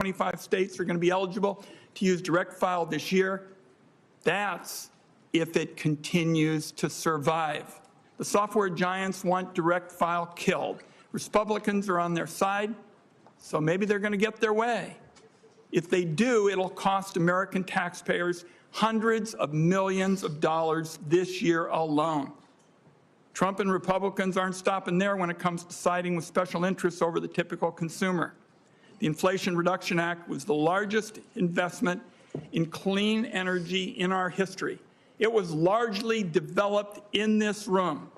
25 states are going to be eligible to use direct file this year. That's if it continues to survive. The software giants want direct file killed. Republicans are on their side, so maybe they're going to get their way. If they do, it'll cost American taxpayers hundreds of millions of dollars this year alone. Trump and Republicans aren't stopping there when it comes to siding with special interests over the typical consumer. The Inflation Reduction Act was the largest investment in clean energy in our history. It was largely developed in this room,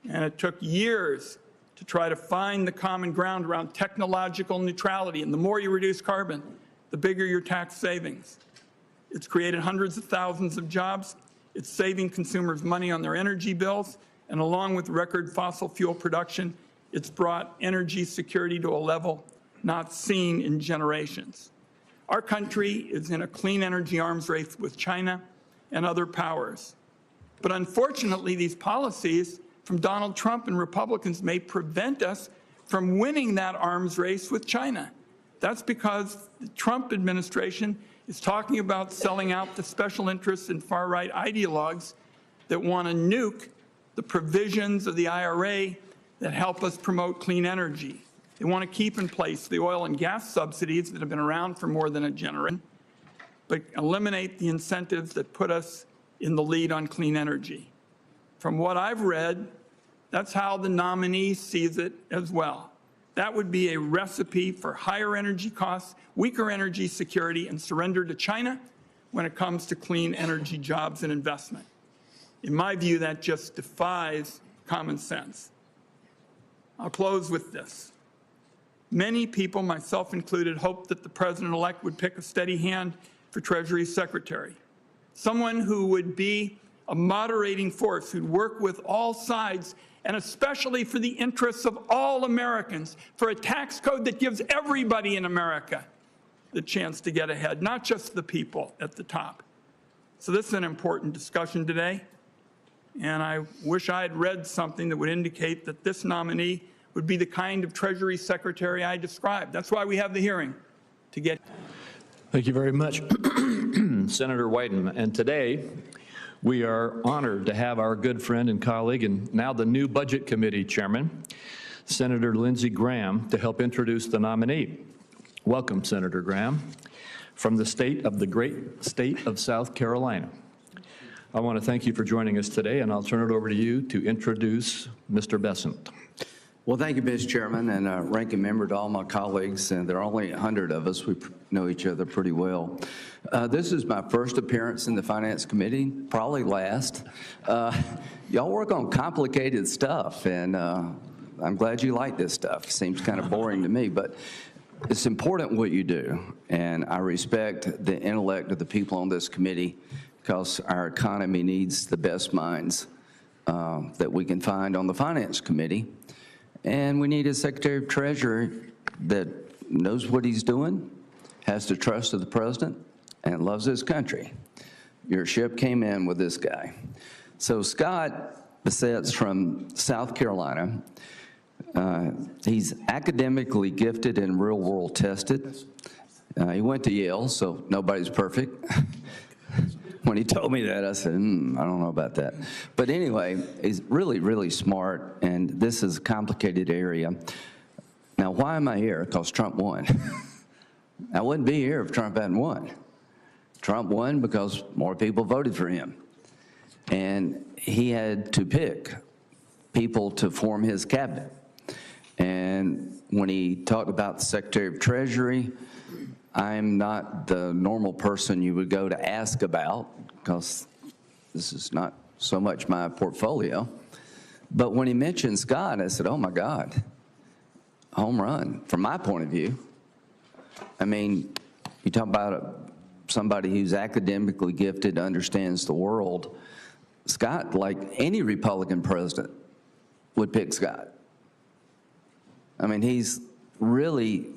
and it took years to try to find the common ground around technological neutrality. And the more you reduce carbon, the bigger your tax savings. It's created hundreds of thousands of jobs. It's saving consumers money on their energy bills. And along with record fossil fuel production, it's brought energy security to a level not seen in generations. Our country is in a clean energy arms race with China and other powers. But unfortunately, these policies from Donald Trump and Republicans may prevent us from winning that arms race with China. That's because the Trump administration is talking about selling out the special interests and far-right ideologues that want to nuke the provisions of the IRA that help us promote clean energy. They want to keep in place the oil and gas subsidies that have been around for more than a generation, but eliminate the incentives that put us in the lead on clean energy. From what I've read, that's how the nominee sees it as well. That would be a recipe for higher energy costs, weaker energy security, and surrender to China when it comes to clean energy jobs and investment. In my view, that just defies common sense. I'll close with this. Many people, myself included, hoped that the president-elect would pick a steady hand for Treasury Secretary, someone who would be a moderating force, who'd work with all sides, and especially for the interests of all Americans, for a tax code that gives everybody in America the chance to get ahead, not just the people at the top. So this is an important discussion today, and I wish I had read something that would indicate that this nominee would be the kind of Treasury Secretary I described. That's why we have the hearing, to get. Thank you very much, Senator Wyden. And today, we are honored to have our good friend and colleague, and now the new Budget Committee Chairman, Senator Lindsey Graham, to help introduce the nominee. Welcome, Senator Graham, from the great state of South Carolina. I want to thank you for joining us today, and I'll turn it over to you to introduce Mr. Bessent. Well, thank you, Mr. Chairman, and ranking member to all my colleagues. And there are only 100 of us. We know each other pretty well. This is my first appearance in the Finance Committee, probably last. Y'all work on complicated stuff, and I'm glad you like this stuff. Seems kind of boring to me, but it's important what you do. And I respect the intellect of the people on this committee because our economy needs the best minds that we can find on the Finance Committee. And we need a Secretary of Treasury that knows what he's doing, has the trust of the president, and loves his country. Your ship came in with this guy. So Scott Bessent's from South Carolina. He's academically gifted and real-world tested. He went to Yale, so nobody's perfect. When he told me that, I said, I don't know about that. But anyway, he's really, really smart, and this is a complicated area. Now, why am I here? Because Trump won. I wouldn't be here if Trump hadn't won. Trump won because more people voted for him. And he had to pick people to form his cabinet. And when he talked about the Secretary of Treasury, I'm not the normal person you would go to ask about because this is not so much my portfolio. But when he mentioned Scott, I said, oh my God, home run from my point of view. I mean, you talk about somebody who's academically gifted, understands the world. Scott, like any Republican president, would pick Scott. I mean, he's really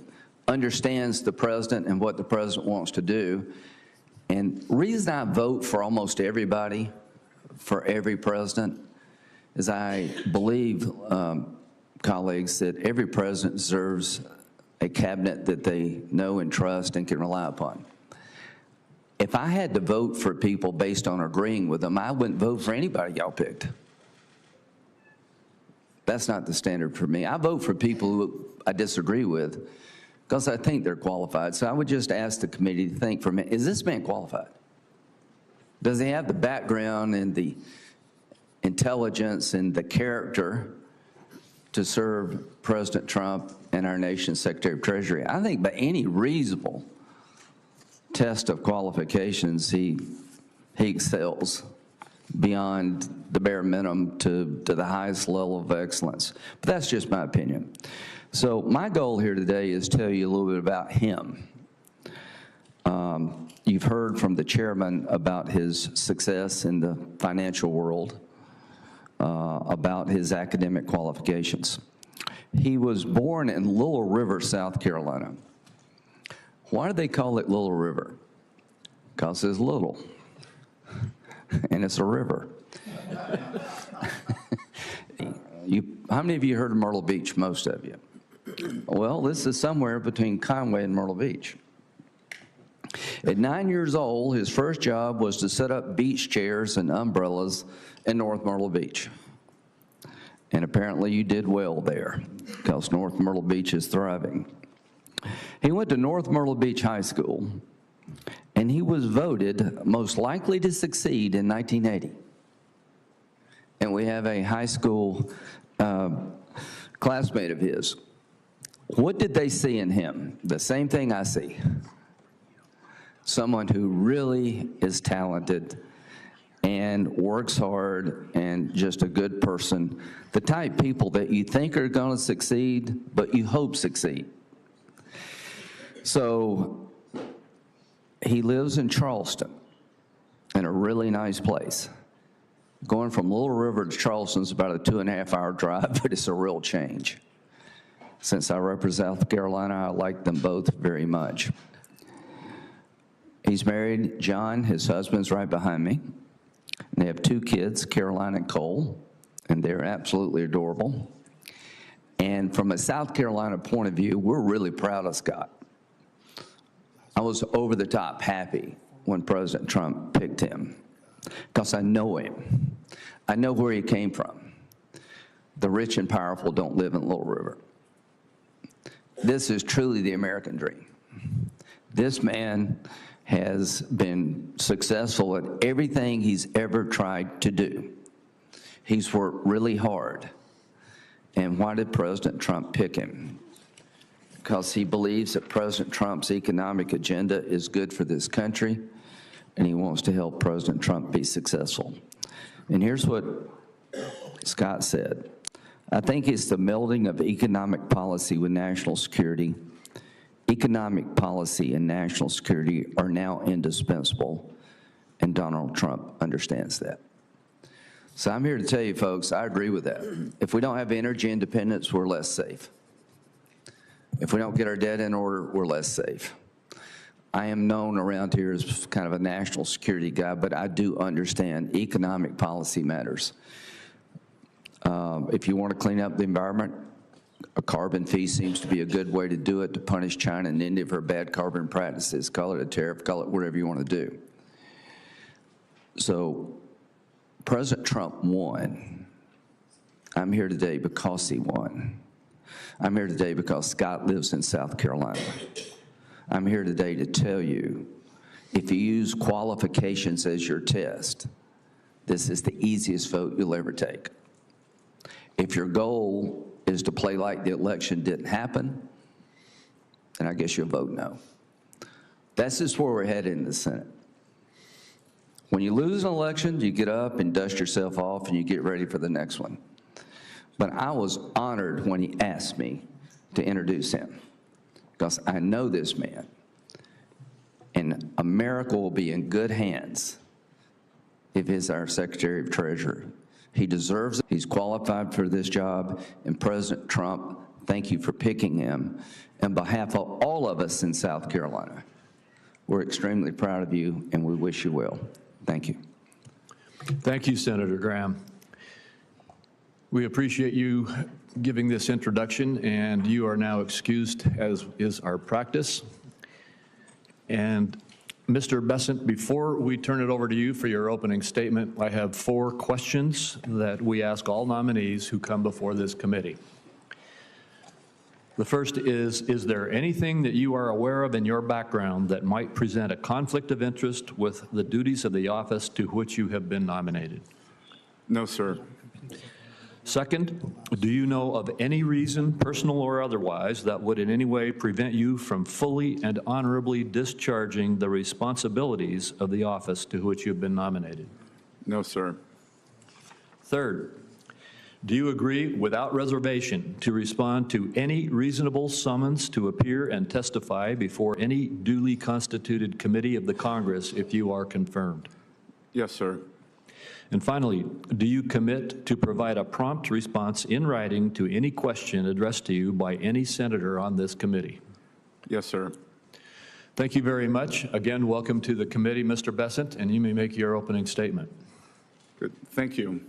understands the president and what the president wants to do. And the reason I vote for almost everybody, for every president, is I believe, colleagues, that every president deserves a cabinet that they know and trust and can rely upon. If I had to vote for people based on agreeing with them, I wouldn't vote for anybody y'all picked. That's not the standard for me. I vote for people who I disagree with because I think they're qualified. So I would just ask the committee to think for a minute, is this man qualified? Does he have the background and the intelligence and the character to serve President Trump and our nation's Secretary of Treasury? I think by any reasonable test of qualifications, he excels beyond the bare minimum to the highest level of excellence. But that's just my opinion. So my goal here today is to tell you a little bit about him. You've heard from the chairman about his success in the financial world, about his academic qualifications. He was born in Little River, South Carolina. Why do they call it Little River? Because it's little, and it's a river. How many of you heard of Myrtle Beach? Most of you. Well, this is somewhere between Conway and Myrtle Beach. At 9 years old, his first job was to set up beach chairs and umbrellas in North Myrtle Beach. And apparently you did well there, because North Myrtle Beach is thriving. He went to North Myrtle Beach High School, and he was voted most likely to succeed in 1980. And we have a high school classmate of his. What did they see in him? The same thing I see. Someone who really is talented and works hard and just a good person. The type of people that you think are going to succeed, but you hope succeed. So he lives in Charleston, in a really nice place. Going from Little River to Charleston is about a 2.5-hour drive, but it's a real change. Since I represent South Carolina, I like them both very much. He's married, John, his husband's right behind me. They have 2 kids, Caroline and Cole, and they're absolutely adorable. And from a South Carolina point of view, we're really proud of Scott. I was over the top happy when President Trump picked him, because I know him. I know where he came from. The rich and powerful don't live in Little River. This is truly the American dream. This man has been successful at everything he's ever tried to do. He's worked really hard. And why did President Trump pick him? Because he believes that President Trump's economic agenda is good for this country, and he wants to help President Trump be successful. And here's what Scott said. I think it's the melding of economic policy with national security. Economic policy and national security are now indispensable, and Donald Trump understands that. So I'm here to tell you, folks, I agree with that. If we don't have energy independence, we're less safe. If we don't get our debt in order, we're less safe. I am known around here as kind of a national security guy, but I do understand economic policy matters. If you want to clean up the environment, a carbon fee seems to be a good way to do it, to punish China and India for bad carbon practices. Call it a tariff, call it whatever you want to do. So President Trump won. I'm here today because he won. I'm here today because Scott lives in South Carolina. I'm here today to tell you, if you use qualifications as your test, this is the easiest vote you'll ever take. If your goal is to play like the election didn't happen, then I guess you'll vote no. That's just where we're headed in the Senate. When you lose an election, you get up and dust yourself off and you get ready for the next one. But I was honored when he asked me to introduce him, because I know this man, and America will be in good hands if he's our Secretary of Treasury. He deserves it. He's qualified for this job. And President Trump, thank you for picking him. On behalf of all of us in South Carolina, we're extremely proud of you, and we wish you well. Thank you. Thank you, Senator Graham. We appreciate you giving this introduction, and you are now excused, as is our practice. And Mr. Bessent, before we turn it over to you for your opening statement, I have 4 questions that we ask all nominees who come before this committee. The first is there anything that you are aware of in your background that might present a conflict of interest with the duties of the office to which you have been nominated? No, sir. Second, do you know of any reason, personal or otherwise, that would in any way prevent you from fully and honorably discharging the responsibilities of the office to which you've been nominated? No, sir. Third, do you agree without reservation to respond to any reasonable summons to appear and testify before any duly constituted committee of the Congress if you are confirmed? Yes, sir. And finally, do you commit to provide a prompt response in writing to any question addressed to you by any senator on this committee? Yes, sir. Thank you very much. Again, welcome to the committee, Mr. Bessent, and you may make your opening statement. Good. Thank you.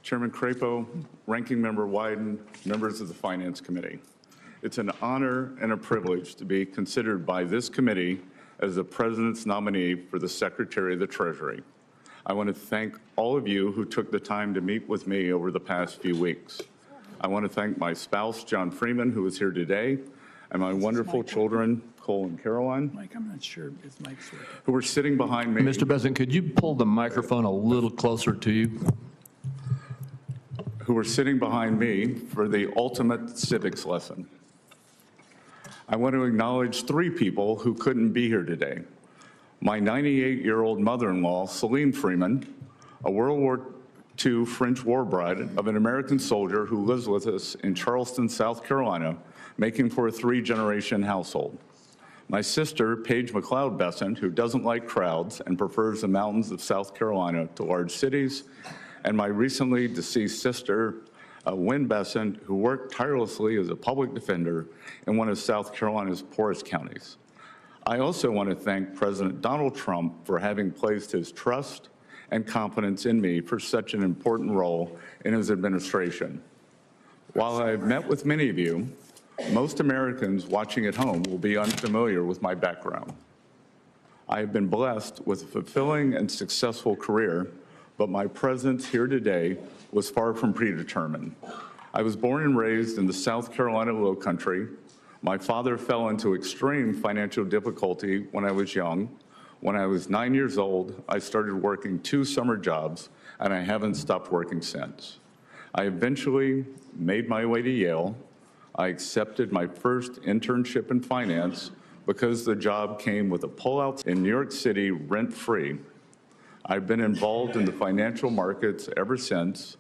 Chairman Crapo, Ranking Member Wyden, members of the Finance Committee. It's an honor and a privilege to be considered by this committee as the President's nominee for the Secretary of the Treasury. I want to thank all of you who took the time to meet with me over the past few weeks. I want to thank my spouse, John Freeman, who is here today, and my wonderful children, Cole and Caroline, Mike, I'm not sure if his mic's working. who are sitting behind me. Mr. Bessent, could you pull the microphone a little closer to you? Who are sitting behind me for the ultimate civics lesson. I want to acknowledge 3 people who couldn't be here today. My 98-year-old mother-in-law, Celine Freeman, a World War II French war bride of an American soldier who lives with us in Charleston, South Carolina, making for a 3-generation household. My sister, Paige McLeod Bessent, who doesn't like crowds and prefers the mountains of South Carolina to large cities, and my recently deceased sister, Wynn Bessent, who worked tirelessly as a public defender in one of South Carolina's poorest counties. I also want to thank President Donald Trump for having placed his trust and confidence in me for such an important role in his administration. While I have met with many of you, most Americans watching at home will be unfamiliar with my background. I have been blessed with a fulfilling and successful career, but my presence here today was far from predetermined. I was born and raised in the South Carolina Lowcountry. My father fell into extreme financial difficulty when I was young. When I was 9 years old, I started working 2 summer jobs, and I haven't stopped working since. I eventually made my way to Yale. I accepted my first internship in finance because the job came with a pullout in New York City rent-free. I've been involved in the financial markets ever since.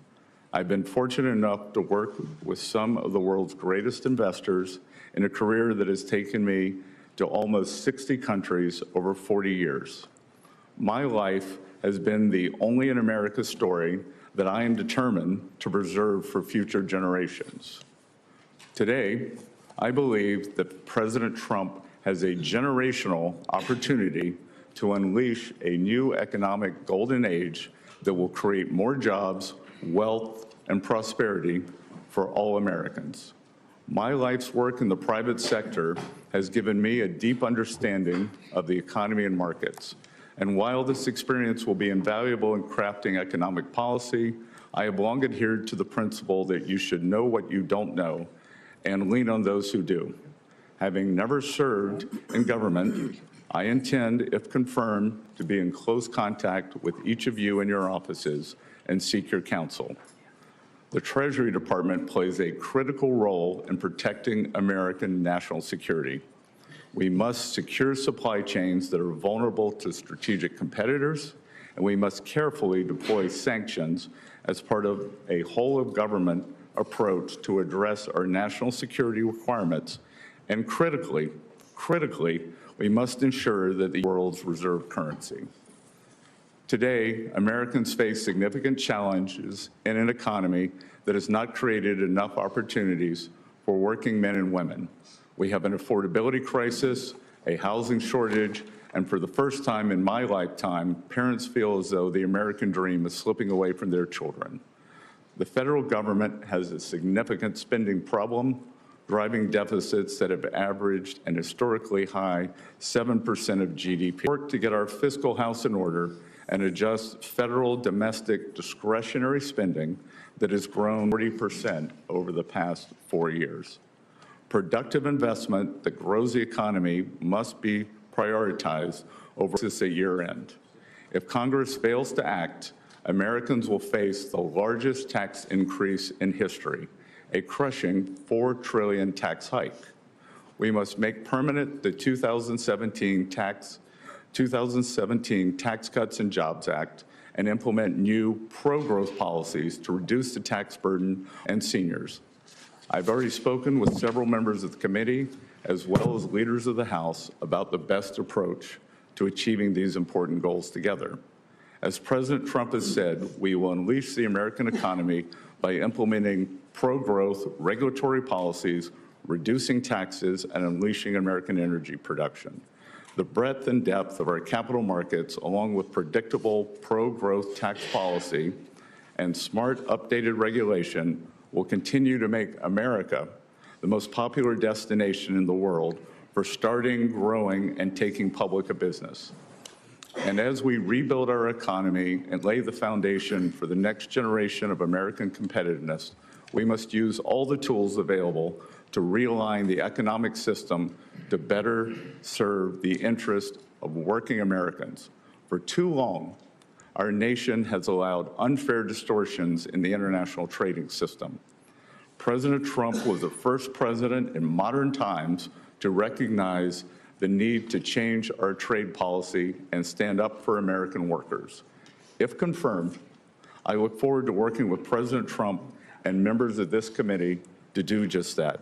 I've been fortunate enough to work with some of the world's greatest investors in a career that has taken me to almost 60 countries over 40 years. My life has been the only in America story that I am determined to preserve for future generations. Today, I believe that President Trump has a generational opportunity to unleash a new economic golden age that will create more jobs, wealth, and prosperity for all Americans. My life's work in the private sector has given me a deep understanding of the economy and markets. And while this experience will be invaluable in crafting economic policy, I have long adhered to the principle that you should know what you don't know and lean on those who do. Having never served in government, I intend, if confirmed, to be in close contact with each of you in your offices and seek your counsel. The Treasury Department plays a critical role in protecting American national security. We must secure supply chains that are vulnerable to strategic competitors, and we must carefully deploy sanctions as part of a whole-of-government approach to address our national security requirements. And critically, we must ensure that the world's reserve currency. Today, Americans face significant challenges in an economy that has not created enough opportunities for working men and women. We have an affordability crisis, a housing shortage, and for the first time in my lifetime, parents feel as though the American dream is slipping away from their children. The federal government has a significant spending problem, driving deficits that have averaged an historically high 7% of GDP. Work to get our fiscal house in order and adjust federal domestic discretionary spending that has grown 40% over the past 4 years. Productive investment that grows the economy must be prioritized over this at year-end. If Congress fails to act, Americans will face the largest tax increase in history, a crushing $4 trillion tax hike. We must make permanent the 2017 Tax Cuts and Jobs Act and implement new pro-growth policies to reduce the tax burden and seniors. I've already spoken with several members of the committee, as well as leaders of the House, about the best approach to achieving these important goals together. As President Trump has said, we will unleash the American economy by implementing pro-growth regulatory policies, reducing taxes, and unleashing American energy production. The breadth and depth of our capital markets, along with predictable pro-growth tax policy and smart updated regulation, will continue to make America the most popular destination in the world for starting, growing, and taking public a business. And as we rebuild our economy and lay the foundation for the next generation of American competitiveness, we must use all the tools available to realign the economic system to better serve the interest of working Americans. For too long, our nation has allowed unfair distortions in the international trading system. President Trump was the first president in modern times to recognize the need to change our trade policy and stand up for American workers. If confirmed, I look forward to working with President Trump and members of this committee to do just that.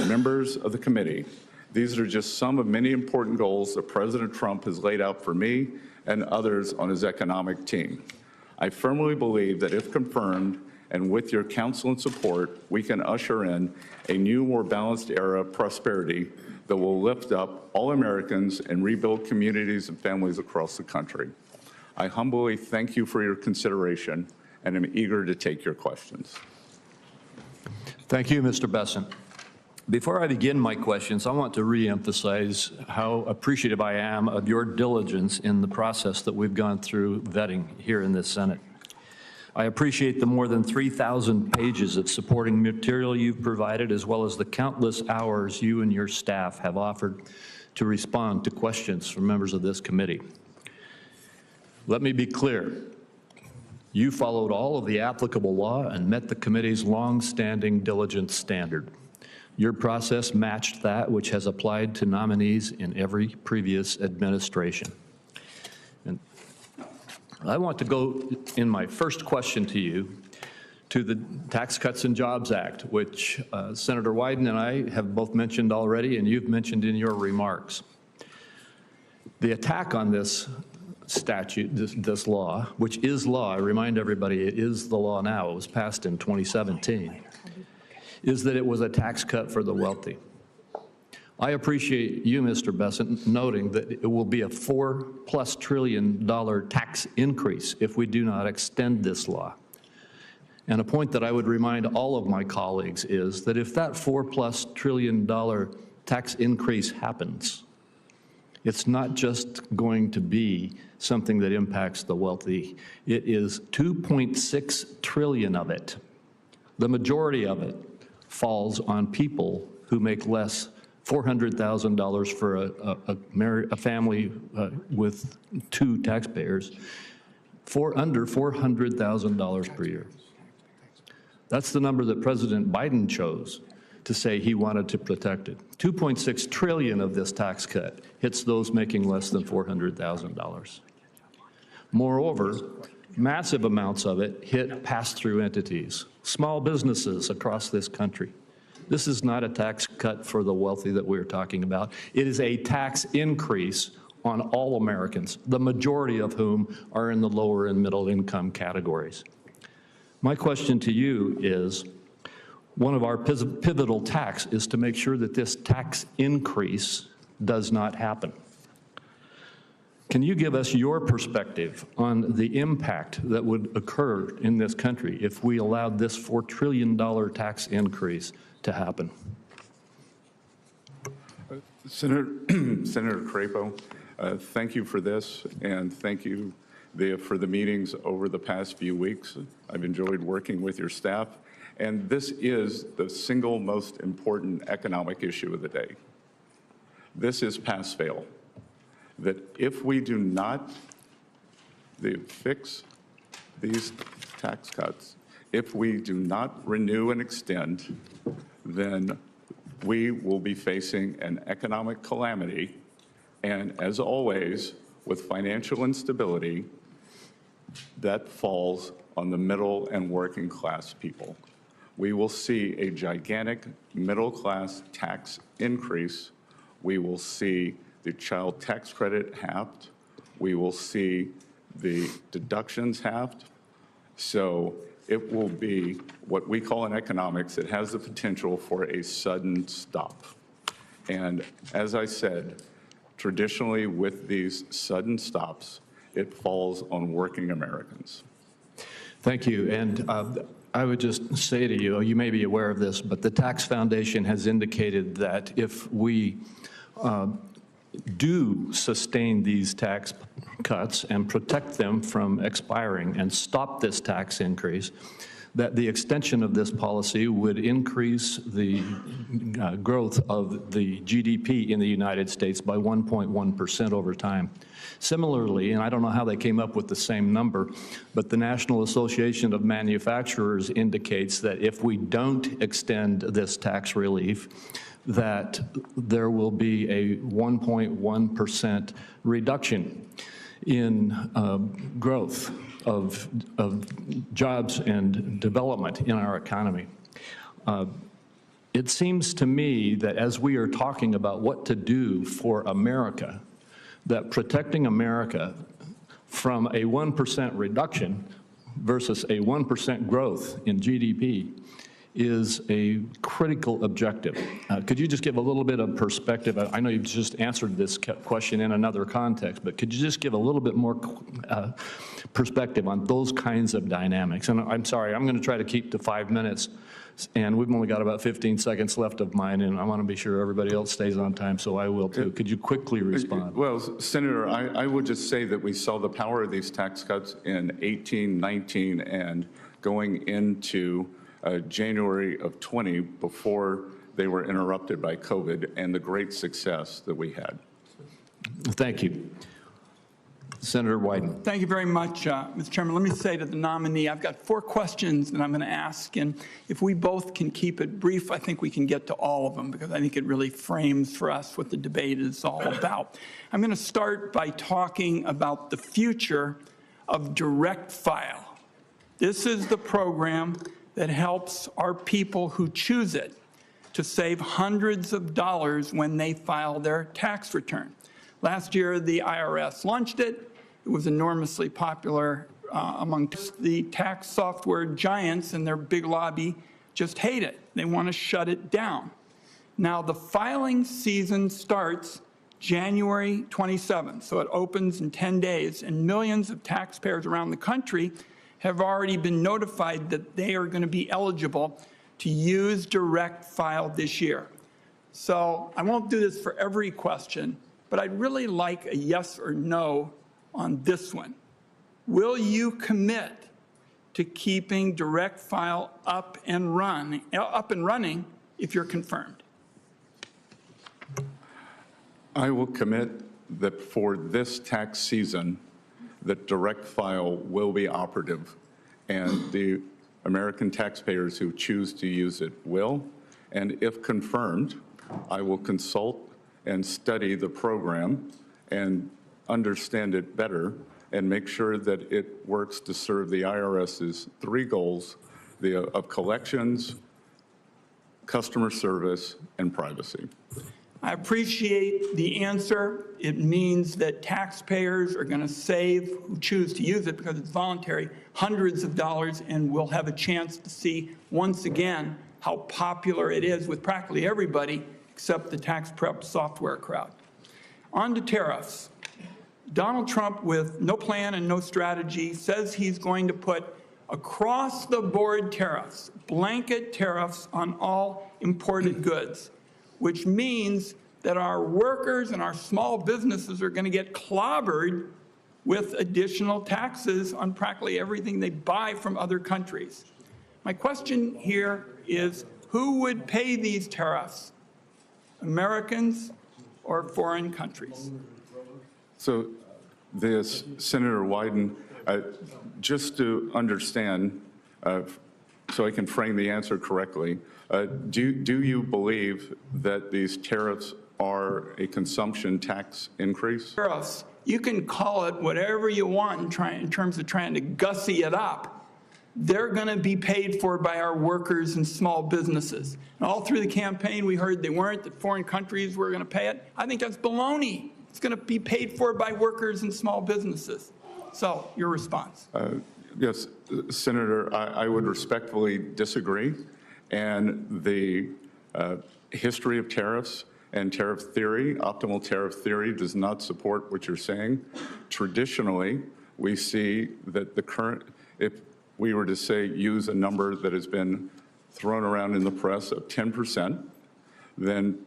Members of the committee, these are just some of many important goals that President Trump has laid out for me and others on his economic team. I firmly believe that if confirmed, and with your counsel and support, we can usher in a new, more balanced era of prosperity that will lift up all Americans and rebuild communities and families across the country. I humbly thank you for your consideration and am eager to take your questions. Thank you, Mr. Bessent. Before I begin my questions, I want to reemphasize how appreciative I am of your diligence in the process that we've gone through vetting here in this Senate. I appreciate the more than 3,000 pages of supporting material you've provided, as well as the countless hours you and your staff have offered to respond to questions from members of this committee. Let me be clear. You followed all of the applicable law and met the committee's long-standing diligence standard. Your process matched that which has applied to nominees in every previous administration. And I want to go in my first question to you to the Tax Cuts and Jobs Act, which Senator Wyden and I have both mentioned already, and you've mentioned in your remarks. The attack on this statute, this law, which is law, I remind everybody it is the law now, it was passed in 2017, is that it was a tax cut for the wealthy. I appreciate you, Mr. Bessent, noting that it will be a $4+ trillion tax increase if we do not extend this law. And a point that I would remind all of my colleagues is that if that $4+ trillion tax increase happens, it's not just going to be something that impacts the wealthy. It is $2.6 trillion of it. The majority of it falls on people who make less $400,000 for a family with 2 taxpayers, under $400,000 per year. That's the number that President Biden chose to say he wanted to protect it. $2.6 trillion of this tax cut hits those making less than $400,000. Moreover, massive amounts of it hit pass-through entities, small businesses across this country. This is not a tax cut for the wealthy that we're talking about. It is a tax increase on all Americans, the majority of whom are in the lower and middle income categories. My question to you is, one of our pivotal tasks is to make sure that this tax increase does not happen. Can you give us your perspective on the impact that would occur in this country if we allowed this $4 trillion tax increase to happen? Senator Crapo, thank you for this, and thank you for the meetings over the past few weeks. I've enjoyed working with your staff, and this is the single most important economic issue of the day. This is pass-fail, that if we do not fix these tax cuts, if we do not renew and extend, then we will be facing an economic calamity, and as always, with financial instability, that falls on the middle and working class people. We will see a gigantic middle class tax increase. We will see the child tax credit halved. We will see the deductions halved. So it will be what we call in economics, it has the potential for a sudden stop. And as I said, traditionally with these sudden stops, it falls on working Americans. Thank you. And I would just say to you, you may be aware of this, but the Tax Foundation has indicated that if we do sustain these tax cuts and protect them from expiring and stop this tax increase, that the extension of this policy would increase the growth of the GDP in the United States by 1.1% over time. Similarly, and I don't know how they came up with the same number, but the National Association of Manufacturers indicates that if we don't extend this tax relief, that there will be a 1.1% reduction in growth of jobs and development in our economy. It seems to me that as we are talking about what to do for America, that protecting America from a 1% reduction versus a 1% growth in GDP is a critical objective. Could you just give a little bit of perspective? I know you've just answered this question in another context, but could you just give a little bit more perspective on those kinds of dynamics? And I'm sorry, I'm going to try to keep to 5 minutes, and we've only got about 15 seconds left of mine, and I want to be sure everybody else stays on time, so I will too. Could you quickly respond? Well, Senator, I would just say that we saw the power of these tax cuts in 18, 19, and going into January of 20 before they were interrupted by COVID, and the great success that we had. Thank you. Senator Wyden. Thank you very much, Mr. Chairman. Let me say to the nominee, I've got 4 questions that I'm going to ask, and if we both can keep it brief, I think we can get to all of them, because I think it really frames for us what the debate is all about. I'm going to start by talking about the future of direct file. This is the program that helps our people who choose it to save hundreds of dollars when they file their tax return. Last year, the IRS launched it. It was enormously popular among the tax software giants, and their big lobby just hate it. They want to shut it down. Now, the filing season starts January 27th, so it opens in 10 days, and millions of taxpayers around the country have already been notified that they are going to be eligible to use direct file this year. So I won't do this for every question, but I'd really like a yes or no on this one. Will you commit to keeping direct file up and running if you're confirmed? I will commit that for this tax season, that direct file will be operative, and the American taxpayers who choose to use it will. And if confirmed, I will consult and study the program and understand it better and make sure that it works to serve the IRS's 3 goals of collections, customer service, and privacy. I appreciate the answer. It means that taxpayers are going to save, who choose to use it because it's voluntary, hundreds of dollars, and we'll have a chance to see once again how popular it is with practically everybody except the tax prep software crowd. On to tariffs. Donald Trump, with no plan and no strategy, says he's going to put across-the-board tariffs, blanket tariffs on all imported goods, which means that our workers and our small businesses are going to get clobbered with additional taxes on practically everything they buy from other countries. My question here is, who would pay these tariffs? Americans or foreign countries? So this, Senator Wyden, just to understand, so I can frame the answer correctly, do you believe that these tariffs are a consumption tax increase? Tariffs, you can call it whatever you want in terms of trying to gussy it up. They're going to be paid for by our workers and small businesses. And all through the campaign, we heard they weren't, that foreign countries were going to pay it. I think that's baloney. It's going to be paid for by workers and small businesses. So, your response. Yes, Senator, I would respectfully disagree. And the history of tariffs and tariff theory, optimal tariff theory, does not support what you're saying. Traditionally, we see that the current, if we were to say use a number that has been thrown around in the press of 10%, then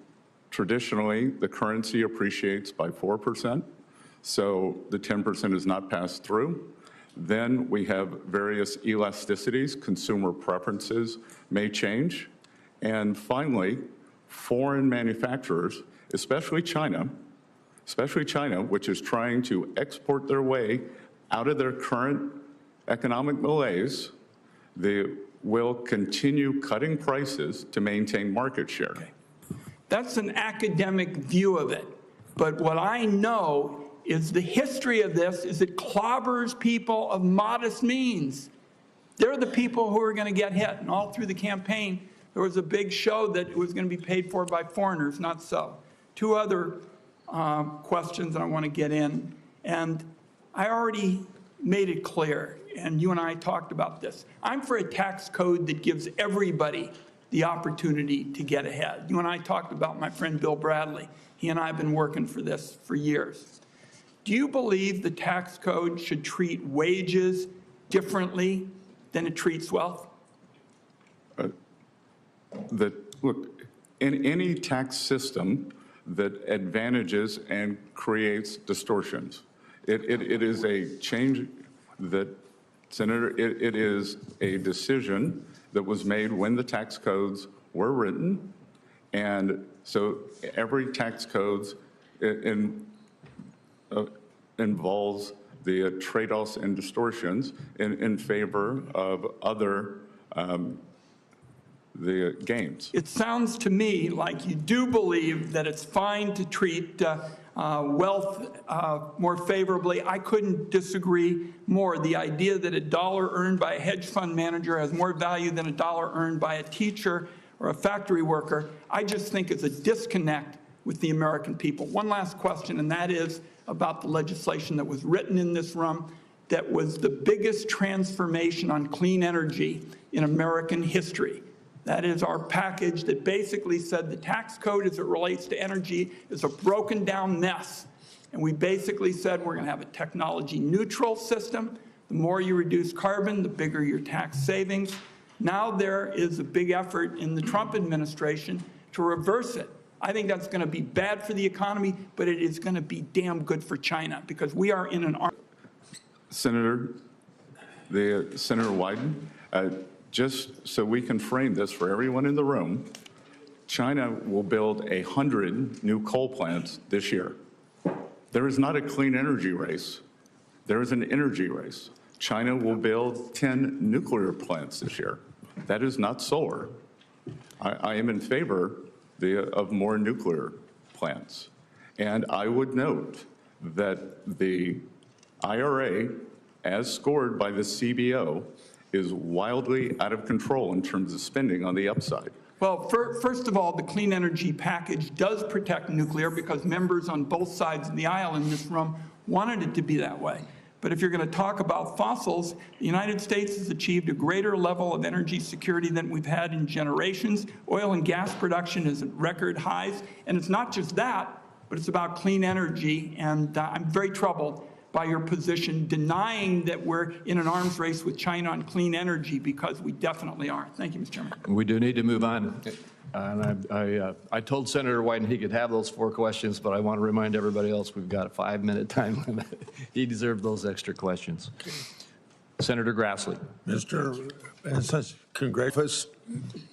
traditionally the currency appreciates by 4%. So the 10% is not passed through. Then we have various elasticities, consumer preferences may change. And finally, foreign manufacturers, especially China, which is trying to export their way out of their current economic malaise, they will continue cutting prices to maintain market share. Okay. That's an academic view of it. But what I know is the history of this is it clobbers people of modest means. They're the people who are going to get hit. And all through the campaign, there was a big show that it was going to be paid for by foreigners, not so. Two other questions I want to get in. And I already made it clear, and you and I talked about this. I'm for a tax code that gives everybody the opportunity to get ahead. You and I talked about my friend Bill Bradley. He and I have been working for this for years. Do you believe the tax code should treat wages differently than it treats wealth? Look, in any tax system that advantages and creates distortions, it is a change that, Senator, it is a decision that was made when the tax codes were written. And so every tax code involves the trade-offs and distortions in favor of other the gains. It sounds to me like you do believe that it's fine to treat wealth more favorably. I couldn't disagree more. The idea that a dollar earned by a hedge fund manager has more value than a dollar earned by a teacher or a factory worker, I just think is a disconnect with the American people. One last question, and that is about the legislation that was written in this room that was the biggest transformation on clean energy in American history. That is our package that basically said the tax code as it relates to energy is a broken down mess. And we basically said we're going to have a technology neutral system. The more you reduce carbon, the bigger your tax savings. Now there is a big effort in the Trump administration to reverse it. I think that's going to be bad for the economy, but it is going to be damn good for China because we are in an... Senator Wyden, just so we can frame this for everyone in the room, China will build 100 new coal plants this year. There is not a clean energy race. There is an energy race. China will build 10 nuclear plants this year. That is not solar. I am in favor of more nuclear plants. And I would note that the IRA, as scored by the CBO, is wildly out of control in terms of spending on the upside. Well, first of all, the clean energy package does protect nuclear because members on both sides of the aisle in this room wanted it to be that way. But if you're going to talk about fossils, the United States has achieved a greater level of energy security than we've had in generations. Oil and gas production is at record highs. And it's not just that. but it's about clean energy, and I'm very troubled by your position denying that we're in an arms race with China on clean energy, because we definitely are. Thank you, Mr. Chairman. We do need to move on. And I told Senator Wyden he could have those 4 questions, but I want to remind everybody else we've got a 5-minute time limit. He deserved those extra questions. Senator Grassley. Mr. Bessent, congratulations.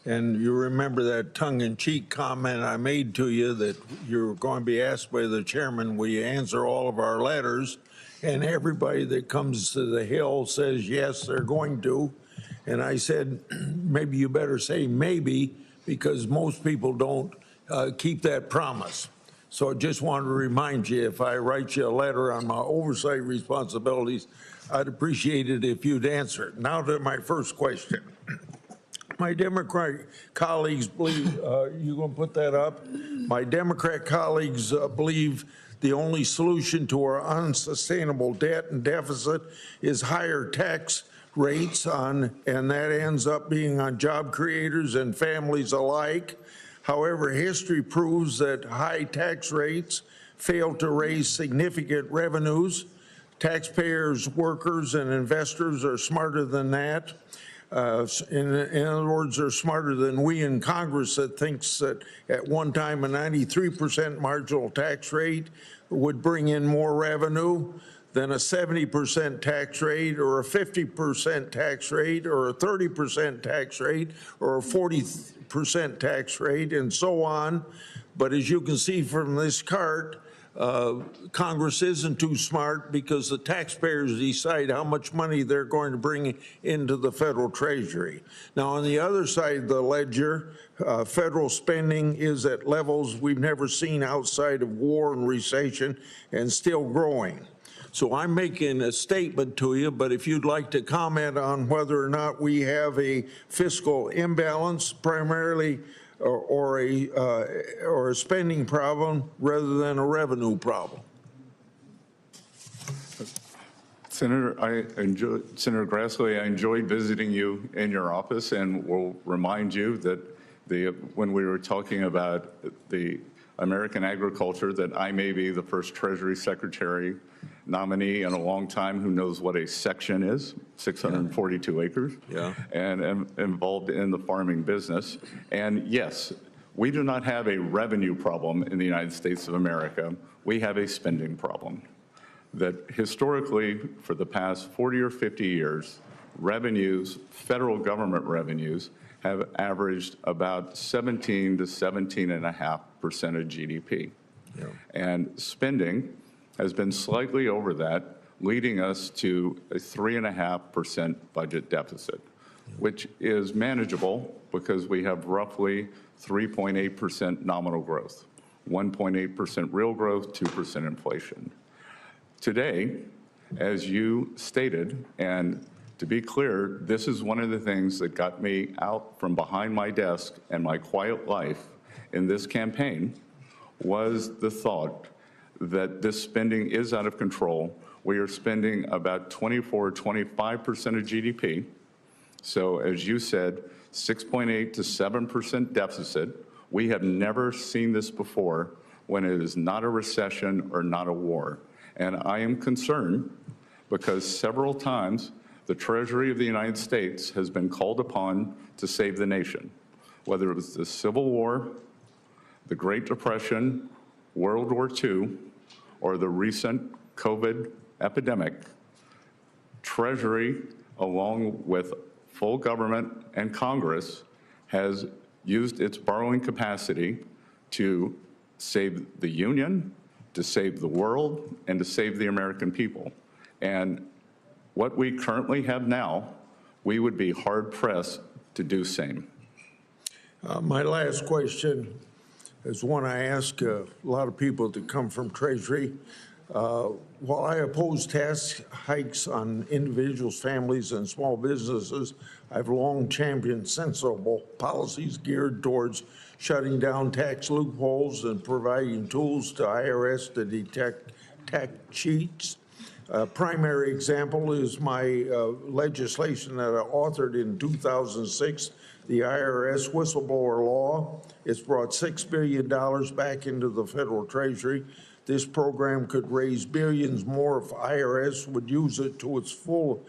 And you remember that tongue-in-cheek comment I made to you that you're going to be asked by the chairman, will you answer all of our letters? And everybody that comes to the Hill says, yes, they're going to. And I said, maybe you better say maybe, because most people don't keep that promise. So I just wanted to remind you, if I write you a letter on my oversight responsibilities, I'd appreciate it if you'd answer it. Now to my first question. My Democrat colleagues believe, you gonna put that up? My Democrat colleagues believe the only solution to our unsustainable debt and deficit is higher tax rates and that ends up being on job creators and families alike. However, history proves that high tax rates fail to raise significant revenues. Taxpayers, workers, and investors are smarter than that. In other words, they're smarter than we in Congress that thinks that at one time a 93% marginal tax rate would bring in more revenue than a 70% tax rate or a 50% tax rate or a 30% tax rate or a 40% tax rate and so on. But as you can see from this chart, Congress isn't too smart because the taxpayers decide how much money they're going to bring into the federal treasury. Now, on the other side of the ledger, federal spending is at levels we've never seen outside of war and recession and still growing. So I'm making a statement to you, but if you'd like to comment on whether or not we have a fiscal imbalance primarily or a spending problem rather than a revenue problem. Senator Grassley, I enjoyed visiting you in your office, and will remind you that when we were talking about the American agriculture, that I may be the first Treasury Secretary nominee in a long time who knows what a section is, 642 acres, and am involved in the farming business. And yes, we do not have a revenue problem in the United States of America. We have a spending problem. That historically, for the past 40 or 50 years, revenues, federal government revenues, have averaged about 17 to 17.5% of GDP. And spending has been slightly over that, leading us to a 3.5% budget deficit, which is manageable because we have roughly 3.8% nominal growth, 1.8% real growth, 2% inflation. Today, as you stated, and to be clear, this is one of the things that got me out from behind my desk and my quiet life in this campaign, was the thought that this spending is out of control. We are spending about 24, 25% of GDP. So as you said, 6.8 to 7% deficit. We have never seen this before when it is not a recession or not a war. And I am concerned because several times the Treasury of the United States has been called upon to save the nation, whether it was the Civil War, the Great Depression, World War II, or the recent COVID epidemic. Treasury, along with full government and Congress, has used its borrowing capacity to save the Union, to save the world, and to save the American people. And what we currently have now, we would be hard-pressed to do same. My last question is one I ask a lot of people that come from Treasury. While I oppose tax hikes on individuals, families, and small businesses, I've long championed sensible policies geared towards shutting down tax loopholes and providing tools to IRS to detect tax cheats. A primary example is my legislation that I authored in 2006 the IRS whistleblower law. It's brought $6 billion back into the federal treasury. This program could raise billions more if IRS would use it to its full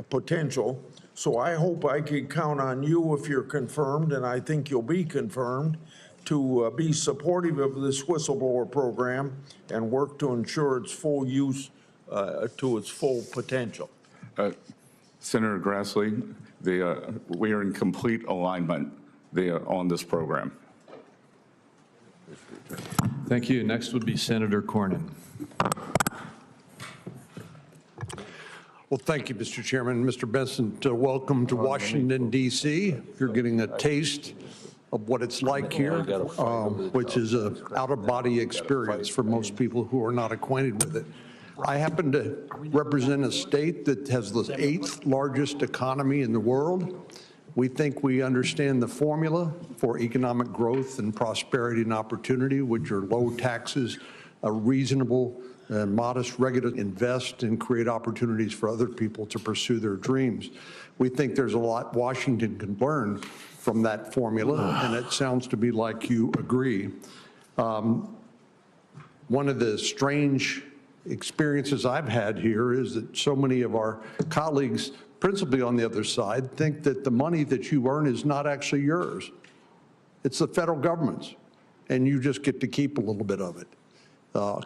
potential. So I hope I can count on you if you're confirmed, and I think you'll be confirmed, to be supportive of this whistleblower program and work to ensure its full use to its full potential. Senator Grassley, we are in complete alignment on this program. Thank you. Next would be Senator Cornyn. Well, thank you, Mr. Chairman. Mr. Bessent, welcome to Washington, D.C. You're getting a taste of what it's like here, which is an out-of-body experience for most people who are not acquainted with it. I happen to represent a state that has the 8th largest economy in the world. We think we understand the formula for economic growth and prosperity and opportunity, which are low taxes, a reasonable and modest regular invest and create opportunities for other people to pursue their dreams. We think there's a lot Washington can learn from that formula, and it sounds to me like you agree. One of the strange experiences I've had here is that so many of our colleagues, principally on the other side, think that the money that you earn is not actually yours. It's the federal government's, and you just get to keep a little bit of it.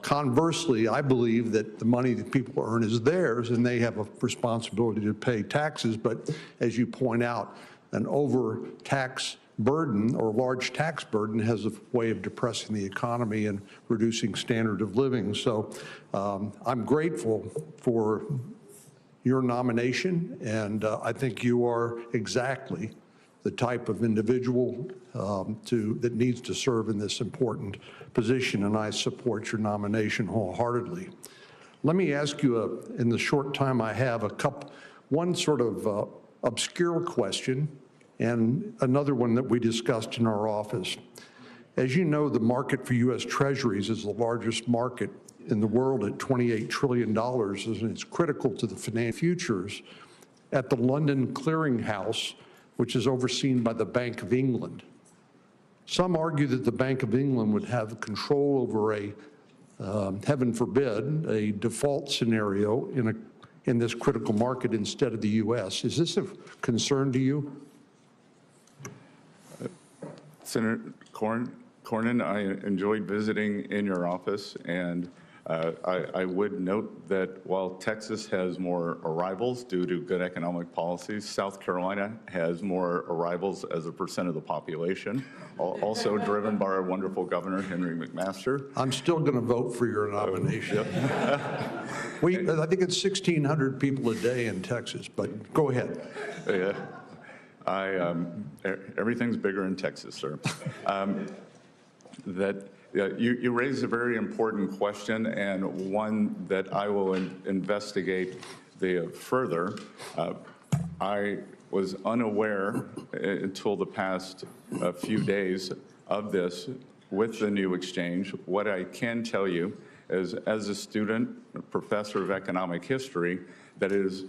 Conversely, I believe that the money that people earn is theirs, and they have a responsibility to pay taxes, but as you point out, an over-tax burden or large tax burden has a way of depressing the economy and reducing standard of living. So I'm grateful for your nomination, and I think you are exactly the type of individual that needs to serve in this important position, and I support your nomination wholeheartedly. Let me ask you, in the short time I have, one sort of obscure question and another one that we discussed in our office. As you know, the market for U.S. Treasuries is the largest market in the world at $28 trillion, and it's critical to the financial futures at the London Clearing House, which is overseen by the Bank of England. Some argue that the Bank of England would have control over a, heaven forbid, a default scenario in this critical market instead of the U.S. Is this a concern to you? Senator Cornyn, I enjoyed visiting in your office, and I would note that while Texas has more arrivals due to good economic policies, South Carolina has more arrivals as a percent of the population, also driven by our wonderful governor, Henry McMaster. I'm still going to vote for your nomination. I think it's 1,600 people a day in Texas, but go ahead. Yeah. Everything's bigger in Texas, sir. You raised a very important question, and one that I will investigate further. I was unaware until the past few days of this with the new exchange. What I can tell you is, as a student, a professor of economic history, that it is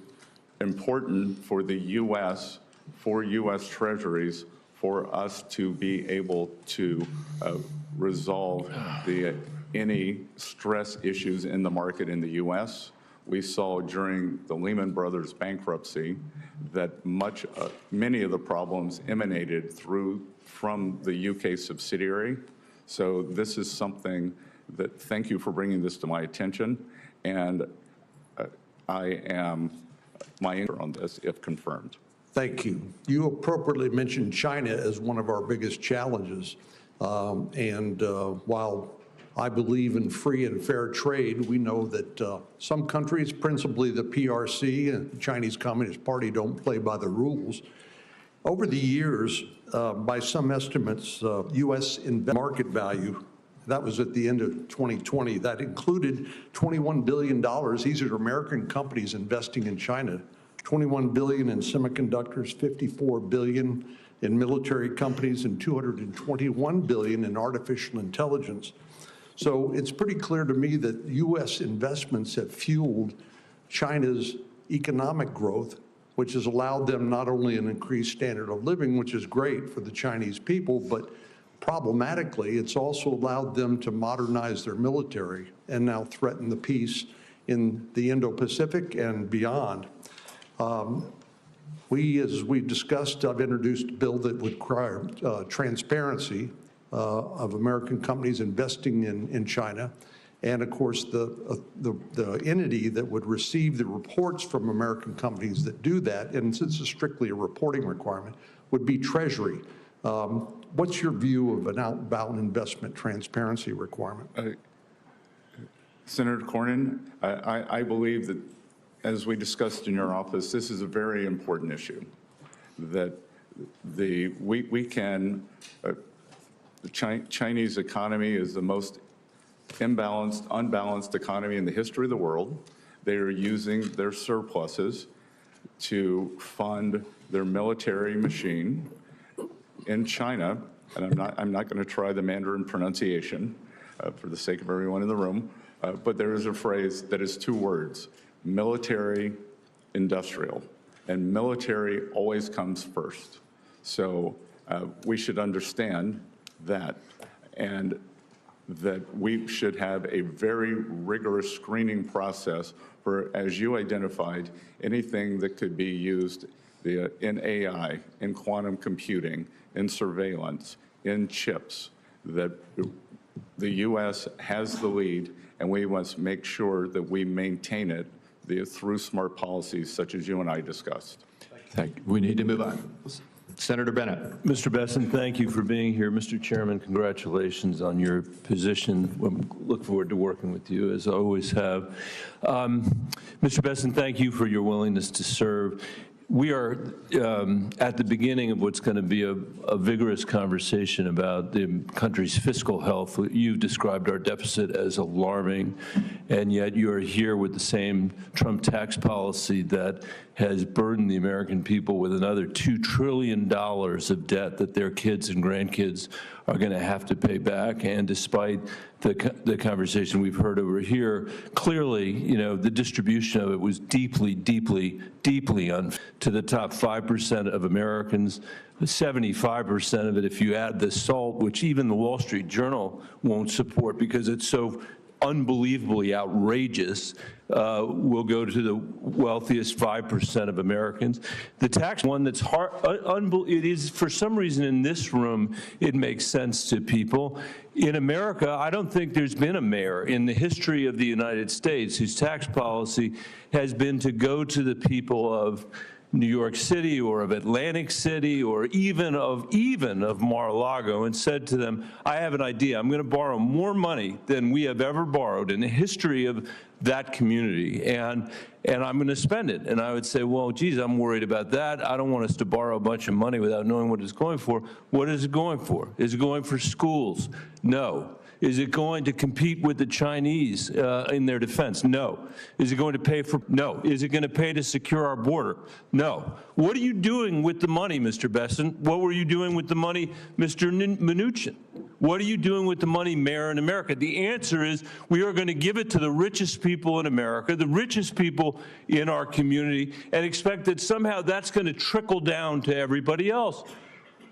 important for the U.S., for U.S. Treasuries, for us to be able to resolve any stress issues in the market in the U.S. We saw during the Lehman Brothers bankruptcy that many of the problems emanated from the UK subsidiary. So this is something that, thank you for bringing this to my attention, and I am my answer on this if confirmed. Thank you. You appropriately mentioned China as one of our biggest challenges. While I believe in free and fair trade, we know that some countries, principally the PRC and the Chinese Communist Party, don't play by the rules. Over the years, by some estimates, U.S. market value, that was at the end of 2020, that included $21 billion. These are American companies investing in China. $21 billion in semiconductors, $54 billion in military companies, and $221 billion in artificial intelligence. So it's pretty clear to me that U.S. investments have fueled China's economic growth, which has allowed them not only an increased standard of living, which is great for the Chinese people, but problematically, it's also allowed them to modernize their military and now threaten the peace in the Indo-Pacific and beyond. As we discussed, I've introduced a bill that would require transparency of American companies investing in China. And of course, the entity that would receive the reports from American companies that do that, and since it's strictly a reporting requirement, would be Treasury. What's your view of an outbound investment transparency requirement? Senator Cornyn, I believe that, as we discussed in your office, this is a very important issue. That the Chinese economy is the most unbalanced economy in the history of the world. They are using their surpluses to fund their military machine in China, and I'm not going to try the Mandarin pronunciation for the sake of everyone in the room, but there is a phrase that is 2 words: military industrial, and military always comes first. So we should understand that, and that we should have a very rigorous screening process for, as you identified, anything that could be used in AI, in quantum computing, in surveillance, in chips, that the U.S. has the lead, and we must make sure that we maintain it through smart policies such as you and I discussed. Thank you. We need to move on. Senator Bennett. Mr. Bessent, thank you for being here. Mr. Chairman, congratulations on your position. We look forward to working with you, as I always have. Mr. Bessent, thank you for your willingness to serve. We are at the beginning of what's going to be a vigorous conversation about the country's fiscal health. You've described our deficit as alarming, and yet you're here with the same Trump tax policy that has burdened the American people with another $2 trillion of debt that their kids and grandkids are going to have to pay back. And despite the conversation we've heard over here, clearly, you know, the distribution of it was deeply, deeply, deeply unfair to the top 5% of Americans, 75% of it, if you add the SALT, which even the Wall Street Journal won't support because it's so unbelievably outrageous, will go to the wealthiest 5% of Americans. The tax one that's hard, it is, for some reason in this room, it makes sense to people. In America, I don't think there's been a mayor in the history of the United States whose tax policy has been to go to the people of New York City or of Atlantic City or even of Mar-a-Lago and said to them, I have an idea. I'm going to borrow more money than we have ever borrowed in the history of that community, and I'm going to spend it. And I would say, well, geez, I'm worried about that. I don't want us to borrow a bunch of money without knowing what it's going for. What is it going for? Is it going for schools? No. Is it going to compete with the Chinese in their defense? No. Is it going to pay for? No. Is it going to pay to secure our border? No. What are you doing with the money, Mr. Bessent? What were you doing with the money, Mr. Mnuchin? What are you doing with the money, Mayor in America? The answer is we are going to give it to the richest people in America, the richest people in our community, and expect that somehow that's going to trickle down to everybody else.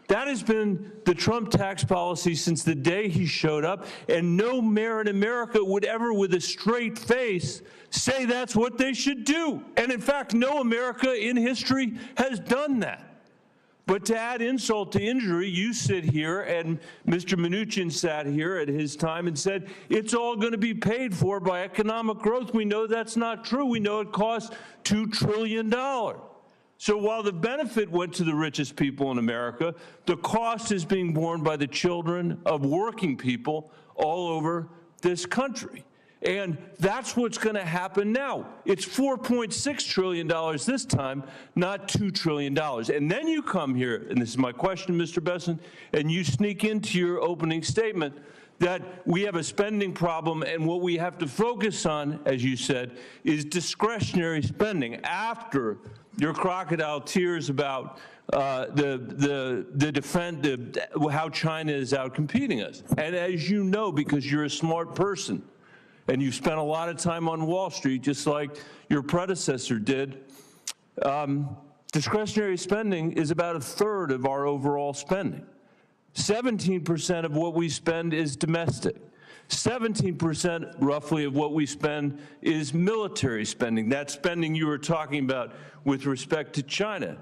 That has been the Trump tax policy since the day he showed up, and no mayor in America would ever, with a straight face, say that's what they should do. And in fact, no America in history has done that. But to add insult to injury, you sit here, and Mr. Mnuchin sat here at his time and said, it's all going to be paid for by economic growth. We know that's not true. We know it costs $2 trillion. So while the benefit went to the richest people in America, the cost is being borne by the children of working people all over this country. And that's what's going to happen now. It's $4.6 trillion this time, not $2 trillion. And then you come here, and this is my question, Mr. Bessent, and you sneak into your opening statement that we have a spending problem, and what we have to focus on, as you said, is discretionary spending after your crocodile tears about how China is out competing us. And as you know, because you're a smart person, and you've spent a lot of time on Wall Street, just like your predecessor did, discretionary spending is about a third of our overall spending. 17% of what we spend is domestic. 17% roughly of what we spend is military spending, that spending you were talking about with respect to China.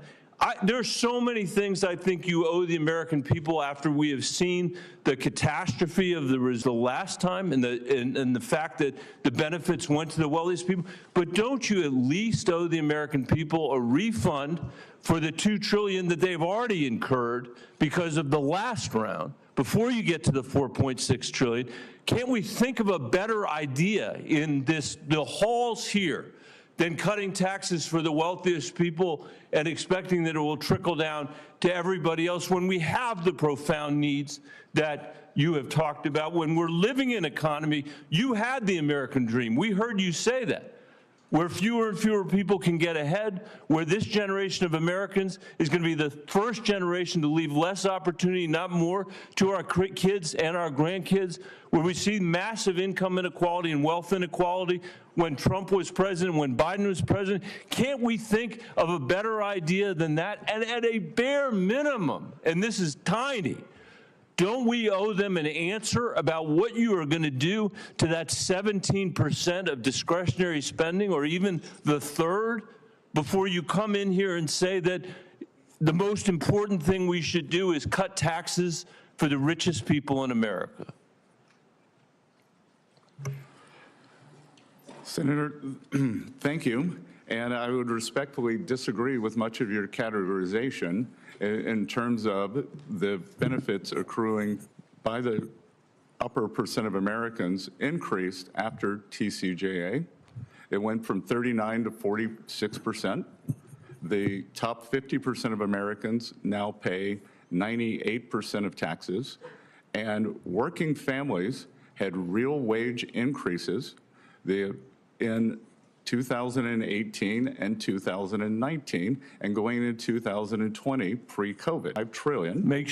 There are so many things I think you owe the American people after we have seen the catastrophe of the last time and the fact that the benefits went to the wealthiest people. But don't you at least owe the American people a refund for the $2 trillion that they've already incurred because of the last round before you get to the $4.6 trillion? Can't we think of a better idea in the halls here than cutting taxes for the wealthiest people and expecting that it will trickle down to everybody else when we have the profound needs that you have talked about? When we're living in an economy, you had the American dream. We heard you say that, where fewer and fewer people can get ahead, where this generation of Americans is going to be the first generation to leave less opportunity, not more, to our kids and our grandkids, where we see massive income inequality and wealth inequality when Trump was president, when Biden was president. Can't we think of a better idea than that? And at a bare minimum, and this is tiny, don't we owe them an answer about what you are going to do to that 17% of discretionary spending, or even the third, before you come in here and say that the most important thing we should do is cut taxes for the richest people in America? Senator, thank you. And I would respectfully disagree with much of your categorization in terms of the benefits accruing by the upper percent of Americans increased after TCJA. It went from 39 to 46%. The top 50% of Americans now pay 98% of taxes, and working families had real wage increases in 2018 and 2019, and going into 2020 pre-COVID. $5 trillion. Make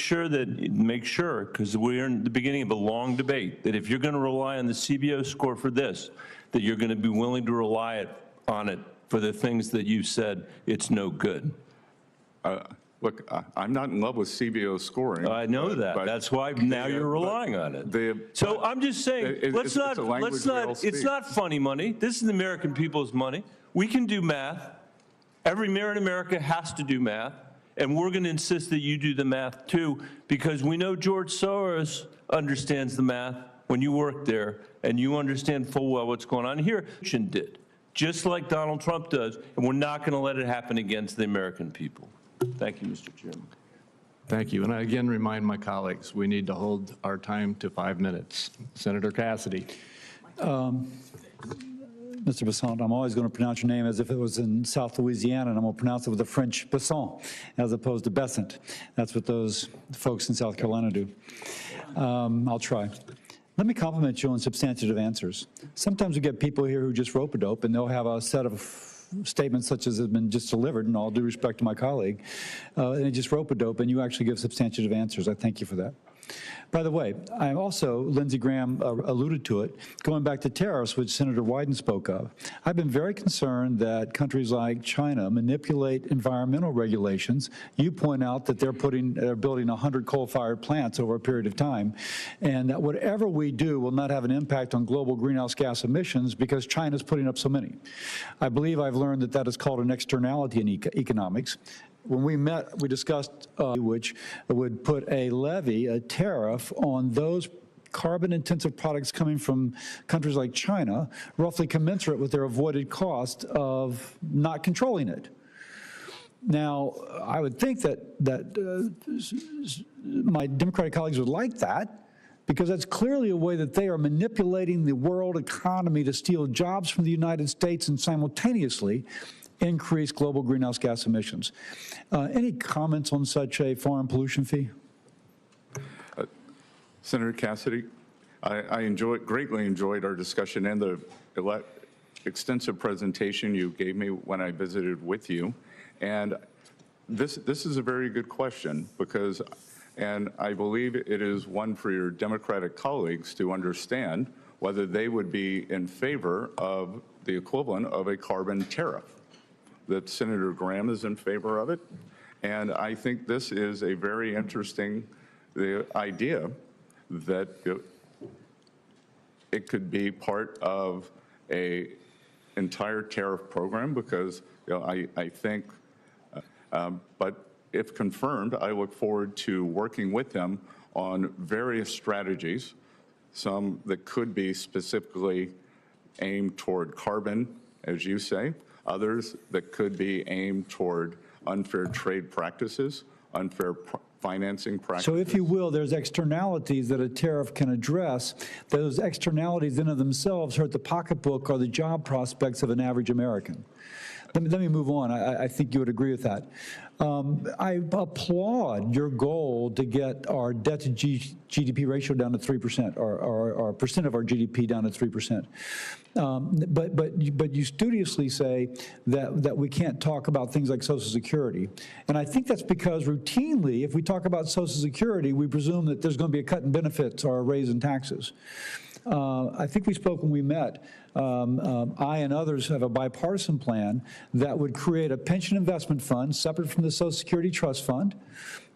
sure, because we're in the beginning of a long debate, that if you're going to rely on the CBO score for this, that you're going to be willing to rely on it for the things that you said it's no good. Look, I'm not in love with CBO scoring. I know that. That's why now you're relying on it. So I'm just saying, it's not funny money. This is the American people's money. We can do math. Every mayor in America has to do math, and we're going to insist that you do the math too, because we know George Soros understands the math when you work there, and you understand full well what's going on here. Did, just like Donald Trump does, and we're not going to let it happen against the American people. Thank you, Mr. Chairman. Thank you. And I again remind my colleagues, we need to hold our time to 5 minutes. Senator Cassidy. Mr. Bessent, I'm always going to pronounce your name as if it was in South Louisiana, and I'm going to pronounce it with a French Bessent as opposed to Bessent. That's what those folks in South Carolina do. I'll try. Let me compliment you on substantive answers. Sometimes we get people here who just rope-a-dope, and they'll have a set of statements such as have been just delivered, and all due respect to my colleague, and they just rope-a-dope, and you actually give substantive answers. I thank you for that. By the way, I also, Lindsey Graham alluded to it, going back to tariffs, which Senator Wyden spoke of. I've been very concerned that countries like China manipulate environmental regulations. You point out that they're building 100 coal-fired plants over a period of time, and that whatever we do will not have an impact on global greenhouse gas emissions because China's putting up so many. I believe I've learned that that is called an externality in economics. When we met, we discussed which would put a levy, a tariff, on those carbon-intensive products coming from countries like China, roughly commensurate with their avoided cost of not controlling it. Now, I would think that my Democratic colleagues would like that, because that's clearly a way that they are manipulating the world economy to steal jobs from the United States and simultaneously increase global greenhouse gas emissions. Any comments on such a foreign pollution fee? Senator Cassidy, I greatly enjoyed our discussion and the extensive presentation you gave me when I visited with you. And this is a very good question, because, and I believe it is one for your Democratic colleagues to understand whether they would be in favor of the equivalent of a carbon tariff. that Senator Graham is in favor of it. And I think this is a very interesting idea that it could be part of a entire tariff program because I think, but if confirmed, I look forward to working with them on various strategies, some that could be specifically aimed toward carbon, as you say, others that could be aimed toward unfair trade practices, unfair financing practices. So if you will, there's externalities that a tariff can address. Those externalities in and of themselves hurt the pocketbook or the job prospects of an average American. Let me move on. I think you would agree with that. I applaud your goal to get our debt to GDP ratio down to 3%, or percent of our GDP down to 3%. But you studiously say that we can't talk about things like Social Security. And I think that's because routinely, if we talk about Social Security, we presume that there's going to be a cut in benefits or a raise in taxes. I think we spoke when we met. I and others have a bipartisan plan that would create a pension investment fund separate from the Social Security Trust Fund,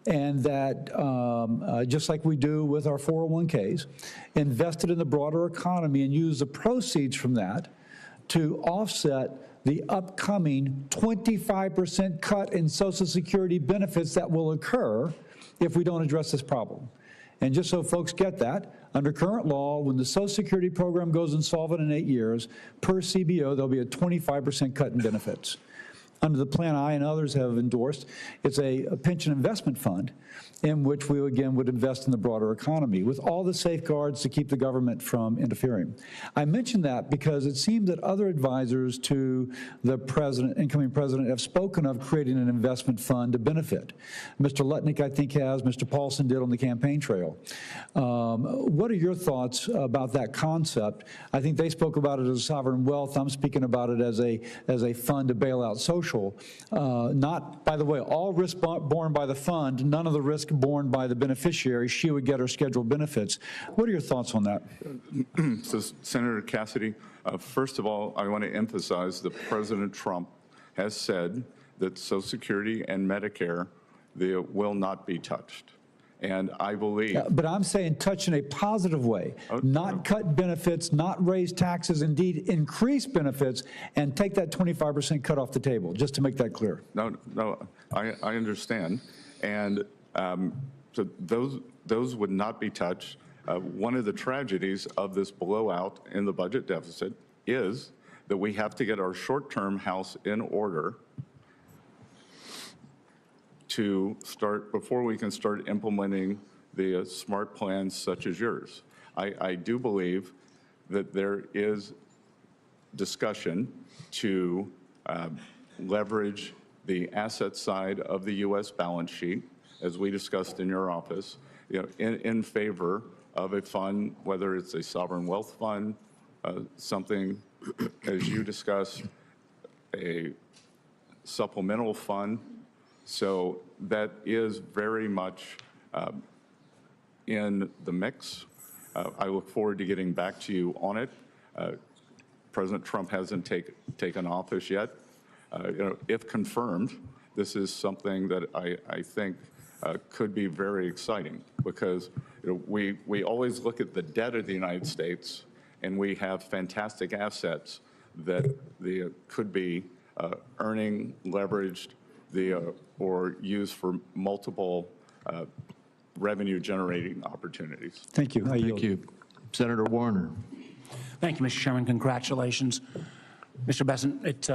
and that, just like we do with our 401ks, invested in the broader economy and use the proceeds from that to offset the upcoming 25% cut in Social Security benefits that will occur if we don't address this problem. And just so folks get that, under current law, when the Social Security program goes insolvent in 8 years, per CBO, there'll be a 25% cut in benefits. Under the plan I and others have endorsed, it's a pension investment fund in which we, again, would invest in the broader economy with all the safeguards to keep the government from interfering. I mention that because it seems that other advisors to the president, incoming president, have spoken of creating an investment fund to benefit. Mr. Lutnick, I think, has. Mr. Paulson did on the campaign trail. What are your thoughts about that concept? I think they spoke about it as sovereign wealth. I'm speaking about it as a fund to bail out social. Not, by the way, all risk borne by the fund, none of the risk borne by the beneficiary. She would get her scheduled benefits. What are your thoughts on that? So, Senator Cassidy, first of all, I want to emphasize that President Trump has said that Social Security and Medicare, they will not be touched. And I believe... but I'm saying touch in a positive way, not cut benefits, not raise taxes, indeed increase benefits, and take that 25% cut off the table, just to make that clear. No, I understand. And so those would not be touched. One of the tragedies of this blowout in the budget deficit is that we have to get our short-term house in order to start, before we can start implementing the smart plans such as yours. I do believe that there is discussion to leverage the asset side of the U.S. balance sheet, as we discussed in your office, in favor of a fund, whether it's a sovereign wealth fund, something, as you discussed, a supplemental fund. So that is very much in the mix. I look forward to getting back to you on it. President Trump hasn't taken office yet. If confirmed, this is something that I think could be very exciting because we always look at the debt of the United States and we have fantastic assets that could be earning, leveraged, or used for multiple revenue-generating opportunities. Thank you. Thank you. Senator Warner. Thank you, Mr. Chairman. Congratulations. Mr. Bessent, it's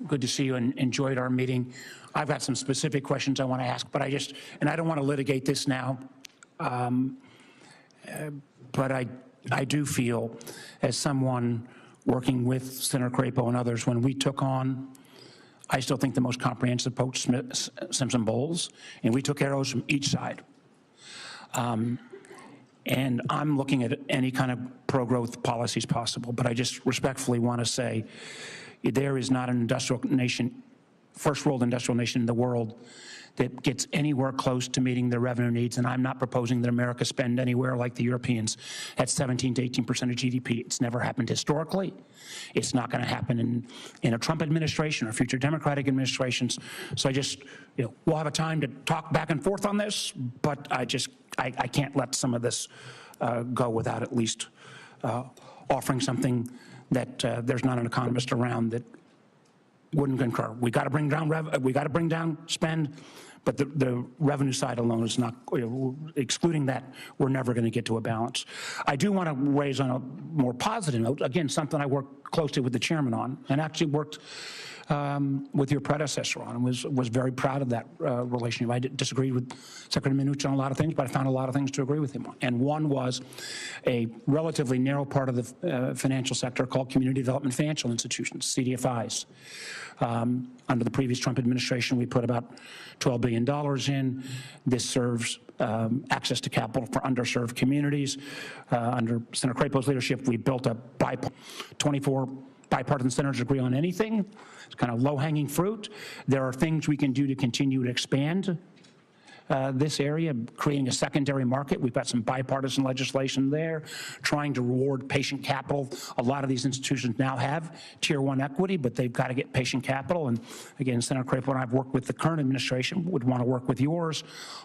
good to see you and enjoyed our meeting. I've got some specific questions I want to ask, but I don't want to litigate this now. But I do feel, as someone working with Senator Crapo and others, when we took on, I still think, the most comprehensive approach, Simpson-Bowles, and we took arrows from each side. And I'm looking at any kind of pro-growth policies possible, but I just respectfully want to say there is not an industrial nation first world industrial nation in the world that gets anywhere close to meeting their revenue needs, and I'm not proposing that America spend anywhere like the Europeans at 17 to 18% of GDP. It's never happened historically. It's not going to happen in a Trump administration or future Democratic administrations. So I just, we'll have a time to talk back and forth on this, but I can't let some of this go without at least offering something that there's not an economist around that wouldn't concur. We got to bring down spend, but the revenue side alone is not, excluding that, we're never going to get to a balance. I do want to raise on a more positive note, again, something I worked closely with the chairman on, and actually worked with your predecessor on, and was very proud of that relationship. I disagreed with Secretary Mnuchin on a lot of things, but I found a lot of things to agree with him on. And one was a relatively narrow part of the financial sector called Community Development Financial Institutions, CDFIs. Under the previous Trump administration, we put about $12 billion in. This serves access to capital for underserved communities. Under Senator Crapo's leadership, we built a 24 bipartisan senators agree on anything. It's kind of low-hanging fruit. There are things we can do to continue to expand this area, creating a secondary market. We've got some bipartisan legislation there, trying to reward patient capital. A lot of these institutions now have Tier 1 equity, but they've got to get patient capital. And again, Senator Crapo and I have worked with the current administration, would want to work with yours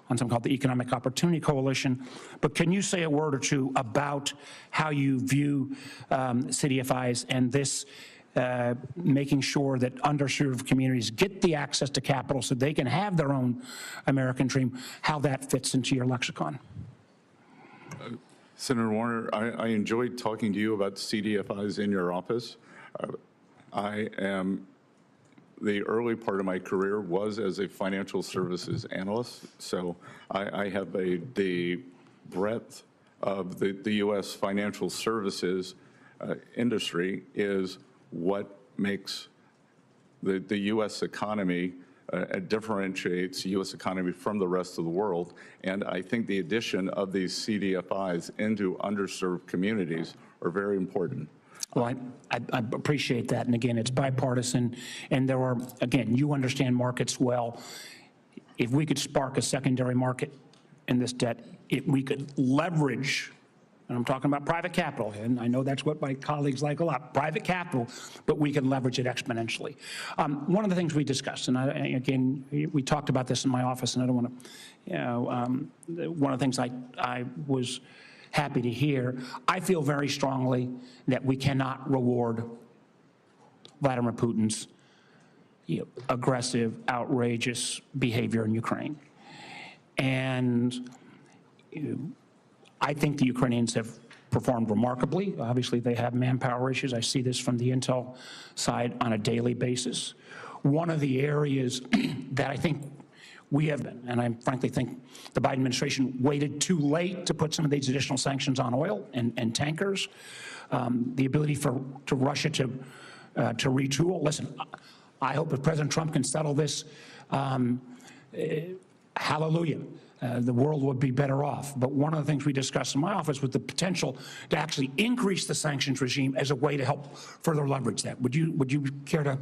on something called the Economic Opportunity Coalition. But can you say a word or two about how you view CDFIs and this making sure that underserved communities get the access to capital so they can have their own American dream, how that fits into your lexicon? Senator Warner, I enjoyed talking to you about CDFIs in your office. The early part of my career was as a financial services analyst, so I have the breadth of the U.S. financial services industry is what makes the U.S. economy, differentiates the U.S. economy from the rest of the world. And I think the addition of these CDFIs into underserved communities are very important. Well, I appreciate that. And again, it's bipartisan. And there are, again, you understand markets well. If we could spark a secondary market in this debt, we could leverage, and I'm talking about private capital, and I know that's what my colleagues like a lot, private capital, but we can leverage it exponentially. One of the things we discussed, and again, we talked about this in my office, and I don't want to, one of the things I was happy to hear, I feel very strongly that we cannot reward Vladimir Putin's aggressive, outrageous behavior in Ukraine. And I think the Ukrainians have performed remarkably. Obviously, they have manpower issues. I see this from the intel side on a daily basis. One of the areas that I think we have been, and I frankly think the Biden administration waited too late to put some of these additional sanctions on oil and tankers. The ability for Russia to retool. Listen, I hope if President Trump can settle this, hallelujah. The world would be better off. But one of the things we discussed in my office was the potential to actually increase the sanctions regime as a way to help further leverage that. Would you care to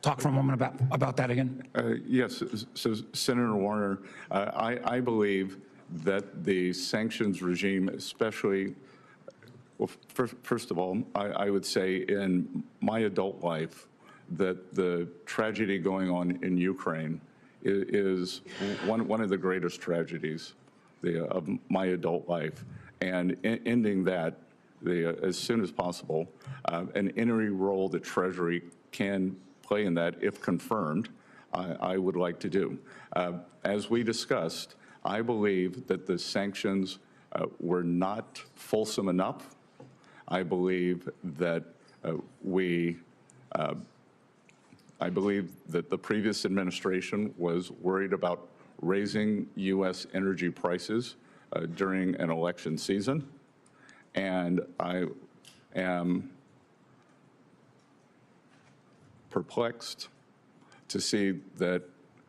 talk for a moment about that again? Yes. So, Senator Warner, I believe that the sanctions regime, especially, well, first of all, I would say in my adult life that the tragedy going on in Ukraine is one of the greatest tragedies of my adult life, and ending that as soon as possible, and any role that Treasury can play in that, if confirmed, I would like to do. As we discussed, I believe that the sanctions were not fulsome enough. I believe that I believe that the previous administration was worried about raising U.S. energy prices during an election season, and I am perplexed to see that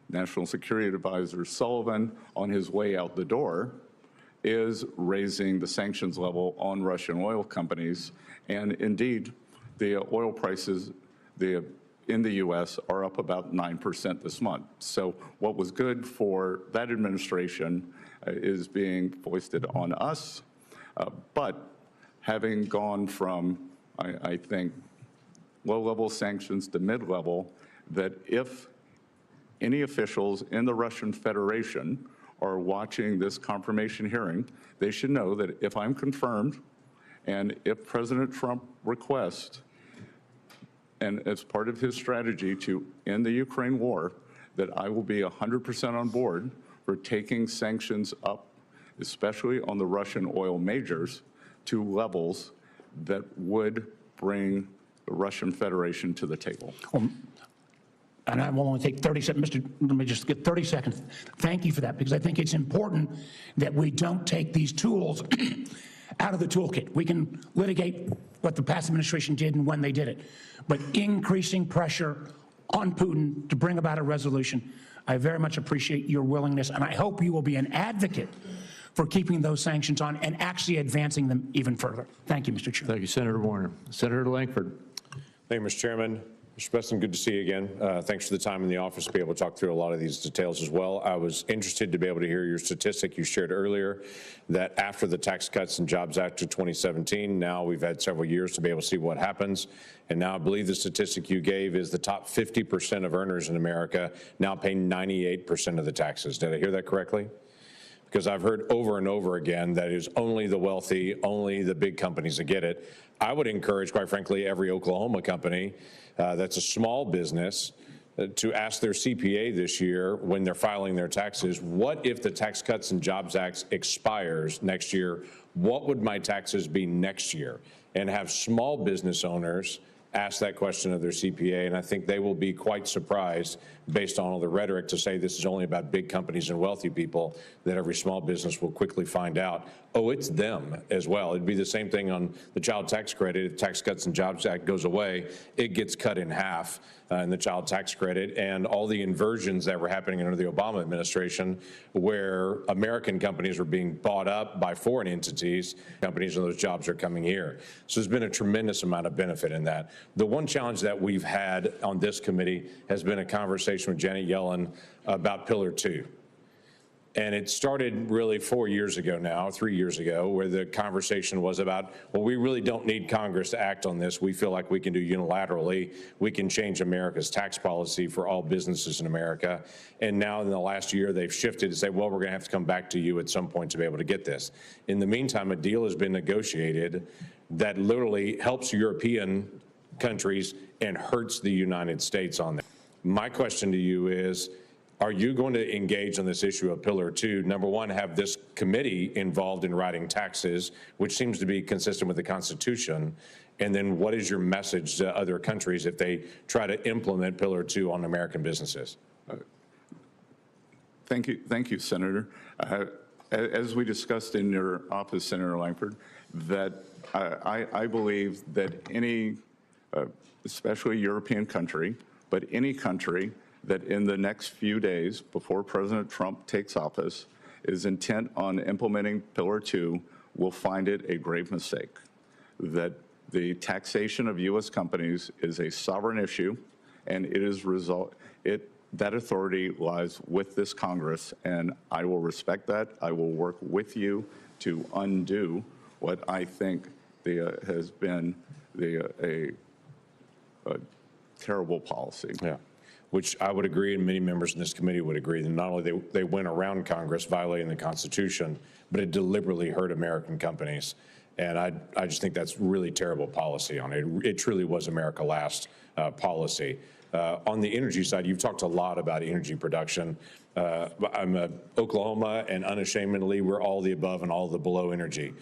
National Security Advisor Sullivan, on his way out the door, is raising the sanctions level on Russian oil companies, and indeed, the oil prices, in the U.S. are up about 9% this month. So what was good for that administration is being foisted on us. But having gone from, I think, low-level sanctions to mid-level, that if any officials in the Russian Federation are watching this confirmation hearing, they should know that if I'm confirmed and if President Trump requests, and as part of his strategy to end the Ukraine war, that I will be 100% on board for taking sanctions up, especially on the Russian oil majors, to levels that would bring the Russian Federation to the table. And I will only take 30 seconds. Let me just get 30 seconds. Thank you for that, because I think it's important that we don't take these tools out of the toolkit. We can litigate what the past administration did and when they did it, but increasing pressure on Putin to bring about a resolution, I very much appreciate your willingness, and I hope you will be an advocate for keeping those sanctions on and actually advancing them even further. Thank you, Mr. Chair. Thank you, Senator Warner. Senator Langford. Thank you, Mr. Chairman. Mr. Bessent, good to see you again. Thanks for the time in the office to be able to talk through a lot of these details as well. I was interested to be able to hear your statistic you shared earlier that after the Tax Cuts and Jobs Act of 2017, now we've had several years to be able to see what happens. And now I believe the statistic you gave is the top 50% of earners in America now pay 98% of the taxes. Did I hear that correctly? Because I've heard over and over again that it is only the wealthy, only the big companies that get it. I would encourage, quite frankly, every Oklahoma company that's a small business to ask their CPA this year when they're filing their taxes, what if the Tax Cuts and Jobs Act expires next year? What would my taxes be next year? And have small business owners ask that question of their CPA, and I think they will be quite surprised based on all the rhetoric to say this is only about big companies and wealthy people, that every small business will quickly find out, oh, it's them as well. It'd be the same thing on the child tax credit. If Tax Cuts and Jobs Act goes away, it gets cut in half in the child tax credit, and all the inversions that were happening under the Obama administration where American companies were being bought up by foreign entities, companies and those jobs are coming here. So there's been a tremendous amount of benefit in that. The one challenge that we've had on this committee has been a conversation with Janet Yellen about Pillar 2. And it started really 4 years ago now, 3 years ago, where the conversation was about, well, we really don't need Congress to act on this. We feel like we can do unilaterally. We can change America's tax policy for all businesses in America. And now in the last year, they've shifted to say, well, we're going to have to come back to you at some point to be able to get this. In the meantime, a deal has been negotiated that literally helps European countries and hurts the United States on that. My question to you is, are you going to engage on this issue of Pillar 2? Number one, have this committee involved in writing taxes, which seems to be consistent with the Constitution. And then what is your message to other countries if they try to implement Pillar 2 on American businesses? Thank you, Senator. As we discussed in your office, Senator Langford, that I believe that any, especially European country, but any country that in the next few days before President Trump takes office is intent on implementing Pillar 2 will find it a grave mistake. That the taxation of U.S. companies is a sovereign issue, and that authority lies with this Congress, and I will respect that. I will work with you to undo what I think has been a terrible policy. Yeah. Which I would agree, and many members in this committee would agree, that not only they went around Congress violating the Constitution, but it deliberately hurt American companies. And I just think that's really terrible policy on it. It truly was America Last policy. On the energy side, you've talked a lot about energy production. I'm Oklahoma, and unashamedly, we're all the above and all the below energy.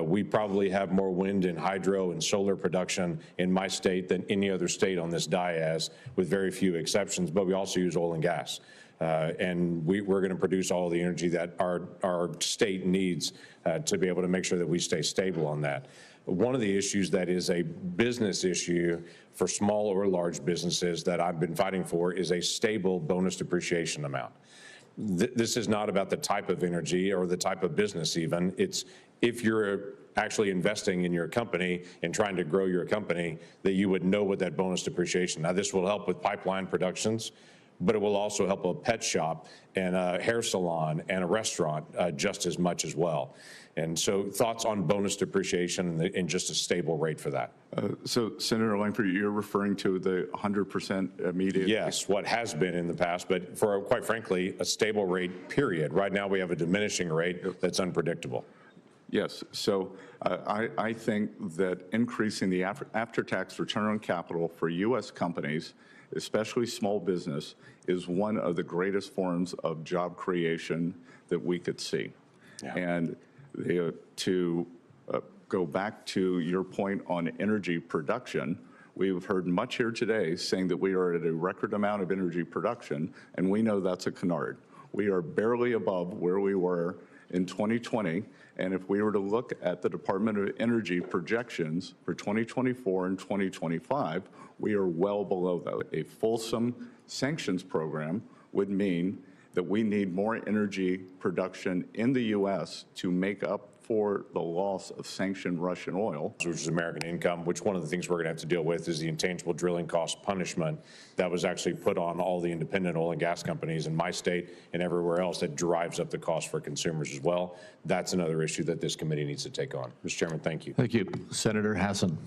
We probably have more wind and hydro and solar production in my state than any other state on this dais, with very few exceptions, but we also use oil and gas. And we're going to produce all the energy that our state needs to be able to make sure that we stay stable on that. One of the issues that is a business issue for small or large businesses that I've been fighting for is a stable bonus depreciation amount. This is not about the type of energy or the type of business even. It's if you're actually investing in your company and trying to grow your company, that you would know what that bonus depreciation. Now, this will help with pipeline productions, but it will also help a pet shop and a hair salon and a restaurant just as much as well. And so thoughts on bonus depreciation and just a stable rate for that? So Senator Langford, you're referring to the 100% immediate? Yes, what has been in the past, but for, quite frankly, a stable rate, period. Right now, we have a diminishing rate that's unpredictable. Yes, so I think that increasing the after-tax return on capital for U.S. companies, especially small business, is one of the greatest forms of job creation that we could see. Yeah. And to go back to your point on energy production, we've heard much here today saying that we are at a record amount of energy production, and we know that's a canard. We are barely above where we were in 2020, and if we were to look at the Department of Energy projections for 2024 and 2025, we are well below that. A fulsome sanctions program would mean that we need more energy production in the U.S. to make up for the loss of sanctioned Russian oil. Which is American income, which one of the things we're going to have to deal with is the intangible drilling cost punishment that was actually put on all the independent oil and gas companies in my state and everywhere else that drives up the cost for consumers as well. That's another issue that this committee needs to take on. Mr. Chairman, thank you. Thank you. Senator Hassan.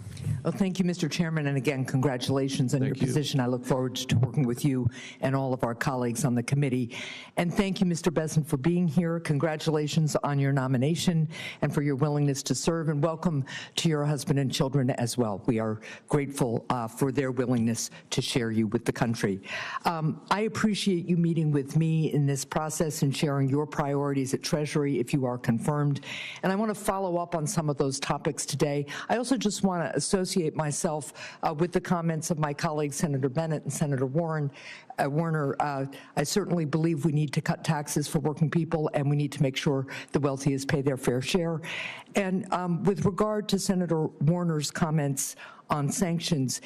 Well, thank you, Mr. Chairman, and again, congratulations on your position. I look forward to working with you and all of our colleagues on the committee. And thank you, Mr. Bessent, for being here. Congratulations on your nomination and for your willingness to serve, and welcome to your husband and children as well. We are grateful for their willingness to share you with the country. I appreciate you meeting with me in this process and sharing your priorities at Treasury if you are confirmed. And I want to follow up on some of those topics today. I also just want to associate myself with the comments of my colleagues, Senator Bennett and Senator Warner. I certainly believe we need to cut taxes for working people, and we need to make sure the wealthiest pay their fair share. And with regard to Senator Warner's comments on sanctions,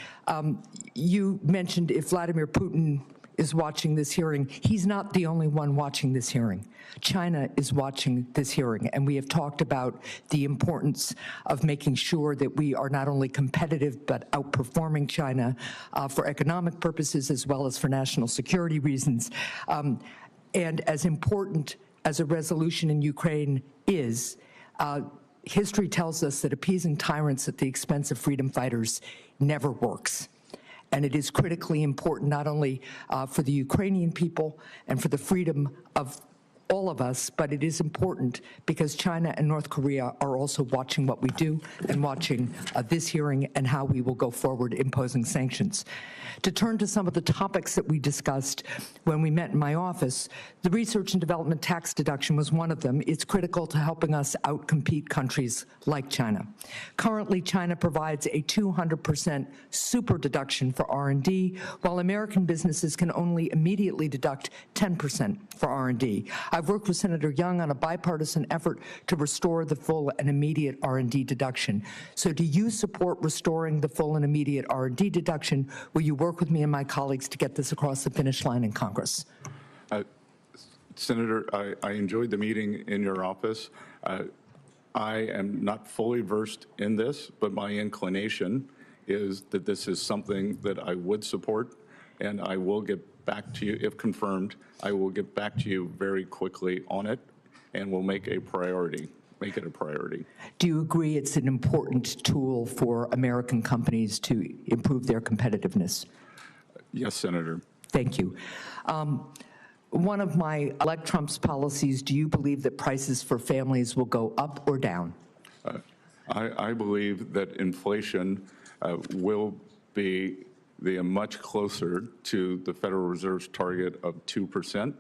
you mentioned if Vladimir Putin is watching this hearing. He's not the only one watching this hearing. China is watching this hearing, and we have talked about the importance of making sure that we are not only competitive but outperforming China for economic purposes as well as for national security reasons. And as important as a resolution in Ukraine is, history tells us that appeasing tyrants at the expense of freedom fighters never works. And it is critically important not only for the Ukrainian people and for the freedom of all of us, but it is important because China and North Korea are also watching what we do and watching this hearing and how we will go forward imposing sanctions. To turn to some of the topics that we discussed when we met in my office, the research and development tax deduction was one of them. It's critical to helping us outcompete countries like China. Currently, China provides a 200% super deduction for R&D, while American businesses can only immediately deduct 10% for R&D. I've worked with Senator Young on a bipartisan effort to restore the full and immediate R&D deduction. So do you support restoring the full and immediate R&D deduction? Will you work with me and my colleagues to get this across the finish line in Congress? Senator, I enjoyed the meeting in your office. I am not fully versed in this, but my inclination is that this is something that I would support, and I will get back to you, if confirmed, I will get back to you very quickly on it, and we'll make it a priority. Do you agree it's an important tool for American companies to improve their competitiveness? Yes, Senator. Thank you. One of my elect Trump's policies, do you believe that prices for families will go up or down? I believe that inflation will be much closer to the Federal Reserve's target of 2%.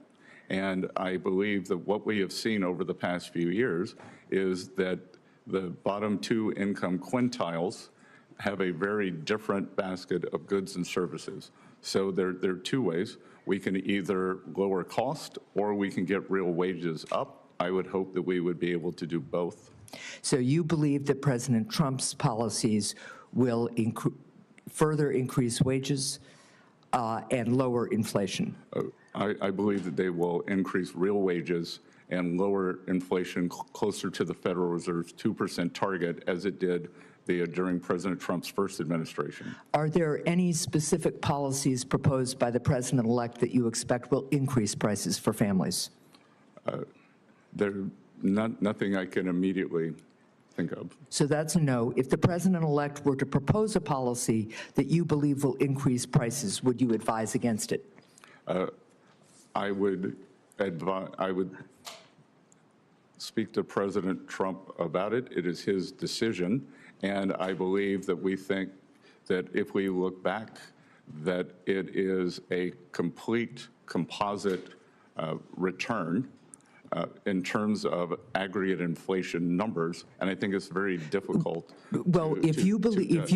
And I believe that what we have seen over the past few years is that the bottom two income quintiles have a very different basket of goods and services. So there are two ways. We can either lower cost or we can get real wages up. I would hope that we would be able to do both. So you believe that President Trump's policies will further increase wages and lower inflation? I believe that they will increase real wages and lower inflation closer to the Federal Reserve's 2% target as it did during President Trump's first administration. Are there any specific policies proposed by the president-elect that you expect will increase prices for families? Nothing I can immediately think of. So that's a no. If the president-elect were to propose a policy that you believe will increase prices, would you advise against it? I would speak to President Trump about it. It is his decision, and I believe that we think that if we look back, that it is a complete composite return in terms of aggregate inflation numbers, and I think it's very difficult. Well, if you believe,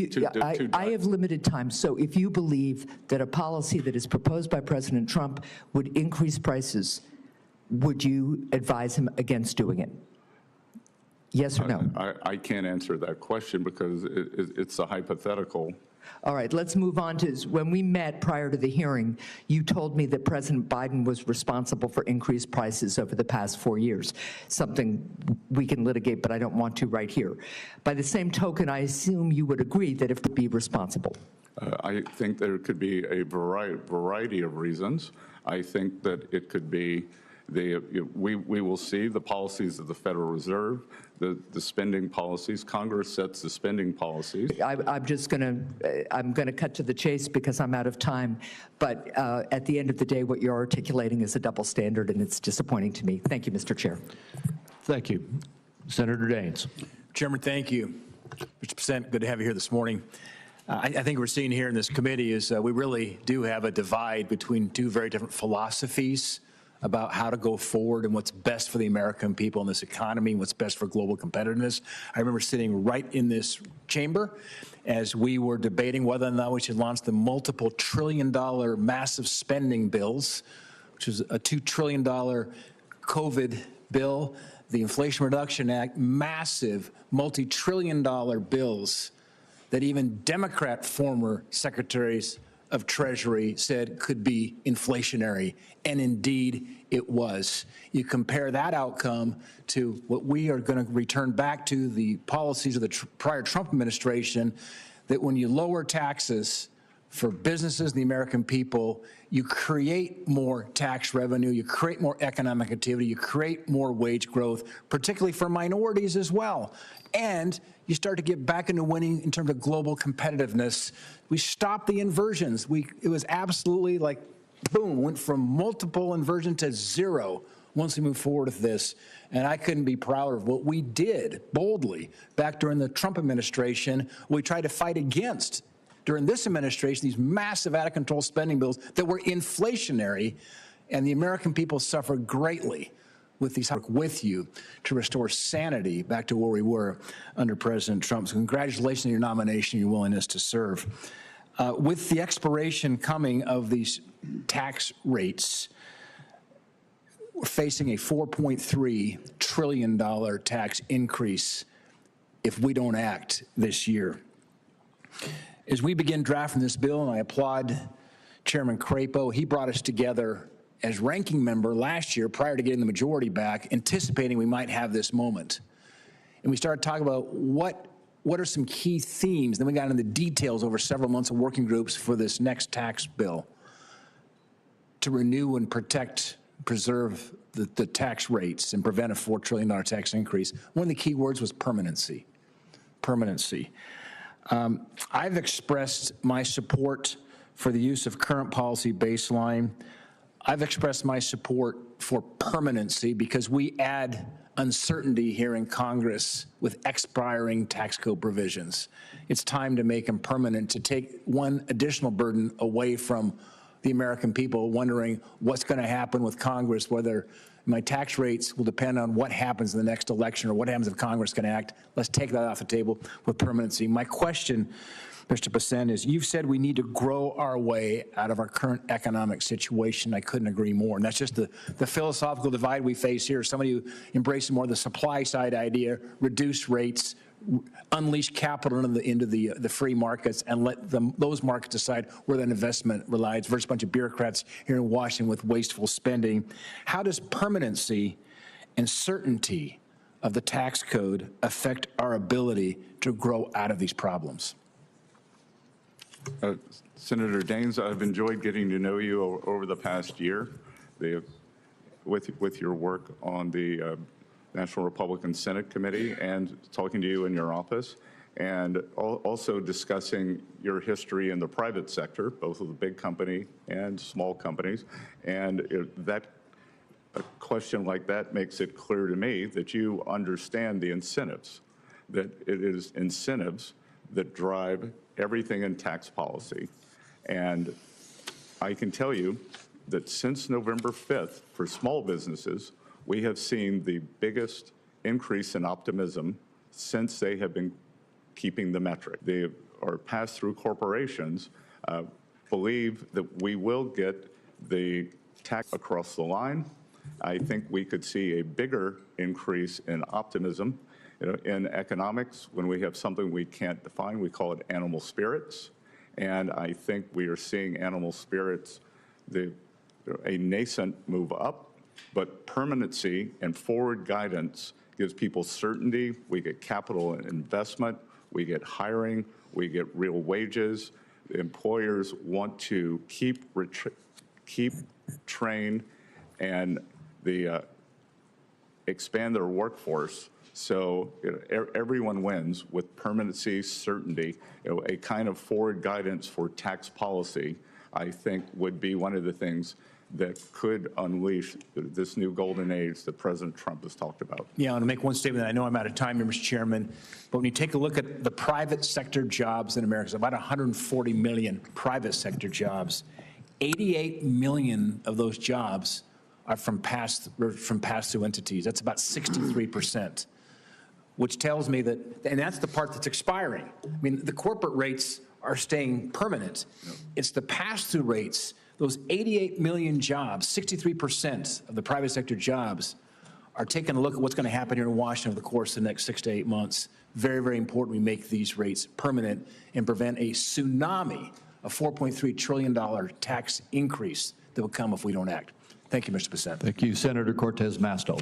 I have limited time, so if you believe that a policy that is proposed by President Trump would increase prices, would you advise him against doing it? Yes or no? I can't answer that question because it's a hypothetical. All right, let's move on to, when we met prior to the hearing, you told me that President Biden was responsible for increased prices over the past 4 years, something we can litigate, but I don't want to right here. By the same token, I assume you would agree that it would be responsible. I think there could be a variety of reasons. I think that it could be we will see the policies of the Federal Reserve, the spending policies. Congress sets the spending policies. I'm going to cut to the chase because I'm out of time. But at the end of the day, what you're articulating is a double standard, and it's disappointing to me. Thank you, Mr. Chair. Thank you. Senator Daines. Chairman, thank you. Mr. Bessent, good to have you here this morning. I think we're seeing here in this committee is we really do have a divide between two very different philosophies about how to go forward and what's best for the American people in this economy and what's best for global competitiveness. I remember sitting right in this chamber as we were debating whether or not we should launch the multiple trillion-dollar massive spending bills, which is a $2 trillion COVID bill, the Inflation Reduction Act, massive multi-trillion-dollar bills that even Democrat former secretaries of Treasury said could be inflationary, and indeed it was. You compare that outcome to what we are going to return back to the policies of the prior Trump administration, that when you lower taxes for businesses and the American people, you create more tax revenue, you create more economic activity, you create more wage growth, particularly for minorities as well. And you start to get back into winning in terms of global competitiveness. We stopped the inversions. It was absolutely like, boom, went from multiple inversion to zero once we moved forward with this. And I couldn't be prouder of what we did boldly back during the Trump administration. We tried to fight against during this administration these massive out-of-control spending bills that were inflationary, and the American people suffered greatly with these, work with you to restore sanity back to where we were under President Trump. So congratulations on your nomination and your willingness to serve. With the expiration coming of these tax rates, we're facing a $4.3 trillion tax increase if we don't act this year. As we begin drafting this bill, and I applaud Chairman Crapo, he brought us together as ranking member last year prior to getting the majority back, anticipating we might have this moment. And we started talking about what are some key themes. Then we got into the details over several months of working groups for this next tax bill to renew and protect, preserve the tax rates and prevent a $4 trillion tax increase. One of the key words was permanency. Permanency. I've expressed my support for the use of current policy baseline. I've expressed my support for permanency because we add uncertainty here in Congress with expiring tax code provisions. It's time to make them permanent, to take one additional burden away from the American people wondering what's going to happen with Congress, whether my tax rates will depend on what happens in the next election or what happens if Congress can act. Let's take that off the table with permanency. My question, Mr. Bessent, is you've said we need to grow our way out of our current economic situation. I couldn't agree more. And that's just the philosophical divide we face here. Somebody who embraces more the supply side idea, reduce rates, unleash capital into the free markets and let those markets decide where that investment relies versus a bunch of bureaucrats here in Washington with wasteful spending. How does permanency and certainty of the tax code affect our ability to grow out of these problems? Senator Daines, I've enjoyed getting to know you over the past year with your work on the National Republican Senate Committee and talking to you in your office, and also discussing your history in the private sector, both of the big company and small companies. And a question like that makes it clear to me that you understand the incentives, that it is incentives that drive everything in tax policy. And I can tell you that since November 5th, for small businesses, we have seen the biggest increase in optimism since they have been keeping the metric. They are pass-through corporations believe that we will get the tax across the line. I think we could see a bigger increase in optimism. In economics, when we have something we can't define, we call it animal spirits. And I think we are seeing animal spirits, a nascent move up, but permanency and forward guidance gives people certainty. We get capital and investment, we get hiring, we get real wages. Employers want to keep train and expand their workforce. So everyone wins with permanency, certainty. A kind of forward guidance for tax policy, I think, would be one of the things that could unleash this new golden age that President Trump has talked about. Yeah, I want to make one statement. I know I'm out of time here, Mr. Chairman, but when you take a look at the private sector jobs in America, it's about 140 million private sector jobs. 88 million of those jobs are from pass-through entities. That's about 63%, which tells me that, and that's the part that's expiring. I mean, the corporate rates are staying permanent. It's the pass-through rates. Those 88 million jobs, 63% of the private sector jobs are taking a look at what's going to happen here in Washington over the course of the next 6 to 8 months. Very, very important we make these rates permanent and prevent a tsunami of $4.3 trillion tax increase that will come if we don't act. Thank you, Mr. Bessent. Thank you, Senator Cortez Masto.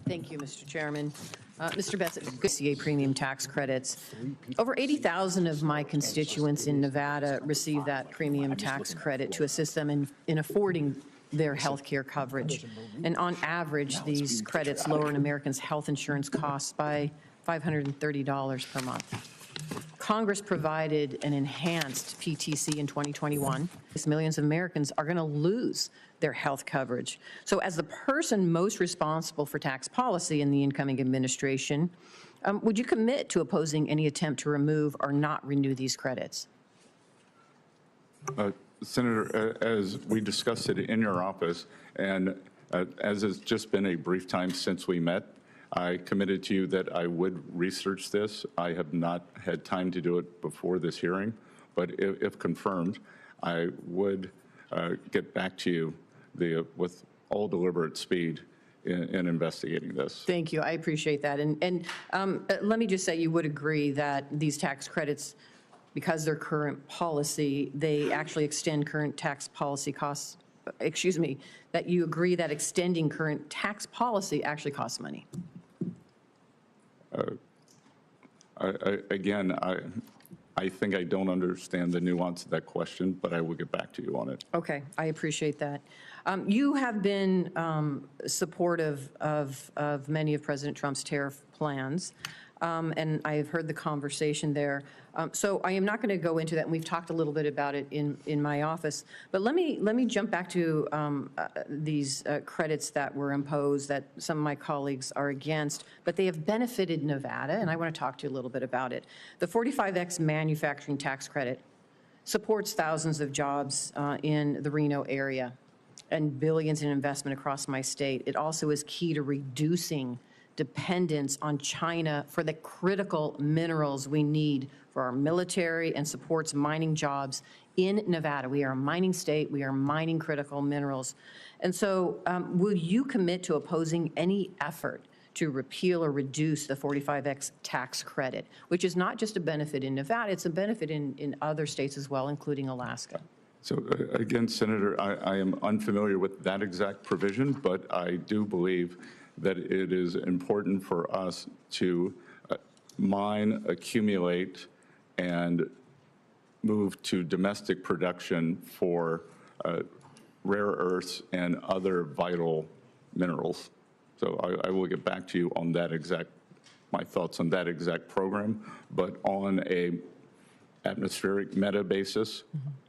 Thank you, Mr. Chairman. Mr. Bessent, CA premium tax credits. Over 80,000 of my constituents in Nevada receive that premium tax credit to assist them in affording their health care coverage. And on average, these credits lower an American's health insurance costs by $530 per month. Congress provided an enhanced PTC in 2021. Millions of Americans are going to lose their health coverage. So as the person most responsible for tax policy in the incoming administration, would you commit to opposing any attempt to remove or not renew these credits? Senator, as we discussed it in your office, and as it's just been a brief time since we met, I committed to you that I would research this. I have not had time to do it before this hearing, but if confirmed, I would get back to you with all deliberate speed in investigating this. Thank you. I appreciate that. And let me just say you would agree that these tax credits, because they're current policy, they actually extend current tax policy costs. Excuse me, that you agree that extending current tax policy actually costs money. Again, I think I don't understand the nuance of that question, but I will get back to you on it. Okay, I appreciate that. You have been supportive of many of President Trump's tariff plans, and I have heard the conversation there. So I am not going to go into that, and we've talked a little bit about it in my office. But let me jump back to these credits that were imposed that some of my colleagues are against, but they have benefited Nevada, and I want to talk to you a little bit about it. The 45X manufacturing tax credit supports thousands of jobs in the Reno area and billions in investment across my state. It also is key to reducing dependence on China for the critical minerals we need for our military and supports mining jobs in Nevada. We are a mining state. We are mining critical minerals. And so will you commit to opposing any effort to repeal or reduce the 45X tax credit, which is not just a benefit in Nevada, it's a benefit in other states as well, including Alaska? So again, Senator, I am unfamiliar with that exact provision, but I do believe that it is important for us to mine, accumulate, and move to domestic production for rare earths and other vital minerals. So I will get back to you on that my thoughts on that exact program, but on a atmospheric meta basis,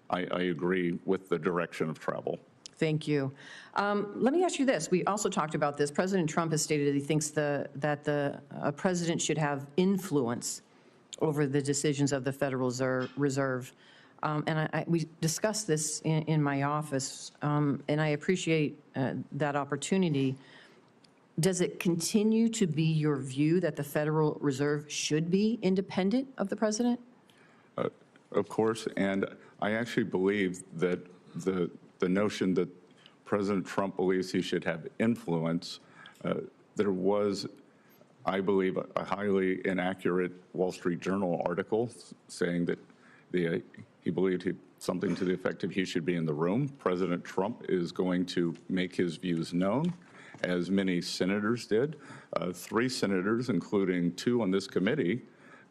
I agree with the direction of travel. Thank you. Let me ask you this. We also talked about this. President Trump has stated that he thinks that the president should have influence over the decisions of the Federal Reserve. And we discussed this in my office, and I appreciate that opportunity. Does it continue to be your view that the Federal Reserve should be independent of the president? Of course, and I actually believe that the notion that President Trump believes he should have influence, there was, I believe, a highly inaccurate Wall Street Journal article saying that he believed something to the effect of he should be in the room. President Trump is going to make his views known, as many senators did. 3 senators, including 2 on this committee,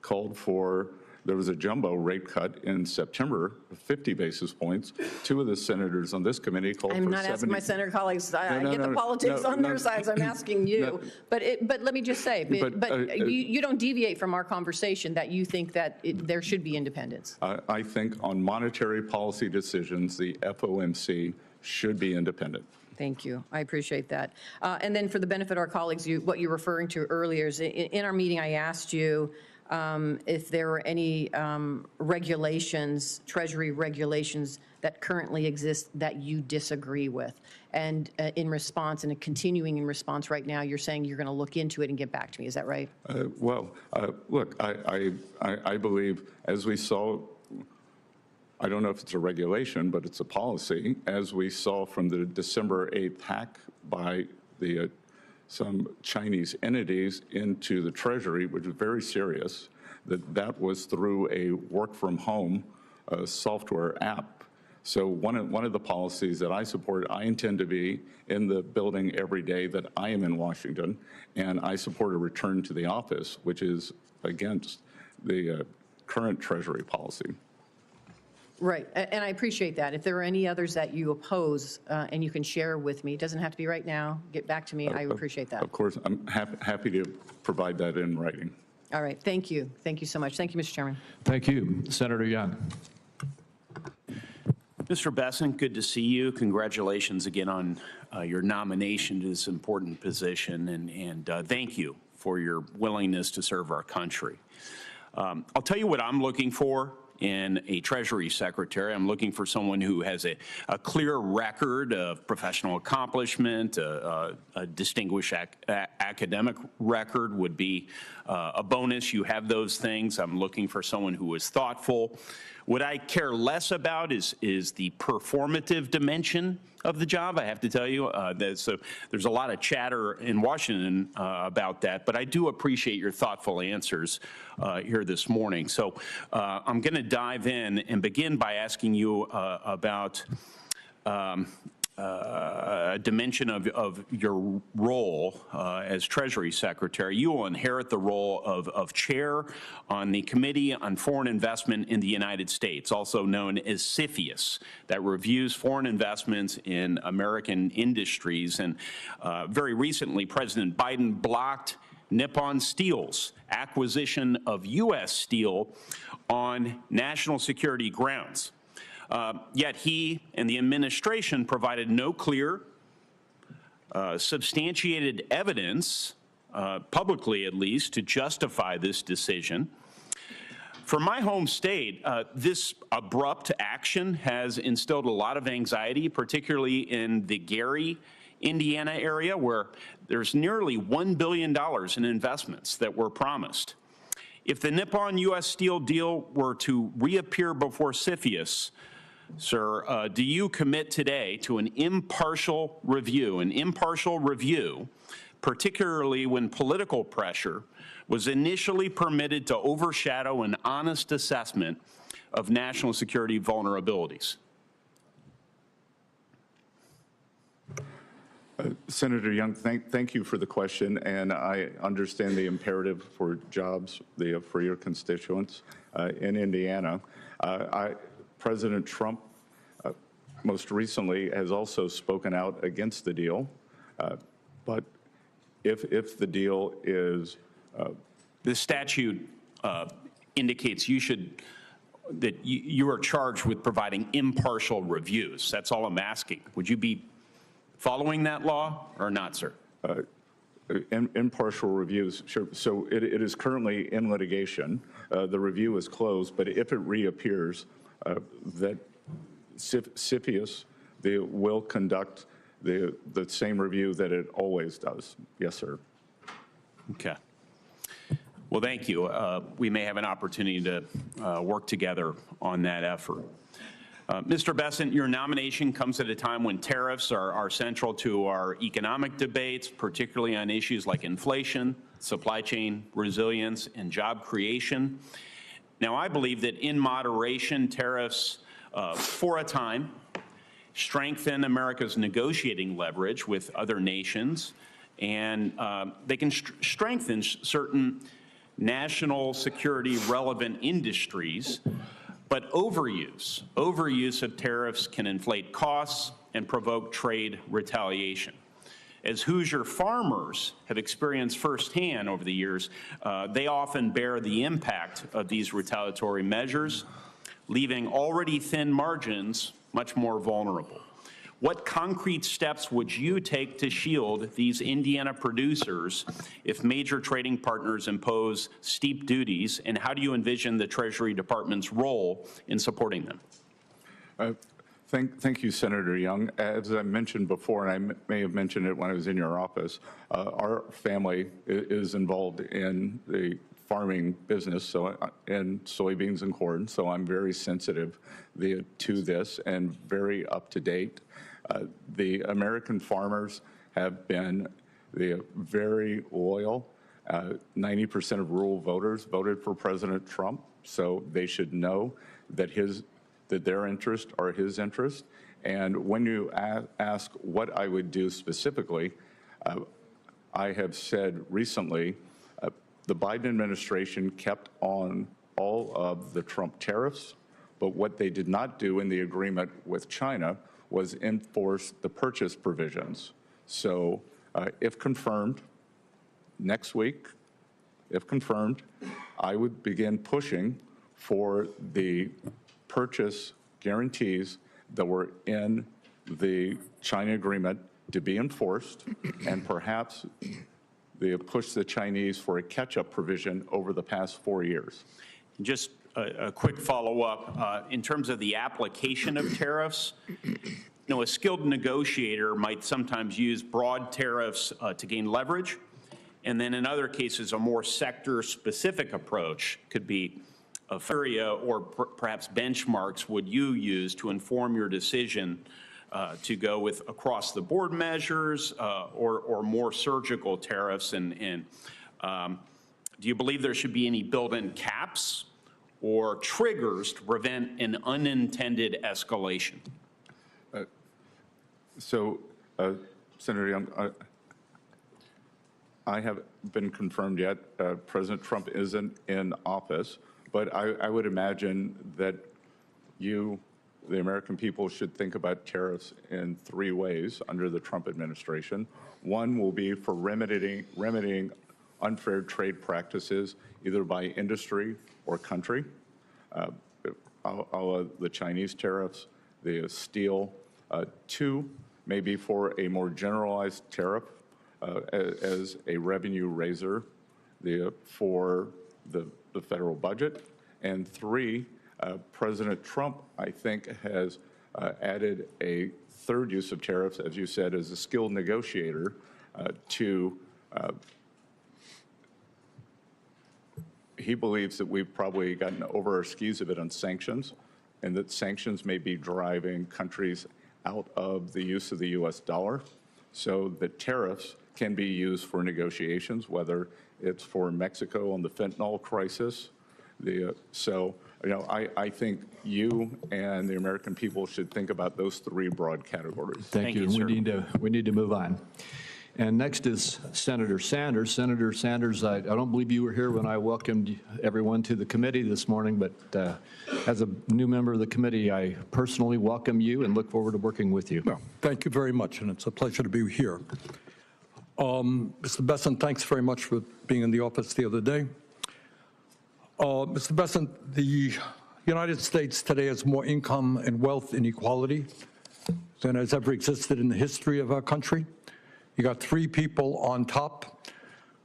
called for, there was a jumbo rate cut in September of 50 basis points. 2 of the senators on this committee called for 70. I'm not asking my senator colleagues. I get the politics on their sides. I'm asking you. But let me just say, you don't deviate from our conversation that you think that there should be independence. I think on monetary policy decisions, the FOMC should be independent. Thank you. I appreciate that. And then for the benefit of our colleagues, what you're referring to earlier is in our meeting, I asked you if there were any regulations, Treasury regulations that currently exist that you disagree with. And in response, and continuing in response right now, you're saying you're going to look into it and get back to me. Is that right? Look, I believe, as we saw, I don't know if it's a regulation, but it's a policy, as we saw from the December 8th hack by some Chinese entities into the Treasury, which is very serious, that was through a work-from-home software app. So one of the policies that I support, I intend to be in the building every day that I am in Washington, and I support a return to the office, which is against the current Treasury policy. Right, and I appreciate that. If there are any others that you oppose and you can share with me, it doesn't have to be right now, get back to me, I appreciate that. Of course, I'm happy to provide that in writing. All right, thank you. Thank you so much. Thank you, Mr. Chairman. Thank you. Senator Young. Mr. Bessent, good to see you. Congratulations again on your nomination to this important position, and thank you for your willingness to serve our country. I'll tell you what I'm looking for in a Treasury Secretary. I'm looking for someone who has a clear record of professional accomplishment, a distinguished academic record would be a bonus. You have those things. I'm looking for someone who is thoughtful. What I care less about is the performative dimension of the job, I have to tell you. So there's a lot of chatter in Washington about that, but I do appreciate your thoughtful answers here this morning. So I'm going to dive in and begin by asking you about a dimension of your role as Treasury Secretary. You will inherit the role of chair on the Committee on Foreign Investment in the United States, also known as CFIUS, that reviews foreign investments in American industries. And very recently, President Biden blocked Nippon Steel's acquisition of U.S. steel on national security grounds. Yet he and the administration provided no clear, substantiated evidence, publicly at least, to justify this decision. For my home state, this abrupt action has instilled a lot of anxiety, particularly in the Gary, Indiana area, where there's nearly $1 billion in investments that were promised. If the Nippon U.S. Steel deal were to reappear before CFIUS, sir, do you commit today to an impartial review, particularly when political pressure was initially permitted to overshadow an honest assessment of national security vulnerabilities? Senator Young, thank you for the question, and I understand the imperative for jobs for your constituents in Indiana. President Trump most recently has also spoken out against the deal, but if the deal is... The statute indicates that you are charged with providing impartial reviews. That's all I'm asking. Would you be following that law or not, sir? Impartial reviews, sure. So it is currently in litigation. The review is closed, but if it reappears, that CFIUS will conduct the same review that it always does. Yes, sir. Okay. Well, thank you. We may have an opportunity to work together on that effort. Mr. Bessent, your nomination comes at a time when tariffs are central to our economic debates, particularly on issues like inflation, supply chain resilience, and job creation. Now, I believe that in moderation, tariffs, for a time, strengthen America's negotiating leverage with other nations, and they can strengthen certain national security relevant industries. But overuse of tariffs can inflate costs and provoke trade retaliation. As Hoosier farmers have experienced firsthand over the years, they often bear the impact of these retaliatory measures, leaving already thin margins much more vulnerable. What concrete steps would you take to shield these Indiana producers if major trading partners impose steep duties, and how do you envision the Treasury Department's role in supporting them? Thank you, Senator Young. As I mentioned before, and I may have mentioned it when I was in your office, our family is involved in the farming business, and soybeans and corn, so I'm very sensitive to this and very up to date. The American farmers have been very loyal. 90% of rural voters voted for President Trump, so they should know that their interests are his interests. And when you ask what I would do specifically, I have said recently, the Biden administration kept on all of the Trump tariffs, but what they did not do in the agreement with China was enforce the purchase provisions. So if confirmed, next week, if confirmed, I would begin pushing for the purchase guarantees that were in the China agreement to be enforced, and perhaps they push the Chinese for a catch-up provision over the past 4 years. Just a quick follow-up. In terms of the application of tariffs, a skilled negotiator might sometimes use broad tariffs to gain leverage, and then in other cases, a more sector-specific approach could be a area or perhaps benchmarks would you use to inform your decision to go with across-the-board measures or more surgical tariffs? And do you believe there should be any built-in caps or triggers to prevent an unintended escalation? Senator Young, I haven't been confirmed yet. President Trump isn't in office, but I would imagine that the American people, should think about tariffs in 3 ways under the Trump administration. One will be for remedying unfair trade practices, either by industry or country, the Chinese tariffs, the steel. 2, maybe for a more generalized tariff as a revenue raiser for the federal budget. And 3, President Trump, I think, has added a 3rd use of tariffs, as you said, as a skilled negotiator he believes that we've probably gotten over our skis a bit on sanctions, and that sanctions may be driving countries out of the use of the U.S. dollar, so that tariffs can be used for negotiations, whether it's for Mexico on the fentanyl crisis. So I think you and the American people should think about those three broad categories. Thank you. We need to move on. And next is Senator Sanders. Senator Sanders, I don't believe you were here when I welcomed everyone to the committee this morning, but as a new member of the committee, I personally welcome you and look forward to working with you. Well, thank you very much, and it's a pleasure to be here. Mr. Bessent, thanks very much for being in the office the other day. Mr. Bessent, the United States today has more income and wealth inequality than has ever existed in the history of our country. You got three people on top,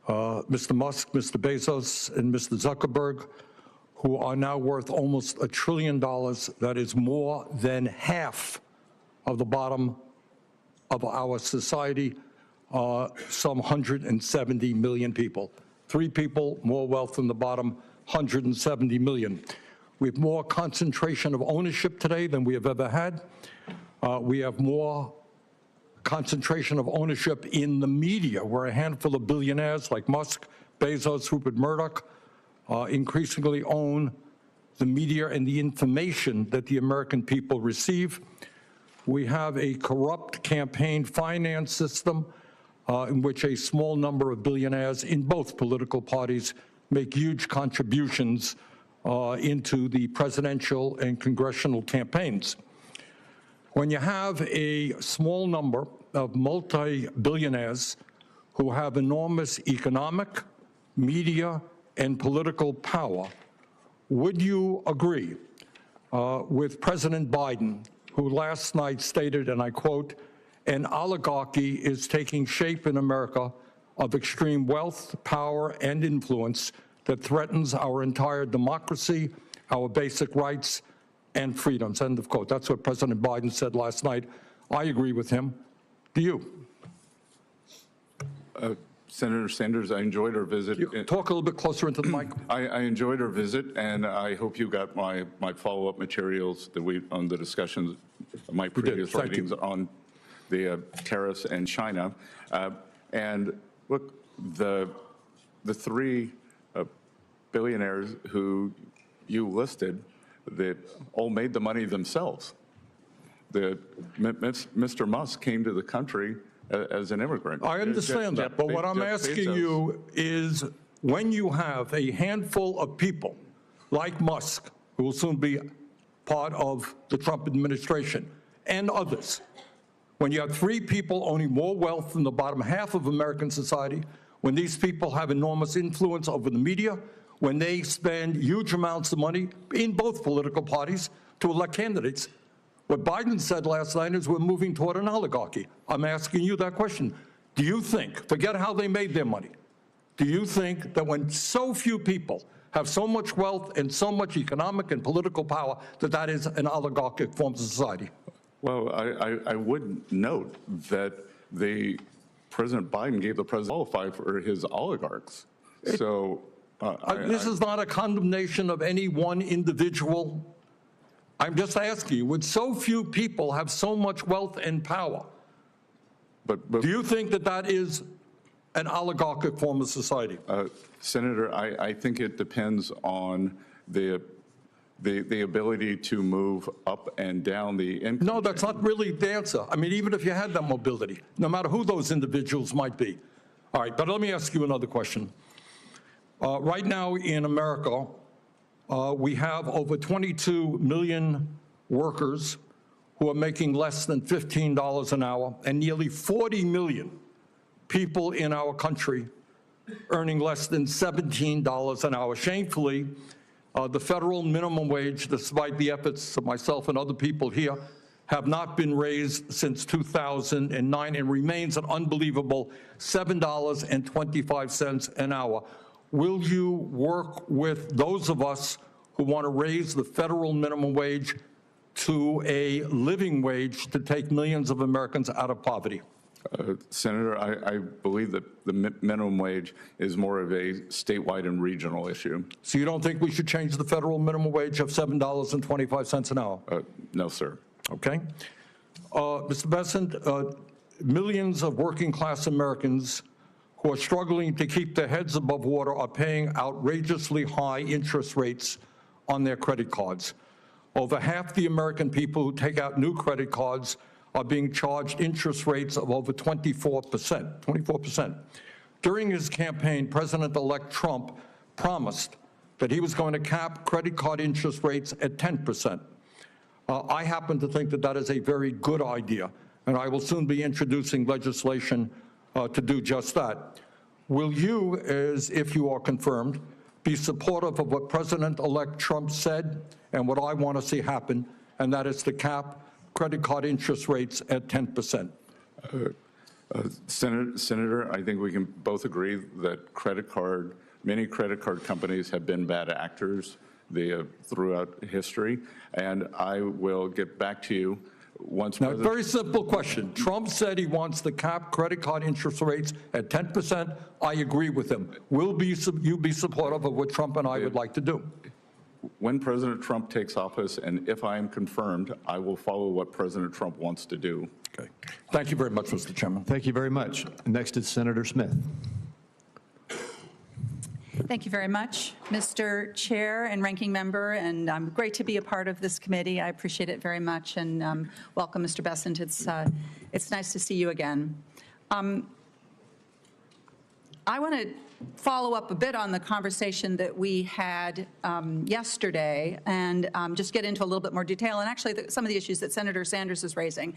Mr. Musk, Mr. Bezos, and Mr. Zuckerberg, who are now worth almost $1 trillion. That is more than half of the bottom of our society, some 170 million people. Three people, more wealth than the bottom, 170 million. We have more concentration of ownership today than we have ever had. We have more concentration of ownership in the media, where a handful of billionaires like Musk, Bezos, Rupert Murdoch increasingly own the media and the information that the American people receive. We have a corrupt campaign finance system in which a small number of billionaires in both political parties make huge contributions into the presidential and congressional campaigns. When you have a small number of multi-billionaires who have enormous economic, media, and political power, would you agree with President Biden, who last night stated, and I quote, "An oligarchy is taking shape in America of extreme wealth, power, and influence that threatens our entire democracy, our basic rights, and freedoms," end of quote. That's what President Biden said last night. I agree with him. Do you? Senator Sanders, I enjoyed our visit. Talk a little bit closer into the mic. I enjoyed our visit, and I hope you got my follow-up materials that on the discussions, my previous writings on the tariffs and China. And look, the three billionaires who you listed, that all made the money themselves. Mr. Musk came to the country as an immigrant. I understand that, but what I'm asking you is, when you have a handful of people like Musk, who will soon be part of the Trump administration, and others, when you have three people owning more wealth than the bottom half of American society, when these people have enormous influence over the media, when they spend huge amounts of money in both political parties to elect candidates. What Biden said last night is we're moving toward an oligarchy. I'm asking you that question. Do you think, forget how they made their money, do you think that when so few people have so much wealth and so much economic and political power, that that is an oligarchic form of society? Well, I would note that President Biden gave the president qualified for his oligarchs. This is not a condemnation of any one individual. I'm just asking you, would so few people have so much wealth and power? Do you think that that is an oligarchic form of society? Senator, I think it depends on the ability to move up and down the income. No, that's not really the answer. I mean, even if you had that mobility, no matter who those individuals might be. All right, but let me ask you another question. Right now in America, we have over 22 million workers who are making less than $15 an hour, and nearly 40 million people in our country earning less than $17 an hour. Shamefully, the federal minimum wage, despite the efforts of myself and other people here, have not been raised since 2009 and remains an unbelievable $7.25 an hour. Will you work with those of us who want to raise the federal minimum wage to a living wage to take millions of Americans out of poverty? Senator, I believe that the minimum wage is more of a statewide and regional issue. So you don't think we should change the federal minimum wage of $7.25 an hour? No, sir. Okay. Mr. Bessent, millions of working class Americans who are struggling to keep their heads above water are paying outrageously high interest rates on their credit cards. Over half the American people who take out new credit cards are being charged interest rates of over 24%. During his campaign, President-elect Trump promised that he was going to cap credit card interest rates at 10%. I happen to think that that is a very good idea, and I will soon be introducing legislation to do just that. Will you, as if you are confirmed, be supportive of what President-elect Trump said and what I want to see happen, and that is to cap credit card interest rates at 10%? Senator, I think we can both agree that many credit card companies have been bad actors throughout history, and I will get back to you once. Now, very simple question. Trump said he wants to cap credit card interest rates at 10%. I agree with him. Will you be supportive of what Trump and I would like to do? When President Trump takes office, and if I am confirmed, I will follow what President Trump wants to do. Okay. Thank you very much, Mr. Chairman. Thank you very much. Next is Senator Smith. Thank you very much, Mr. Chair and Ranking Member, and great to be a part of this committee. I appreciate it very much, and welcome, Mr. Bessent. It's nice to see you again. I want to follow up a bit on the conversation that we had yesterday and just get into a little bit more detail, and actually some of the issues that Senator Sanders is raising.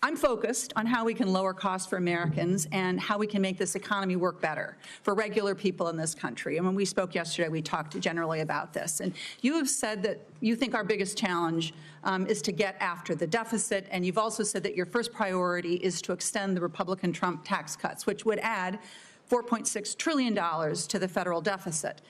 I'm focused on how we can lower costs for Americans and how we can make this economy work better for regular people in this country. And when we spoke yesterday, we talked generally about this. And you have said that you think our biggest challenge is to get after the deficit. And you've also said that your first priority is to extend the Republican Trump tax cuts, which would add $4.6 trillion to the federal deficit.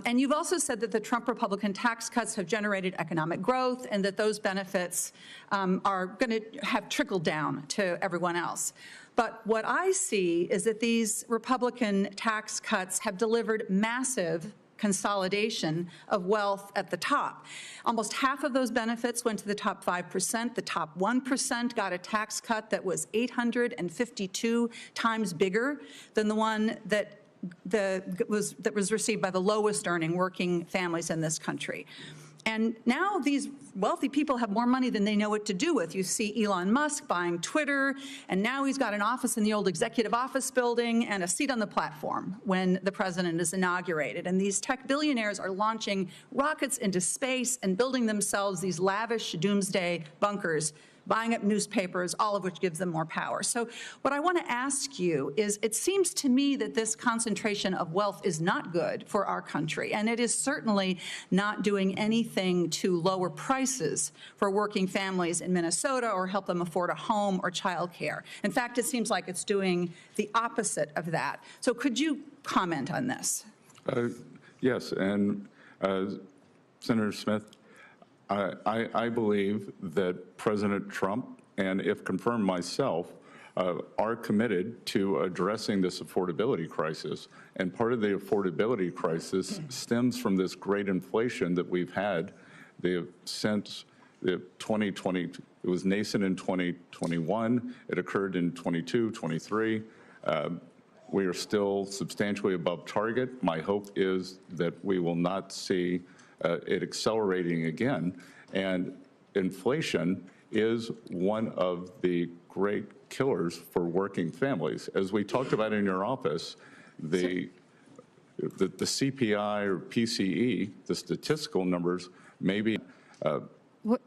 And you've also said that the Trump Republican tax cuts have generated economic growth and that those benefits are going to have trickled down to everyone else. But what I see is that these Republican tax cuts have delivered massive consolidation of wealth at the top. Almost half of those benefits went to the top 5%. The top 1% got a tax cut that was 852 times bigger than the one that was received by the lowest earning working families in this country. And now these wealthy people have more money than they know what to do with. You see Elon Musk buying Twitter, and now he's got an office in the old executive office building and a seat on the platform when the president is inaugurated. And these tech billionaires are launching rockets into space and building themselves these lavish doomsday bunkers, buying up newspapers, all of which gives them more power. So what I want to ask you is, it seems to me that this concentration of wealth is not good for our country, and it is certainly not doing anything to lower prices for working families in Minnesota or help them afford a home or childcare. In fact, it seems like it's doing the opposite of that. So could you comment on this? Yes, and Senator Smith, I believe that President Trump, and if confirmed myself, are committed to addressing this affordability crisis. And part of the affordability crisis stems from this great inflation that we've had since the 2020. It was nascent in 2021. It occurred in 22, 23. We are still substantially above target. My hope is that we will not see it accelerating again. And inflation is one of the great killers for working families. As we talked about in your office, the CPI or PCE, the statistical numbers, may be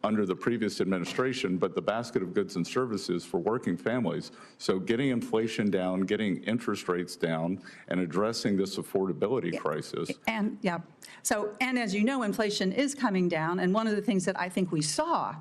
under the previous administration, but the basket of goods and services for working families. So getting inflation down, getting interest rates down, and addressing this affordability crisis. And and as you know, inflation is coming down. And one of the things that I think we saw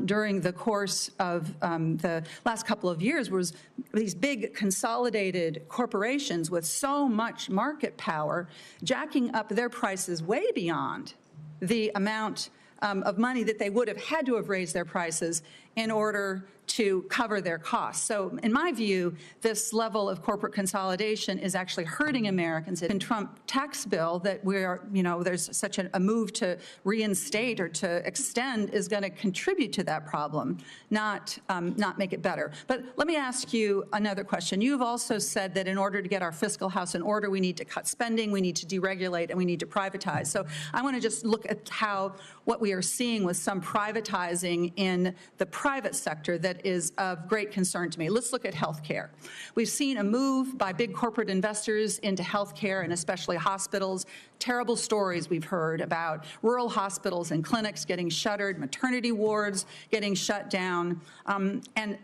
during the course of the last couple of years was these big consolidated corporations with so much market power jacking up their prices way beyond the amount of money that they would have had to have raised their prices in order to cover their costs. So in my view, this level of corporate consolidation is actually hurting Americans. In Trump tax bill that there's such a move to reinstate or to extend is going to contribute to that problem, not make it better. But let me ask you another question. You've also said that in order to get our fiscal house in order, we need to cut spending, we need to deregulate, and we need to privatize. So I want to just look at what we are seeing with some privatizing in the private sector that is of great concern to me. Let's look at healthcare. We've seen a move by big corporate investors into healthcare and especially hospitals. Terrible stories we've heard about rural hospitals and clinics getting shuttered, maternity wards getting shut down, and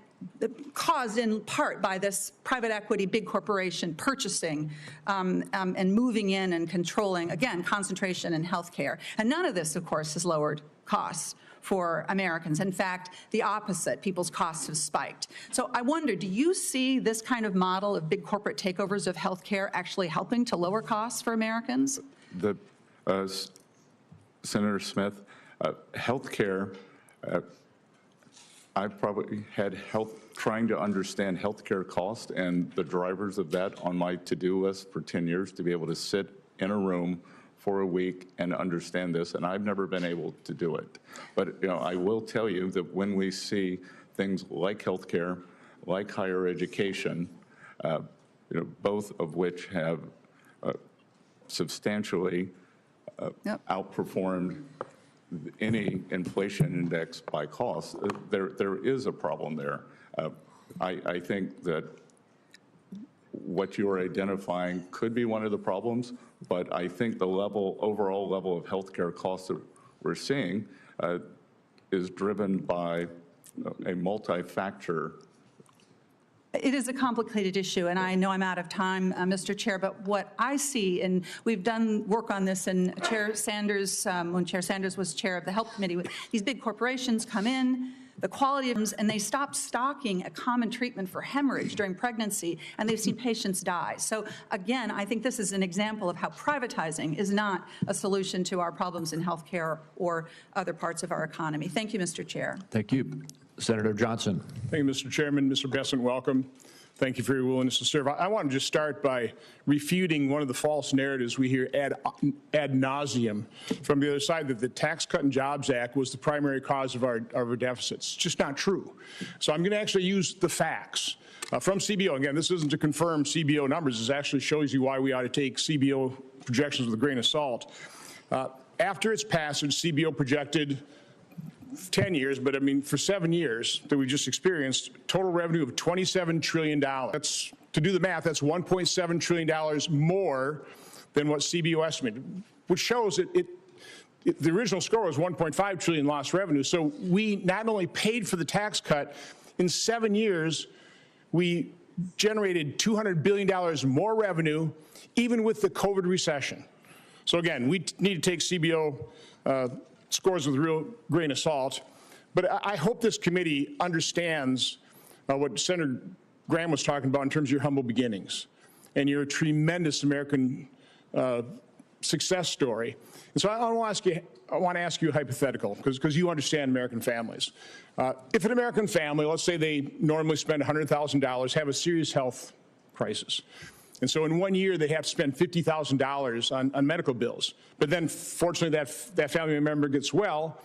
caused in part by this private equity big corporation purchasing and moving in and controlling, again, concentration in healthcare. And none of this, of course, has lowered costs for Americans. In fact, the opposite, people's costs have spiked. So I wonder, do you see this kind of model of big corporate takeovers of healthcare actually helping to lower costs for Americans? Senator Smith, healthcare, I've probably had trying to understand healthcare cost and the drivers of that on my to-do list for 10 years to be able to sit in a room for a week and understand this, and I've never been able to do it. But I will tell you that when we see things like healthcare, like higher education, both of which have substantially outperformed any inflation index by cost, there is a problem there. I think that what you're identifying could be one of the problems, but I think the overall level of healthcare costs that we're seeing is driven by a multi-factor. It is a complicated issue, and I know I'm out of time, Mr. Chair, but what I see, and we've done work on this in Chair Sanders, when Chair Sanders was chair of the Health Committee, these big corporations come in, the quality of them, and they stop stocking a common treatment for hemorrhage during pregnancy, and they've seen patients die. So again, I think this is an example of how privatizing is not a solution to our problems in healthcare or other parts of our economy. Thank you, Mr. Chair. Thank you. Senator Johnson. Thank you, Mr. Chairman. Mr. Bessent, welcome. Thank you for your willingness to serve. I want to just start by refuting one of the false narratives we hear ad nauseum from the other side, that the Tax Cut and Jobs Act was the primary cause of our deficits. It's just not true. So I'm going to actually use the facts from CBO. Again, this isn't to confirm CBO numbers. This actually shows you why we ought to take CBO projections with a grain of salt. After its passage, CBO projected 10 years, but I mean for 7 years that we just experienced, total revenue of $27 trillion. That's, to do the math, that's $1.7 trillion more than what CBO estimated, which shows that the original score was $1.5 trillion lost revenue. So we not only paid for the tax cut, in 7 years, we generated $200 billion more revenue, even with the COVID recession. So again, we need to take CBO scores with a real grain of salt. But I hope this committee understands what Senator Graham was talking about in terms of your humble beginnings and your tremendous American success story. And so I want to ask you a hypothetical, because you understand American families. If an American family, let's say they normally spend $100,000, have a serious health crisis, and so in 1 year, they have to spend $50,000 on medical bills. But then, fortunately, that family member gets well.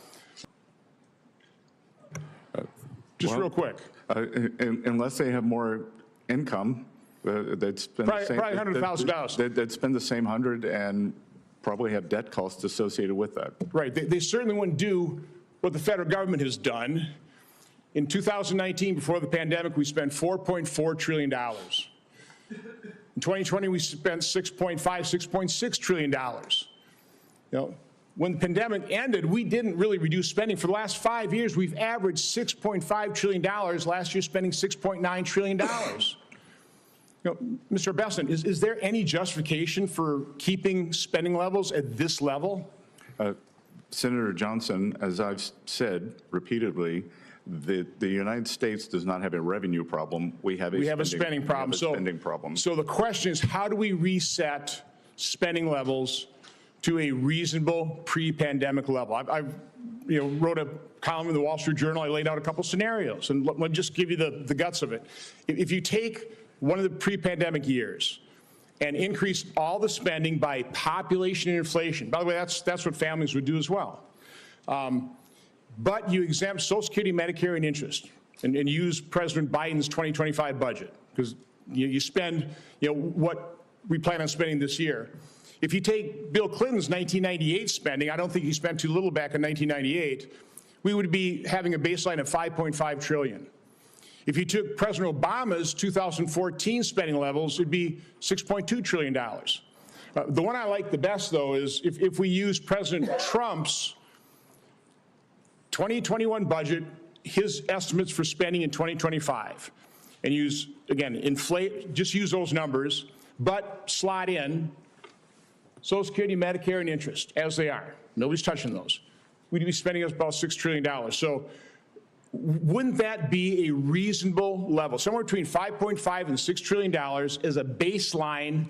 Real quick. Unless they have more income, they'd spend probably $100,000. They'd spend the same 100 and probably have debt costs associated with that. Right. They certainly wouldn't do what the federal government has done. In 2019, before the pandemic, we spent $4.4 trillion. In 2020, we spent $6.6 trillion. When the pandemic ended, we didn't really reduce spending. For the last 5 years, we've averaged $6.5 trillion. Last year, spending $6.9 trillion. Mr. Bessent, is there any justification for keeping spending levels at this level? Senator Johnson, as I've said repeatedly, the United States does not have a revenue problem. We have a spending problem. So the question is, how do we reset spending levels to a reasonable pre-pandemic level? I've wrote a column in the Wall Street Journal. I laid out a couple scenarios, and let me just give you the guts of it. If you take one of the pre-pandemic years and increase all the spending by population and inflation, by the way, that's what families would do as well. But you exempt Social Security, Medicare, and interest, and use President Biden's 2025 budget, because you spend what we plan on spending this year. If you take Bill Clinton's 1998 spending, I don't think he spent too little back in 1998, we would be having a baseline of $5.5 trillion. If you took President Obama's 2014 spending levels, it'd be $6.2 trillion. The one I like the best, though, is if we use President Trump's 2021 budget, his estimates for spending in 2025, and use, again, just use those numbers, but slot in Social Security, Medicare, and interest as they are. Nobody's touching those. We'd be spending about $6 trillion. So wouldn't that be a reasonable level? Somewhere between $5.5 and $6 trillion is a baseline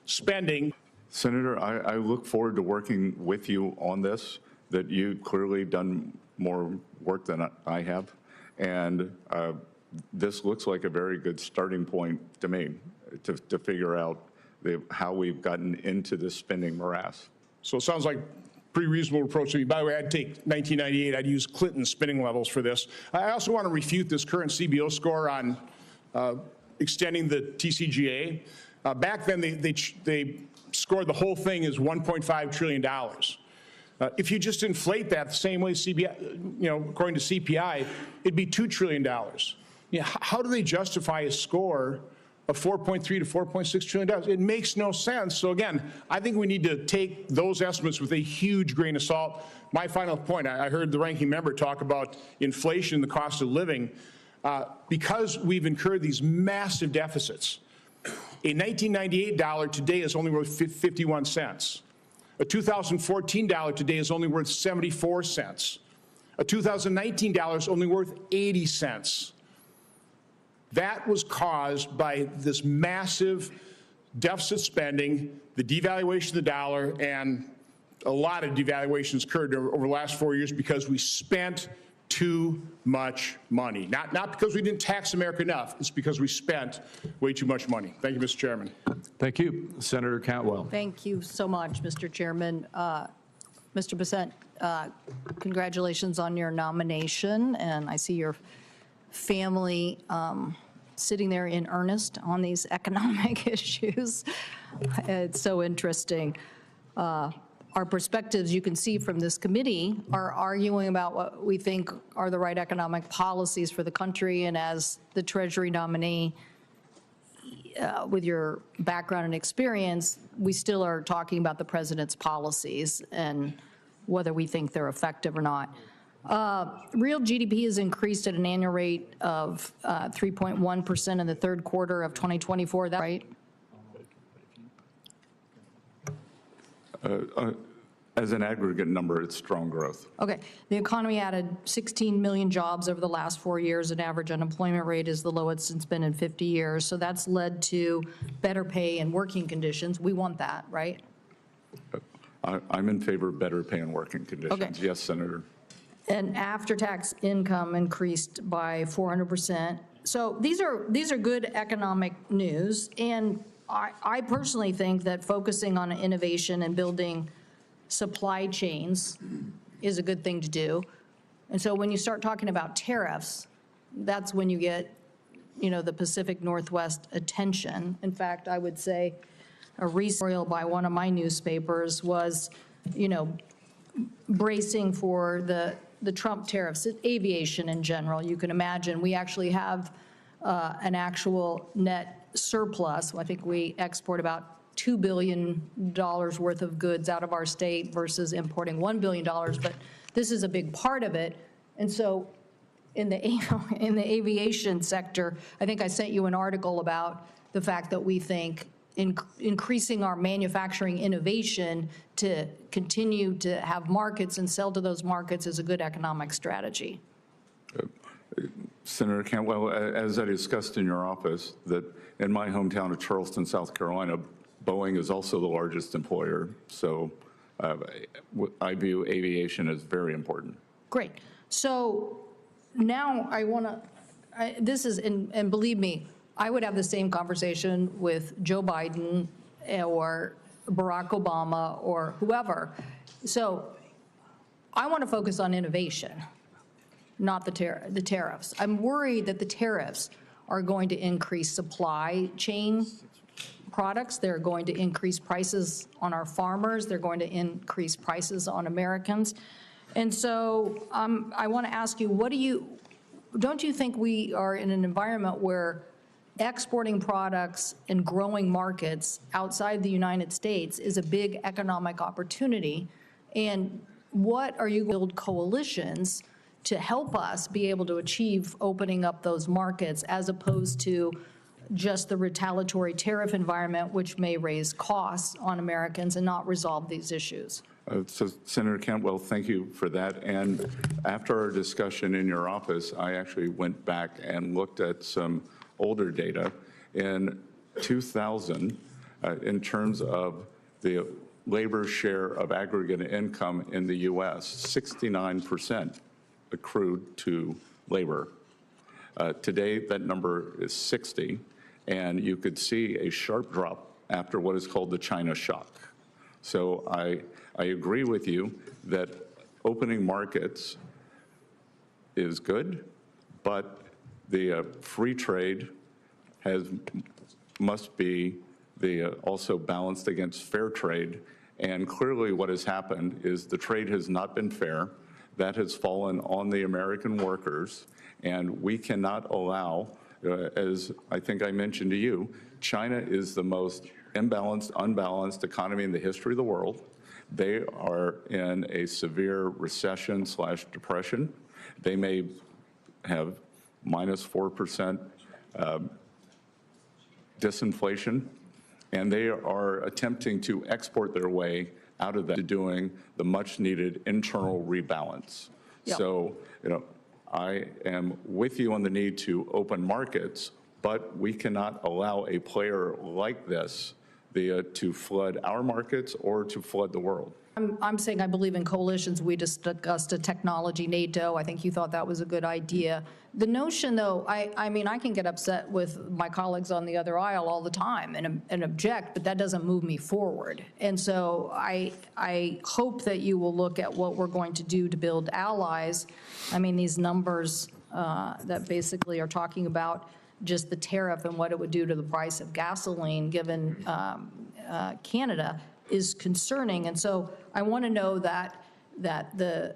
spending. Senator, I look forward to working with you on this, that you've clearly done more work than I have. And this looks like a very good starting point to me to figure out how we've gotten into this spending morass. So it sounds like pretty reasonable approach to me. By the way, I'd take 1998, I'd use Clinton's spending levels for this. I also want to refute this current CBO score on extending the TCJA. Back then, they scored the whole thing as $1.5 trillion. If you just inflate that the same way according to CPI, it'd be $2 trillion. How do they justify a score of $4.3 to $4.6 trillion? It makes no sense. So again, I think we need to take those estimates with a huge grain of salt. My final point, I heard the ranking member talk about inflation, the cost of living. Because we've incurred these massive deficits, a 1998 dollar today is only worth 51 cents. A 2014 dollar today is only worth 74 cents. A 2019 dollar is only worth 80 cents. That was caused by this massive deficit spending, the devaluation of the dollar, and a lot of devaluations occurred over the last 4 years because we spent too much money. Not because we didn't tax America enough, it's because we spent way too much money. Thank you, Mr. Chairman. Thank you. Senator Cantwell. Thank you so much, Mr. Chairman. Mr. Bessent, congratulations on your nomination, and I see your family sitting there in earnest on these economic issues. It's so interesting. Our perspectives, you can see from this committee, are arguing about what we think are the right economic policies for the country, and as the Treasury nominee, with your background and experience, we still are talking about the president's policies and whether we think they're effective or not. Real GDP has increased at an annual rate of 3.1% in the third quarter of 2024. That's right? As an aggregate number, it's strong growth. Okay. The economy added 16 million jobs over the last 4 years. An average unemployment rate is the lowest it's been in 50 years. So that's led to better pay and working conditions. We want that, right? I'm in favor of better pay and working conditions. Okay. Yes, Senator. And after-tax income increased by 400%. So these are good economic news. And I personally think that focusing on innovation and building supply chains is a good thing to do. And so when you start talking about tariffs, that's when you get, the Pacific Northwest attention. In fact, I would say a recent article by one of my newspapers was, bracing for the Trump tariffs, aviation in general. You can imagine we actually have an actual net surplus. I think we export about $2 billion worth of goods out of our state versus importing $1 billion, but this is a big part of it. And so in the aviation sector, I think I sent you an article about the fact that we think increasing our manufacturing innovation to continue to have markets and sell to those markets is a good economic strategy. Senator Cantwell, as I discussed in your office, that in my hometown of Charleston, South Carolina, Boeing is also the largest employer. So I view aviation as very important. Great. So now I want to, this is, and believe me, I would have the same conversation with Joe Biden or Barack Obama or whoever. So I want to focus on innovation, not the tariffs. I'm worried that the tariffs are going to increase supply chain products. They're going to increase prices on our farmers. They're going to increase prices on Americans. And so I want to ask you, don't you think we are in an environment where exporting products and growing markets outside the United States is a big economic opportunity? And what are you going to build coalitions to help us be able to achieve opening up those markets as opposed to just the retaliatory tariff environment, which may raise costs on Americans and not resolve these issues? So Senator Cantwell, thank you for that. And after our discussion in your office, I actually went back and looked at some older data. In 2000, in terms of the labor share of aggregate income in the U.S., 69% accrued to labor. Today, that number is 60, and you could see a sharp drop after what is called the China shock. So I agree with you that opening markets is good, but the free trade must be also balanced against fair trade. And clearly what has happened is the trade has not been fair. That has fallen on the American workers, and we cannot allow, as I think I mentioned to you, China is the most imbalanced, unbalanced economy in the history of the world. They are in a severe recession/depression. They may have -4% disinflation, and they are attempting to export their way out of that to doing the much-needed internal rebalance. Yep. So, I am with you on the need to open markets, but we cannot allow a player like this to flood our markets or to flood the world. I'm saying I believe in coalitions. We just discussed a technology NATO. I think you thought that was a good idea. The notion, though, I mean, I can get upset with my colleagues on the other aisle all the time and object, but that doesn't move me forward. And so I hope that you will look at what we're going to do to build allies. I mean, these numbers that basically are talking about just the tariff and what it would do to the price of gasoline given Canada is concerning. And so I want to know that the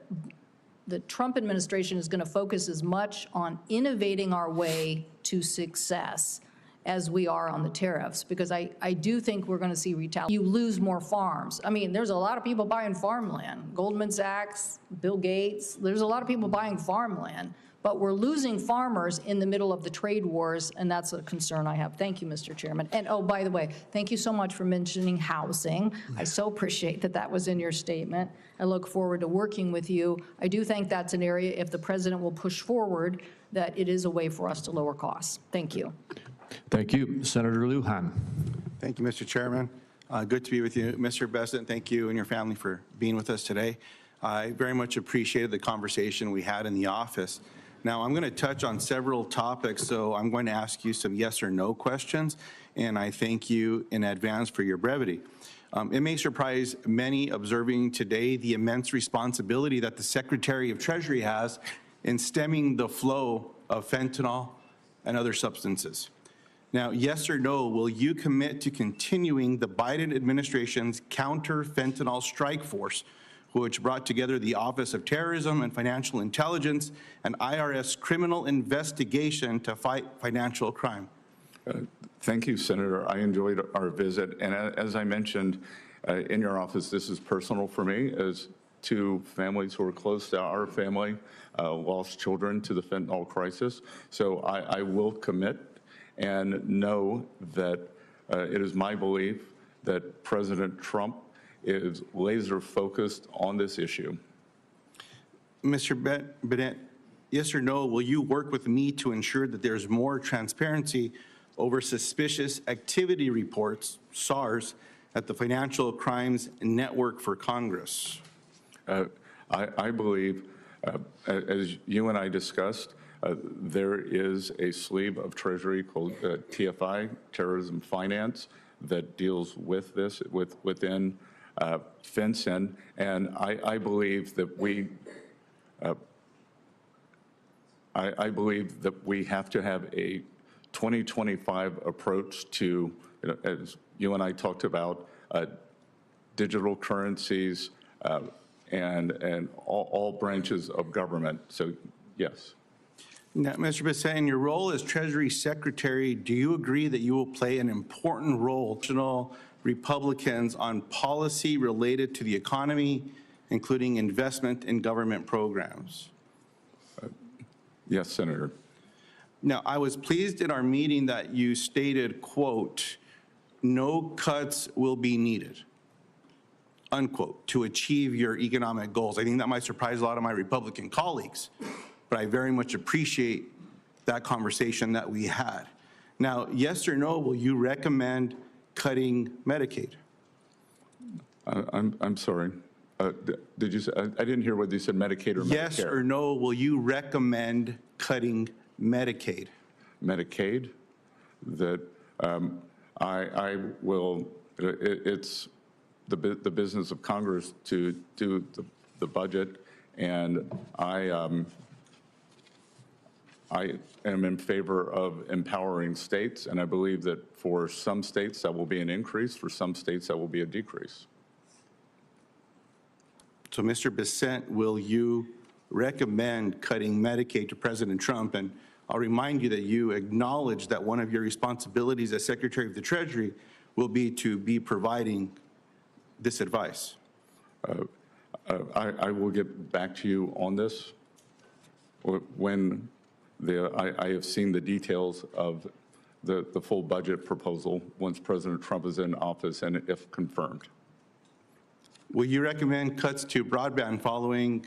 Trump administration is going to focus as much on innovating our way to success as we are on the tariffs, because I do think we're going to see retaliation. You lose more farms. I mean, there's a lot of people buying farmland. Goldman Sachs, Bill Gates, there's a lot of people buying farmland. But we're losing farmers in the middle of the trade wars, and that's a concern I have. Thank you, Mr. Chairman. And oh, by the way, thank you so much for mentioning housing. I so appreciate that that was in your statement. I look forward to working with you. I do think that's an area, if the president will push forward, that it is a way for us to lower costs. Thank you. Thank you. Senator Lujan. Thank you, Mr. Chairman. Good to be with you. Mr. Bessent, thank you and your family for being with us today. I very much appreciated the conversation we had in the office. Now, I'm going to touch on several topics, so I'm going to ask you some yes or no questions, and I thank you in advance for your brevity. It may surprise many observing today the immense responsibility that the Secretary of Treasury has in stemming the flow of fentanyl and other substances. Now, yes or no, will you commit to continuing the Biden administration's counter-fentanyl strike force, which brought together the Office of Terrorism and Financial Intelligence and IRS criminal investigation to fight financial crime? Thank you, Senator. I enjoyed our visit. And as I mentioned in your office, this is personal for me, as two families who are close to our family lost children to the fentanyl crisis. So I will commit and know that it is my belief that President Trump is laser focused on this issue. Mr. Bennett, yes or no, will you work with me to ensure that there's more transparency over suspicious activity reports, SARS, at the Financial Crimes Network for Congress? I believe As you and I discussed, there is a sleeve of Treasury called TFI, Terrorism Finance, that deals with this within FinCEN, and I believe that I believe that we have to have a 2025 approach to, as you and I talked about, digital currencies and all branches of government. So, yes. Now, Mr. Bessent, in your role as Treasury Secretary, do you agree that you will play an important role national Republicans on policy related to the economy, including investment in government programs? Yes, Senator. Now, I was pleased in our meeting that you stated, quote, "No cuts will be needed," unquote, to achieve your economic goals. I think that might surprise a lot of my Republican colleagues, but I very much appreciate that conversation that we had. Now, yes or no, will you recommend cutting Medicaid? I'm sorry. Did you say, I didn't hear whether you said Medicaid or Medicare. Yes or no, will you recommend cutting Medicaid? Medicaid? That I will, it's the business of Congress to do the budget, and I am in favor of empowering states, and I believe that for some states that will be an increase, for some states that will be a decrease. So, Mr. Bessent, will you recommend cutting Medicaid to President Trump? And I'll remind you that you acknowledge that one of your responsibilities as Secretary of the Treasury will be to be providing this advice. I will get back to you on this when I have seen the details of the full budget proposal once President Trump is in office and if confirmed. Will you recommend cuts to broadband following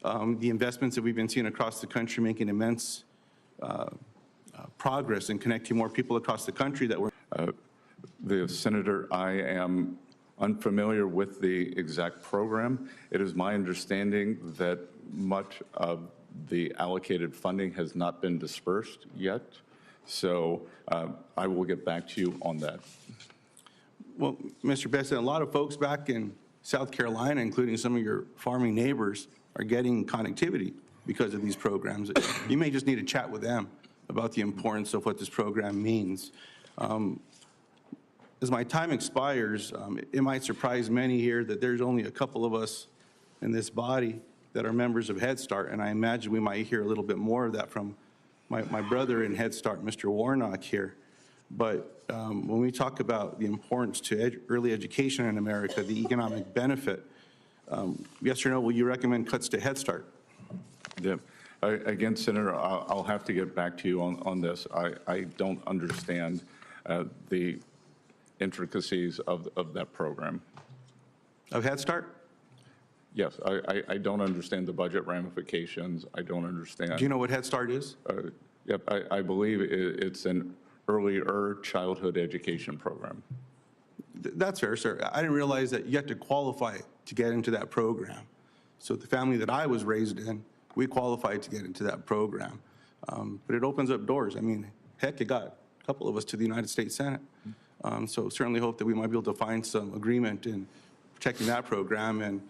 the investments that we've been seeing across the country, making immense progress in connecting more people across the country that we're... Senator, I am unfamiliar with the exact program. It is my understanding that much of the allocated funding has not been dispersed yet. So I will get back to you on that. Well, Mr. Bessent, a lot of folks back in South Carolina, including some of your farming neighbors, are getting connectivity because of these programs. You may just need to chat with them about the importance of what this program means. As my time expires, it might surprise many here that there's only a couple of us in this body that are members of Head Start, and I imagine we might hear a little bit more of that from my brother in Head Start, Mr. Warnock here. But when we talk about the importance to early education in America, the economic benefit, yes or no, will you recommend cuts to Head Start? Yeah. Again, Senator, I'll have to get back to you on this. I don't understand the intricacies of that program. Of Head Start? Yes, I don't understand the budget ramifications. I don't understand. Do you know what Head Start is? Yep, I believe it's an earlier childhood education program. That's fair, sir. I didn't realize that you had to qualify to get into that program. So the family that I was raised in, we qualified to get into that program. But it opens up doors. I mean, heck, it got a couple of us to the United States Senate. So certainly hope that we might be able to find some agreement in protecting that program. And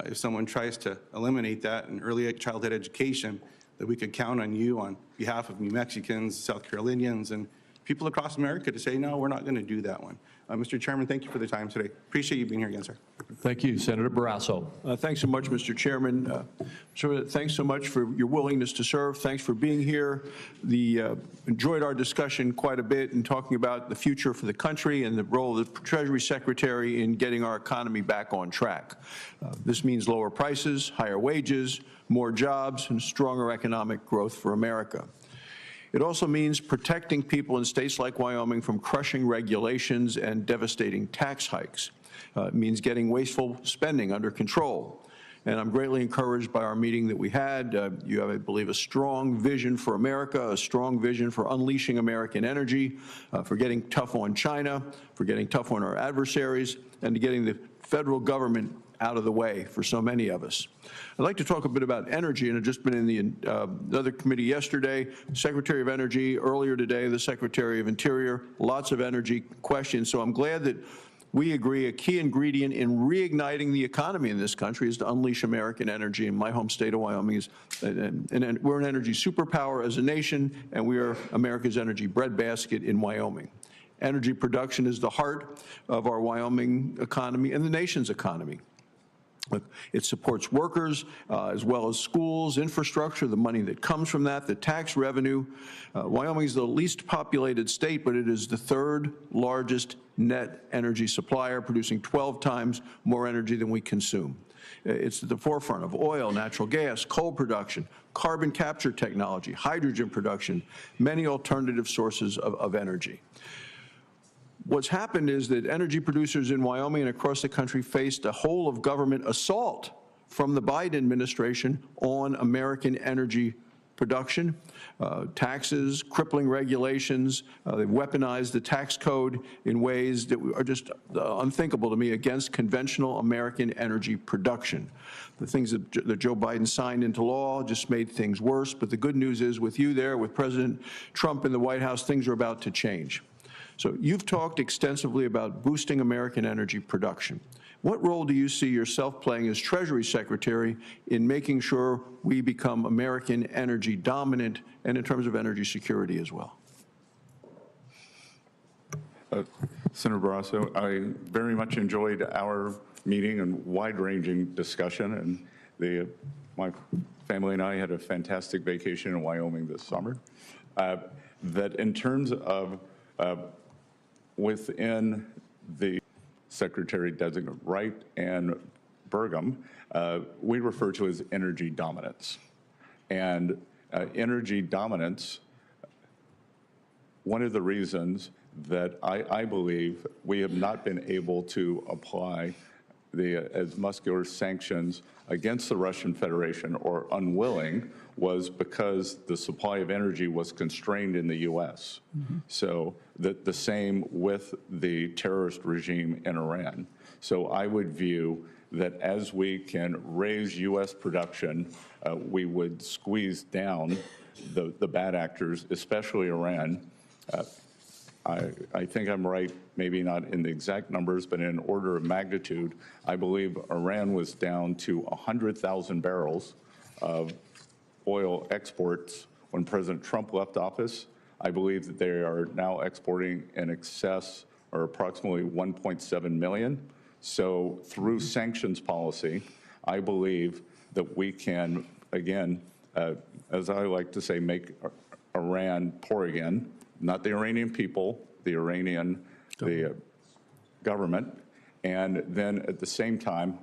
if someone tries to eliminate that in early childhood education, that we could count on you on behalf of New Mexicans, South Carolinians, and people across America to say, no, we're not going to do that one. Mr. Chairman, thank you for the time today. Appreciate you being here again, sir. Thank you, Senator Barrasso. Thanks so much, Mr. Chairman. Thanks so much for your willingness to serve. Thanks for being here. Enjoyed our discussion quite a bit in talking about the future for the country and the role of the Treasury Secretary in getting our economy back on track. This means lower prices, higher wages, more jobs, and stronger economic growth for America. It also means protecting people in states like Wyoming from crushing regulations and devastating tax hikes. It means getting wasteful spending under control. And I'm greatly encouraged by our meeting that we had. You have, I believe, a strong vision for America, a strong vision for unleashing American energy, for getting tough on China, for getting tough on our adversaries, and to getting the federal government out of the way for so many of us. I'd like to talk a bit about energy, and I've just been in the other committee yesterday, Secretary of Energy, earlier today, the Secretary of Interior, lots of energy questions. So I'm glad that we agree a key ingredient in reigniting the economy in this country is to unleash American energy. In my home state of Wyoming, and we're an energy superpower as a nation, and we are America's energy breadbasket in Wyoming. Energy production is the heart of our Wyoming economy and the nation's economy. It supports workers as well as schools, infrastructure, the money that comes from that, the tax revenue. Wyoming is the least populated state, but it is the third largest net energy supplier, producing 12 times more energy than we consume. It's at the forefront of oil, natural gas, coal production, carbon capture technology, hydrogen production, many alternative sources of energy. What's happened is that energy producers in Wyoming and across the country faced a whole of government assault from the Biden administration on American energy production, taxes, crippling regulations. They've weaponized the tax code in ways that are just unthinkable to me against conventional American energy production. The things that Joe Biden signed into law just made things worse. But the good news is with you there, with President Trump in the White House, things are about to change. So you've talked extensively about boosting American energy production. What role do you see yourself playing as Treasury Secretary in making sure we become American energy dominant and in terms of energy security as well? Senator Barrasso, I very much enjoyed our meeting and wide-ranging discussion, and my family and I had a fantastic vacation in Wyoming this summer. That in terms of within the Secretary-designate Wright and Burgum, we refer to as energy dominance. And energy dominance, one of the reasons that I believe we have not been able to apply as muscular sanctions against the Russian Federation, or unwilling, was because the supply of energy was constrained in the U.S. So the same with the terrorist regime in Iran. So I would view that as we can raise U.S. production, we would squeeze down the bad actors, especially Iran. I think I'm right, maybe not in the exact numbers, but in order of magnitude. I believe Iran was down to 100,000 barrels of oil exports when President Trump left office. I believe that they are now exporting in excess, or approximately 1.7 million. So through sanctions policy, I believe that we can, again, as I like to say, make Iran poor again. Not the Iranian people, the government, and then at the same time,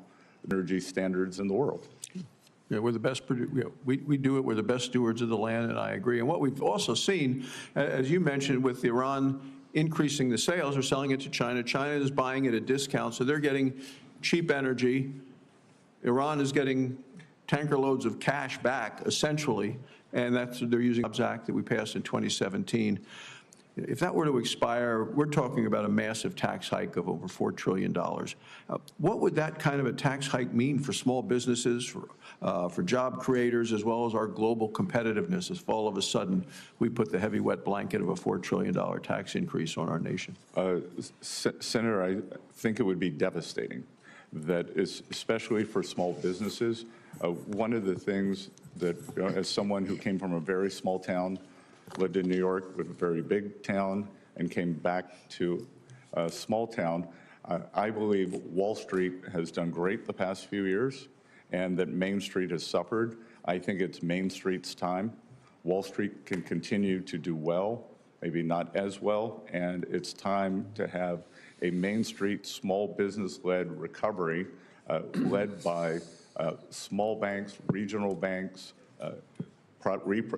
energy standards in the world. Yeah, we're the best, we do it, we're the best stewards of the land, and I agree. And what we've also seen, as you mentioned, with Iran increasing the sales, or selling it to China, China is buying at a discount, so they're getting cheap energy. Iran is getting tanker loads of cash back, essentially, and they're using the Jobs Act that we passed in 2017. If that were to expire, we're talking about a massive tax hike of over $4 trillion. What would that kind of a tax hike mean for small businesses, for job creators, as well as our global competitiveness, if all of a sudden we put the heavy wet blanket of a $4 trillion tax increase on our nation? Senator, I think it would be devastating. That is, especially for small businesses. One of the things that, as someone who came from a very small town, lived in New York, with a very big town, and came back to a small town, I believe Wall Street has done great the past few years, and that Main Street has suffered. I think it's Main Street's time. Wall Street can continue to do well, maybe not as well, and it's time to have a Main Street small business-led recovery led by small banks, regional banks,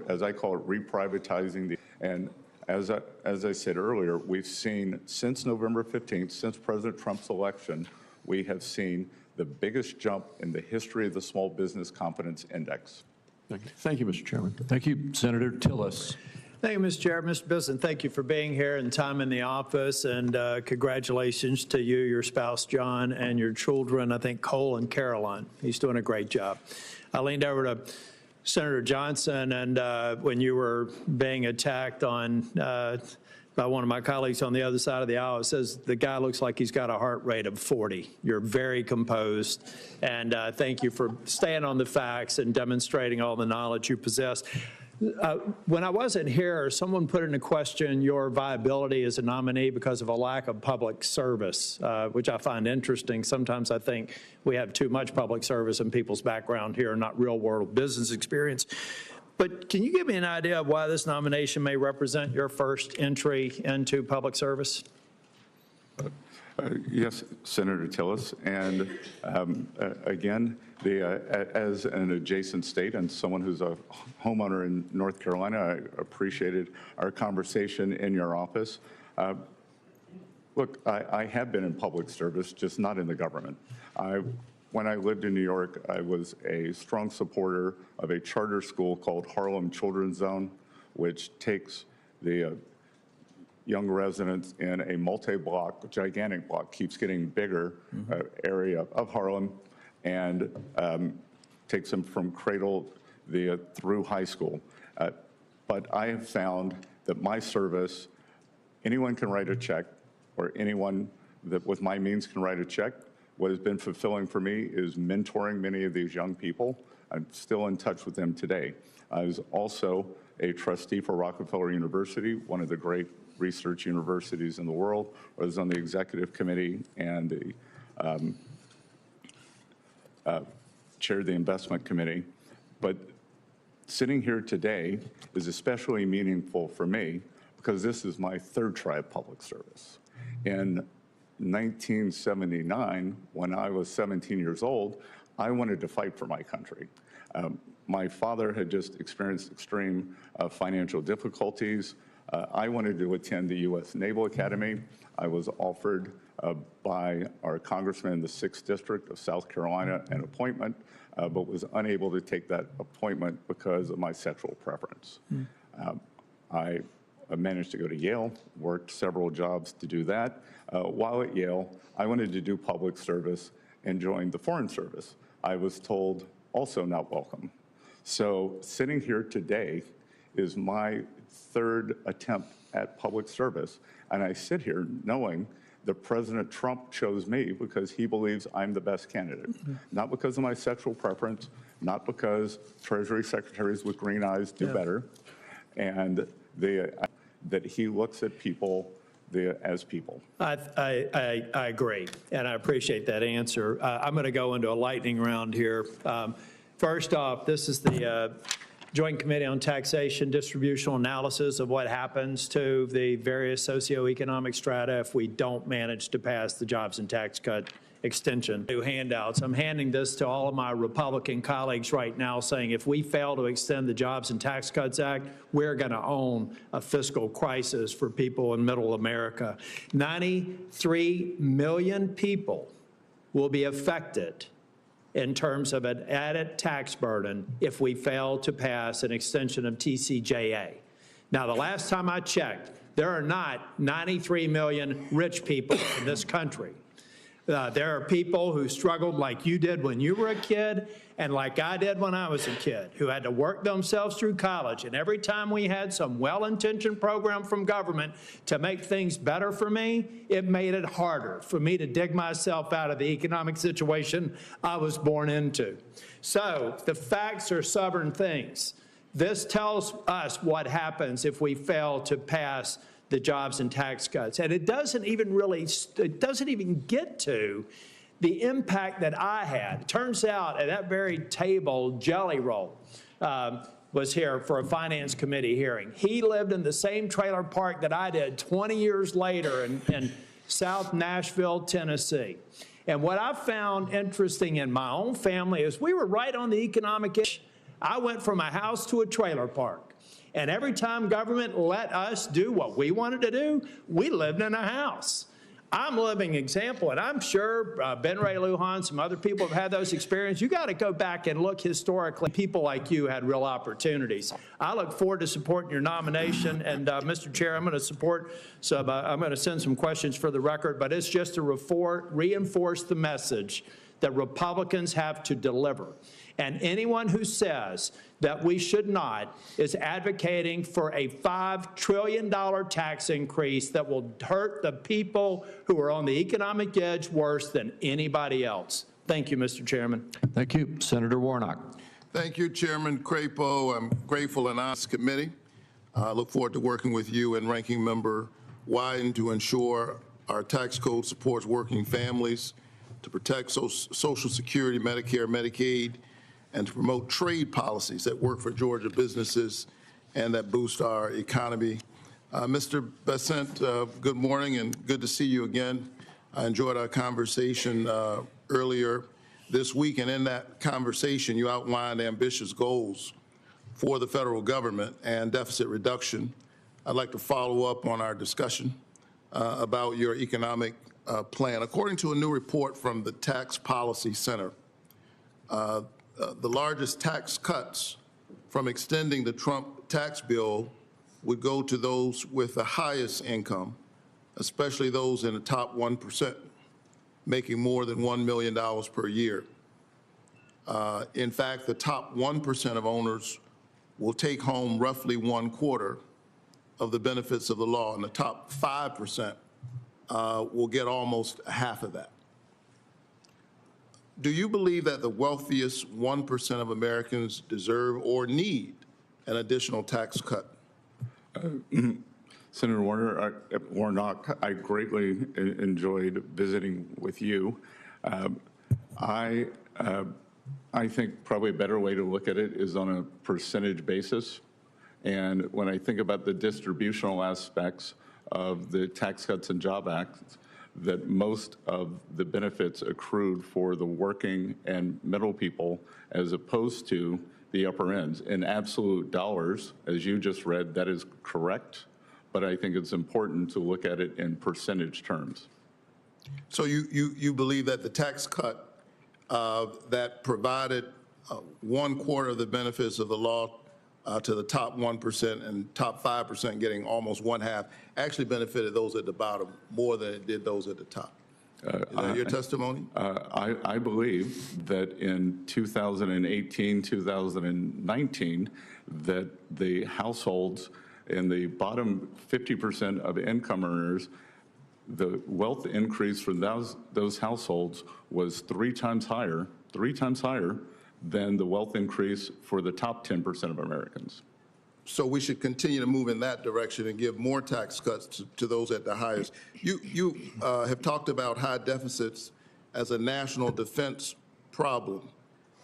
as I call it, reprivatizing and as I said earlier, we've seen since November 15th, since President Trump's election, we have seen the biggest jump in the history of the Small Business Confidence Index. Thank you, Mr. Chairman. Thank you, Senator Tillis. Thank you, Mr. Chair. Mr. Bessent, thank you for being here and time in the office, and congratulations to you, your spouse, John, and your children, I think Cole and Caroline. He's doing a great job. I leaned over to Senator Johnson, and when you were being attacked on by one of my colleagues on the other side of the aisle, it says the guy looks like he's got a heart rate of 40. You're very composed, and thank you for staying on the facts and demonstrating all the knowledge you possess. When I wasn't here, someone put into question your viability as a nominee because of a lack of public service, which I find interesting. Sometimes I think we have too much public service in people's background here, not real-world business experience. But can you give me an idea of why this nomination may represent your first entry into public service? Yes, Senator Tillis. And again, as an adjacent state and someone who's a homeowner in North Carolina, I appreciated our conversation in your office. Look, I have been in public service, just not in the government. When I lived in New York, I was a strong supporter of a charter school called Harlem Children's Zone, which takes the young residents in a multi-block, gigantic block, keeps getting bigger area of Harlem, and takes them from cradle through high school. But I have found that my service, anyone can write a check, or anyone that with my means can write a check. What has been fulfilling for me is mentoring many of these young people. I'm still in touch with them today. I was also a trustee for Rockefeller University, one of the great research universities in the world. I was on the executive committee and chaired the investment committee. But sitting here today is especially meaningful for me because this is my third try at public service. In 1979, when I was 17 years old, I wanted to fight for my country. My father had just experienced extreme financial difficulties. I wanted to attend the U.S. Naval Academy. I was offered by our congressman in the 6th District of South Carolina an appointment, but was unable to take that appointment because of my sexual preference. I managed to go to Yale, worked several jobs to do that. While at Yale, I wanted to do public service and joined the Foreign Service. I was told also not welcome. So sitting here today is my third attempt at public service, and I sit here knowing that President Trump chose me because he believes I'm the best candidate, not because of my sexual preference, not because Treasury secretaries with green eyes do better, and that he looks at people as people. I agree, and I appreciate that answer. I'm going to go into a lightning round here. First off, this is the Joint Committee on Taxation distributional analysis of what happens to the various socioeconomic strata if we don't manage to pass the Jobs and Tax Cut extension. New handouts. I'm handing this to all of my Republican colleagues right now saying if we fail to extend the Jobs and Tax Cuts Act, we're going to own a fiscal crisis for people in middle America. 93 million people will be affected in terms of an added tax burden if we fail to pass an extension of TCJA. Now, the last time I checked, there are not 93 million rich people in this country. There are people who struggled like you did when you were a kid and like I did when I was a kid, who had to work themselves through college. And every time we had some well-intentioned program from government to make things better for me, it made it harder for me to dig myself out of the economic situation I was born into. So the facts are stubborn things. This tells us what happens if we fail to pass the jobs and tax cuts. And it doesn't even get to the impact that I had. It turns out at that very table, Jelly Roll was here for a finance committee hearing. He lived in the same trailer park that I did 20 years later in South Nashville, Tennessee. And what I found interesting in my own family is we were right on the economic issue. I went from a house to a trailer park. And every time government let us do what we wanted to do, we lived in a house. I'm a living example, and I'm sure Ben Ray Lujan, some other people have had those experiences. You got to go back and look historically. People like you had real opportunities. I look forward to supporting your nomination, and Mr. Chair, I'm going to support some. I'm going to send some questions for the record, but it's just to reinforce the message that Republicans have to deliver. And anyone who says that we should not is advocating for a $5 trillion tax increase that will hurt the people who are on the economic edge worse than anybody else. Thank you, Mr. Chairman. Thank you. Senator Warnock. Thank you, Chairman Crapo. I'm grateful and honored committee. I look forward to working with you and Ranking Member Wyden to ensure our tax code supports working families, to protect Social Security, Medicare, Medicaid, and to promote trade policies that work for Georgia businesses and that boost our economy. Mr. Bessent, good morning and good to see you again. I enjoyed our conversation earlier this week, and in that conversation, you outlined ambitious goals for the federal government and deficit reduction. I'd like to follow up on our discussion about your economic plan. According to a new report from the Tax Policy Center, the largest tax cuts from extending the Trump tax bill would go to those with the highest income, especially those in the top 1%, making more than $1 million per year. In fact, the top 1% of owners will take home roughly 1/4 of the benefits of the law, and the top 5% will get almost half of that. Do you believe that the wealthiest 1% of Americans deserve or need an additional tax cut? Senator Warnock, I greatly enjoyed visiting with you. I think probably a better way to look at it is on a percentage basis. And when I think about the distributional aspects of the Tax Cuts and Job Act, that most of the benefits accrued for the working and middle people as opposed to the upper ends. In absolute dollars, as you just read, that is correct, but I think it's important to look at it in percentage terms. So you believe that the tax cut that provided 1/4 of the benefits of the law to the top 1% and top 5% getting almost 1/2 actually benefited those at the bottom more than it did those at the top. Is that your testimony? I believe that in 2018, 2019, that the households in the bottom 50% of income earners, the wealth increase for those households was 3 times higher than the wealth increase for the top 10% of Americans. So we should continue to move in that direction and give more tax cuts to those at the highest. You have talked about high deficits as a national defense problem,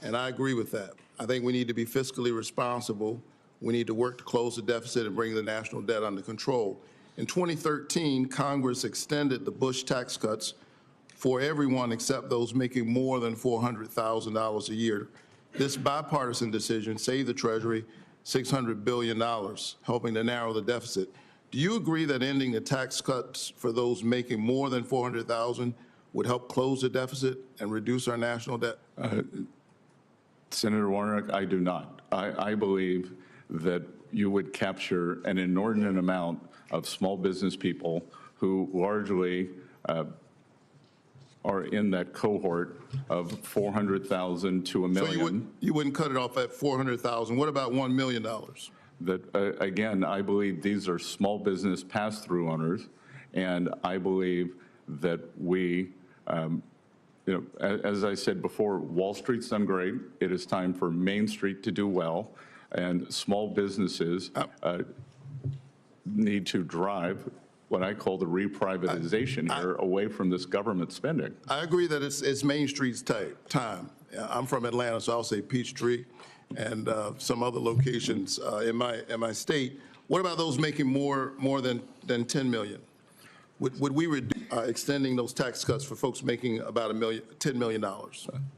and I agree with that. I think we need to be fiscally responsible. We need to work to close the deficit and bring the national debt under control. In 2013, Congress extended the Bush tax cuts for everyone except those making more than $400,000 a year. This bipartisan decision saved the Treasury $600 billion, helping to narrow the deficit. Do you agree that ending the tax cuts for those making more than $400,000 would help close the deficit and reduce our national debt? Senator Warnock, I do not. I believe that you would capture an inordinate amount of small business people who largely are in that cohort of 400,000 to $1 million. So you wouldn't cut it off at 400,000. What about $1 million? That, again, I believe these are small business pass-through owners, and I believe that we, as I said before, Wall Street's done great. It is time for Main Street to do well, and small businesses need to drive what I call the reprivatization here away from this government spending. I agree that it's Main Street's time. I'm from Atlanta, so I'll say Peachtree and some other locations in my state. What about those making more than $10 million? Would we reduce extending those tax cuts for folks making about $10 million?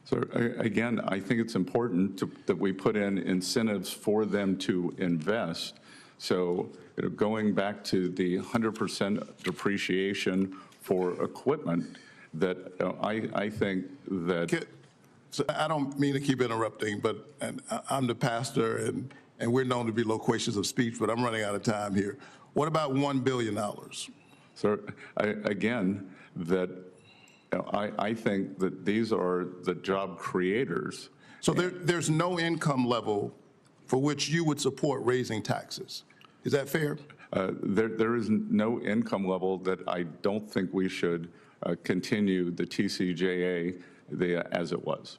So again, I think it's important that we put in incentives for them to invest So going back to the 100% depreciation for equipment, that I think that. So I don't mean to keep interrupting, but I'm the pastor, and we're known to be loquacious of speech, but I'm running out of time here. What about $1 billion? So again, that I think that these are the job creators. So there's no income level for which you would support raising taxes. Is that fair? There is no income level that I don't think we should continue the TCJA as it was.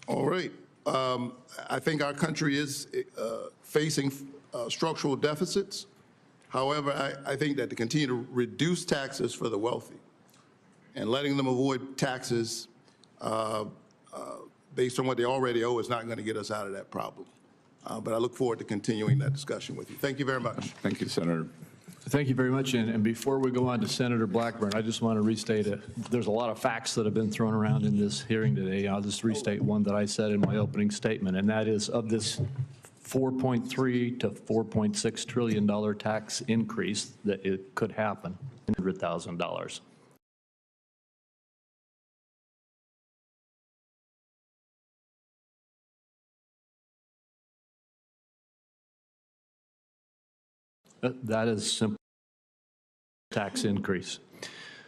All right. I think our country is facing structural deficits. However, I think that to continue to reduce taxes for the wealthy and letting them avoid taxes based on what they already owe is not going to get us out of that problem. But I look forward to continuing that discussion with you. Thank you very much. Thank you, Senator. Thank you very much. And before we go on to Senator Blackburn, I just want to restate there's a lot of facts that have been thrown around in this hearing today. I'll just restate one that I said in my opening statement, and that is of this $4.3 to $4.6 trillion tax increase that it could happen, $100,000. That is simple tax increase.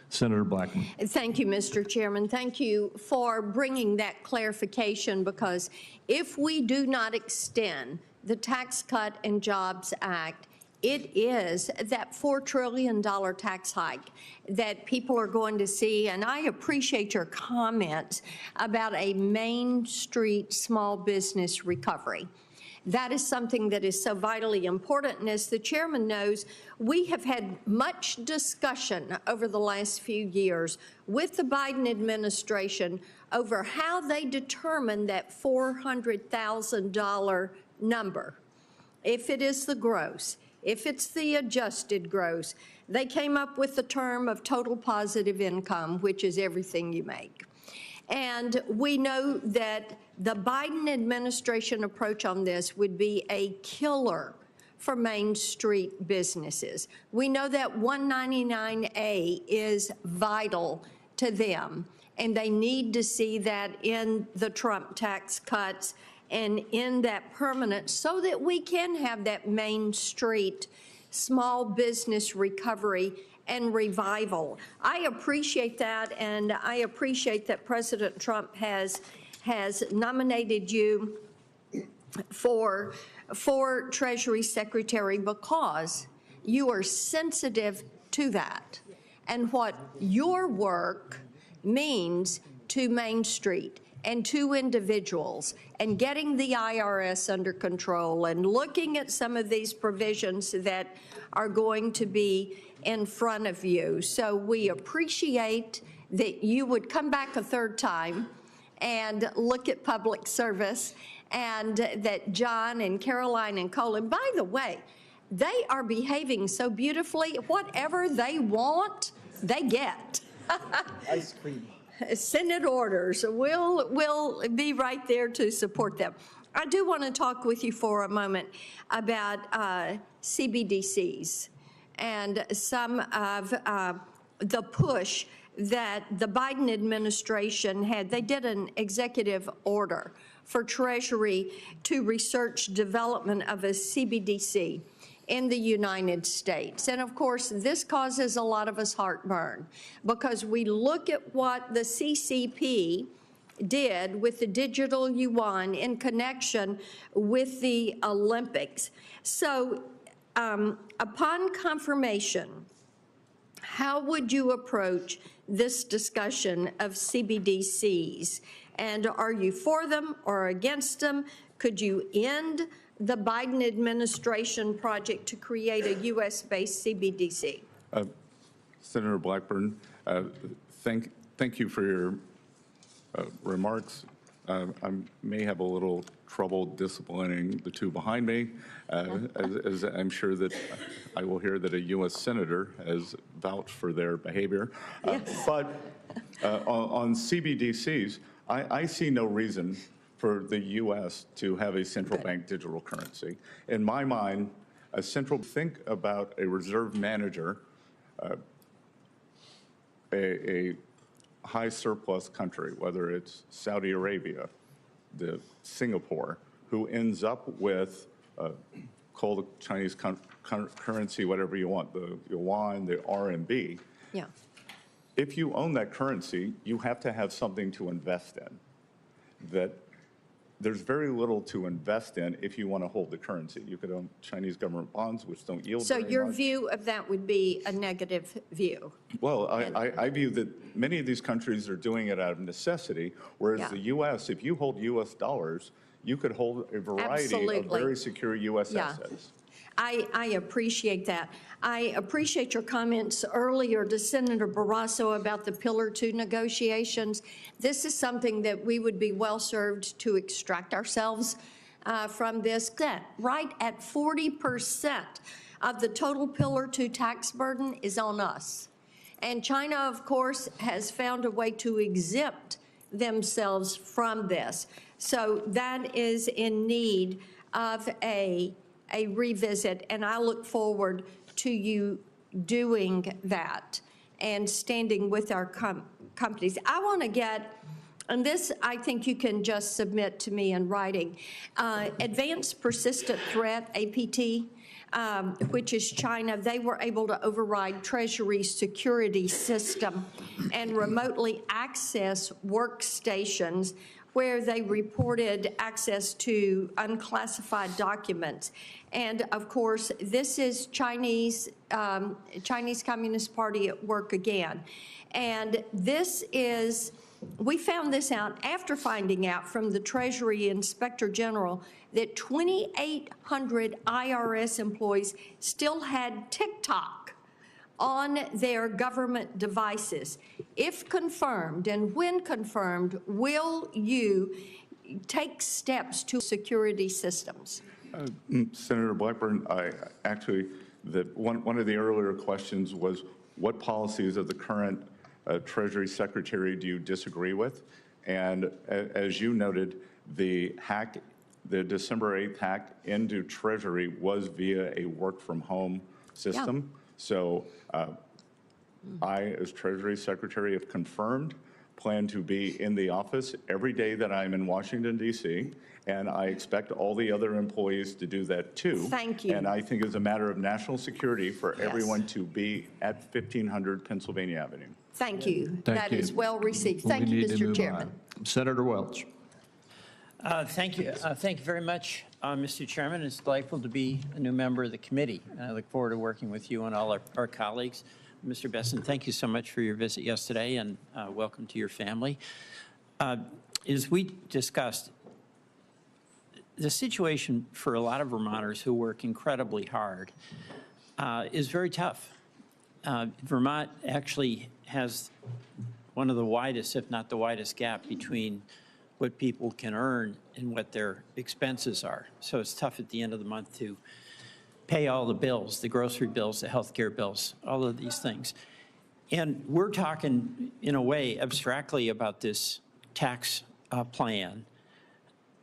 Senator Blackman. Thank you, Mr. Chairman. Thank you for bringing that clarification, because if we do not extend the Tax Cut and Jobs Act, it is that $4 trillion tax hike that people are going to see. And I appreciate your comments about a Main Street small business recovery. That is something that is so vitally important. And as the chairman knows, we have had much discussion over the last few years with the Biden administration over how they determine that $400,000 number. If it is the gross, if it's the adjusted gross, they came up with the term of total positive income, which is everything you make. And we know that the Biden administration approach on this would be a killer for Main Street businesses. We know that 199A is vital to them, and they need to see that in the Trump tax cuts and in that permanent, so that we can have that Main Street small business recovery and revival. I appreciate that, and I appreciate that President Trump has nominated you for Treasury Secretary, because you are sensitive to that and what your work means to Main Street and to individuals, and getting the IRS under control and looking at some of these provisions that are going to be in front of you. So we appreciate that you would come back a third time and look at public service, and that John and Caroline and Colin, by the way, they are behaving so beautifully. Whatever they want, they get. Ice cream. Senate orders. We'll be right there to support them. I do want to talk with you for a moment about CBDCs and some of the push that the Biden administration had. They did an executive order for Treasury to research development of a CBDC in the United States. And of course, this causes a lot of us heartburn, because we look at what the CCP did with the digital yuan in connection with the Olympics. So upon confirmation, how would you approach this discussion of CBDCs? And are you for them or against them? Could you end the Biden administration project to create a U.S.-based CBDC? Senator Blackburn, thank you for your remarks. I may have a little trouble disciplining the two behind me, as I'm sure that I will hear that a U.S. Senator has vouched for their behavior. But on CBDCs, I see no reason for the U.S. to have a central bank digital currency. In my mind, think about a reserve manager, a high surplus country, whether it's Saudi Arabia, Singapore, who ends up with, call the Chinese currency whatever you want, the yuan, the RMB. Yeah. If you own that currency, you have to have something to invest in. That there's very little to invest in if you want to hold the currency. You could own Chinese government bonds, which don't yield So very your much. view of that would be a negative view? Well, I view that many of these countries are doing it out of necessity, whereas Yeah. the U.S., if you hold U.S. dollars, you could hold a variety of Absolutely. very secure U.S. Yeah. assets. I appreciate that. I appreciate your comments earlier to Senator Barrasso about the Pillar 2 negotiations. This is something that we would be well served to extract ourselves from this. Right at 40% of the total Pillar 2 tax burden is on us. And China, of course, has found a way to exempt themselves from this. So that is in need of a revisit, and I look forward to you doing that and standing with our companies. I want to get, and this I think you can just submit to me in writing, Advanced Persistent Threat, APT, which is China. They were able to override Treasury's security system and remotely access workstations where they reported access to unclassified documents. And of course, this is Chinese Communist Party at work again. And this is, we found this out after finding out from the Treasury Inspector General that 2,800 IRS employees still had TikTok on their government devices. If confirmed, and when confirmed, will you take steps to security systems? Senator Blackburn, one of the earlier questions was, what policies of the current Treasury Secretary do you disagree with? And as you noted, the December 8th hack into Treasury was via a work-from-home system. Yeah. So I, as Treasury Secretary, have confirmed, plan to be in the office every day that I'm in Washington, D.C., and I expect all the other employees to do that too. Thank you. And I think it's a matter of national security for Yes. everyone to be at 1500 Pennsylvania Avenue. Thank you. Thank That you. is well received. We Thank you, need to Mr. move Chairman. on. Senator Welch. Thank you. Thank you very much, Mr. Chairman. It's delightful to be a new member of the committee. I look forward to working with you and all our colleagues. Mr. Bessent, thank you so much for your visit yesterday, and welcome to your family. As we discussed, the situation for a lot of Vermonters who work incredibly hard is very tough. Vermont actually has one of the widest, if not the widest, gap between what people can earn and what their expenses are. So it's tough at the end of the month to pay all the bills, the grocery bills, the healthcare bills, all of these things. And we're talking, in a way, abstractly about this tax plan.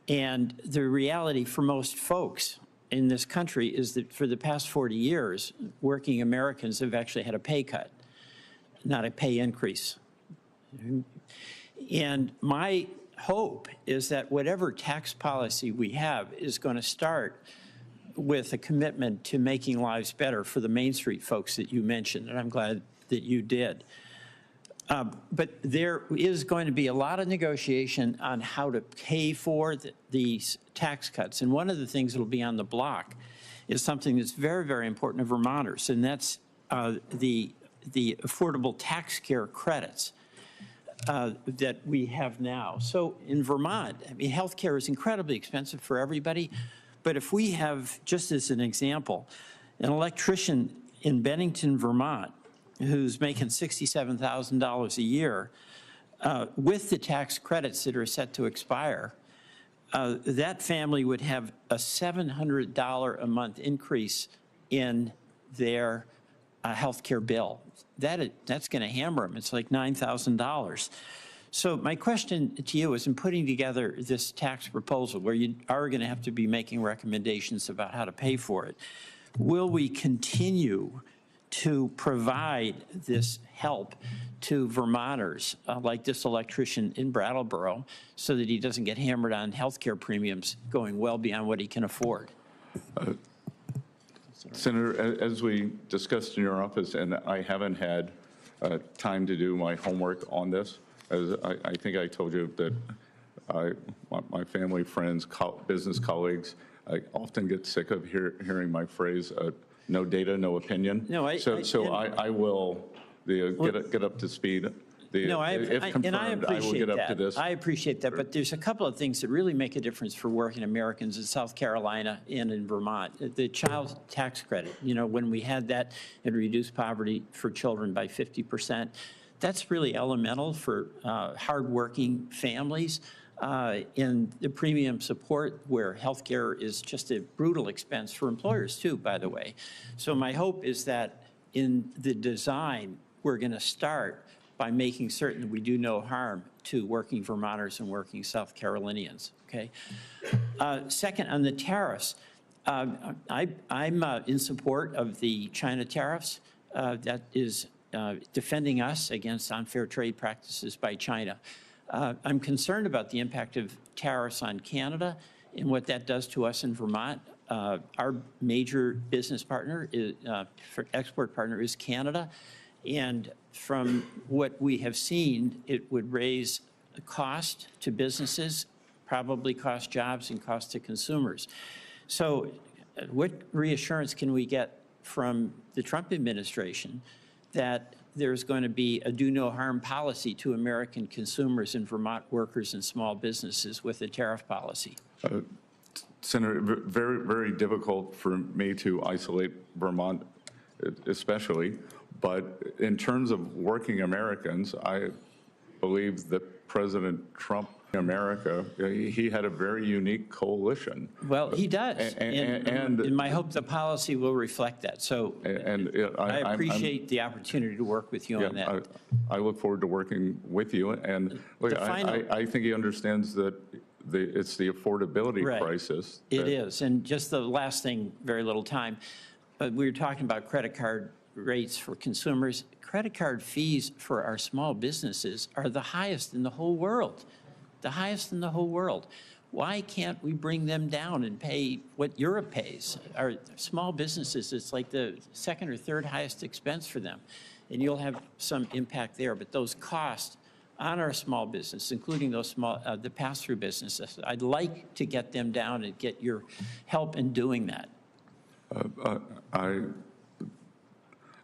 And the reality for most folks in this country is that for the past 40 years, working Americans have actually had a pay cut, not a pay increase. And my hope is that whatever tax policy we have is going to start with a commitment to making lives better for the Main Street folks that you mentioned, and I'm glad that you did. But there is going to be a lot of negotiation on how to pay for these tax cuts. And one of the things that will be on the block is something that's very, very important to Vermonters, and that's the affordable tax care credits that we have now. So in Vermont, I mean, healthcare is incredibly expensive for everybody. But if we have, just as an example, an electrician in Bennington, Vermont, who's making $67,000 a year, with the tax credits that are set to expire, that family would have a $700 a month increase in their health care bill. That's going to hammer them. It's like $9,000. So my question to you is, in putting together this tax proposal, where you are going to have to be making recommendations about how to pay for it, will we continue to provide this help to Vermonters, like this electrician in Brattleboro, so that he doesn't get hammered on healthcare premiums going well beyond what he can afford? Senator, as we discussed in your office, and I haven't had time to do my homework on this, as I think I told you that my family, friends, business colleagues, I often get sick of hearing my phrase, no data, no opinion. No, I will get up to speed. If confirmed, I will get up to this. I appreciate that, but there's a couple of things that really make a difference for working Americans in South Carolina and in Vermont. The child tax credit, when we had that, it reduced poverty for children by 50%. That's really elemental for hardworking families. In the premium support, where healthcare is just a brutal expense for employers too, by the way. So my hope is that in the design, we're going to start by making certain that we do no harm to working Vermonters and working South Carolinians, okay? Second, on the tariffs, I'm in support of the China tariffs. That is defending us against unfair trade practices by China. I'm concerned about the impact of tariffs on Canada and what that does to us in Vermont. Our major business partner, export partner, is Canada. And from what we have seen, it would raise the cost to businesses, probably cost jobs and cost to consumers. So what reassurance can we get from the Trump administration that there's going to be a do no harm policy to American consumers and Vermont workers and small businesses with a tariff policy? Senator, very, very difficult for me to isolate Vermont especially, but in terms of working Americans, I believe that President Trump, America, he had a very unique coalition. Well, he does, and my hope the policy will reflect that. So I appreciate the opportunity to work with you on that. I look forward to working with you, and look, I think he understands that it's the affordability crisis. It is, and just the last thing, very little time, but we were talking about credit card rates for consumers. Credit card fees for our small businesses are the highest in the whole world. The highest in the whole world. Why can't we bring them down and pay what Europe pays? Our small businesses, it's like the second or third highest expense for them. And you'll have some impact there, but those costs on our small business, including those small, the pass-through businesses, I'd like to get them down and get your help in doing that.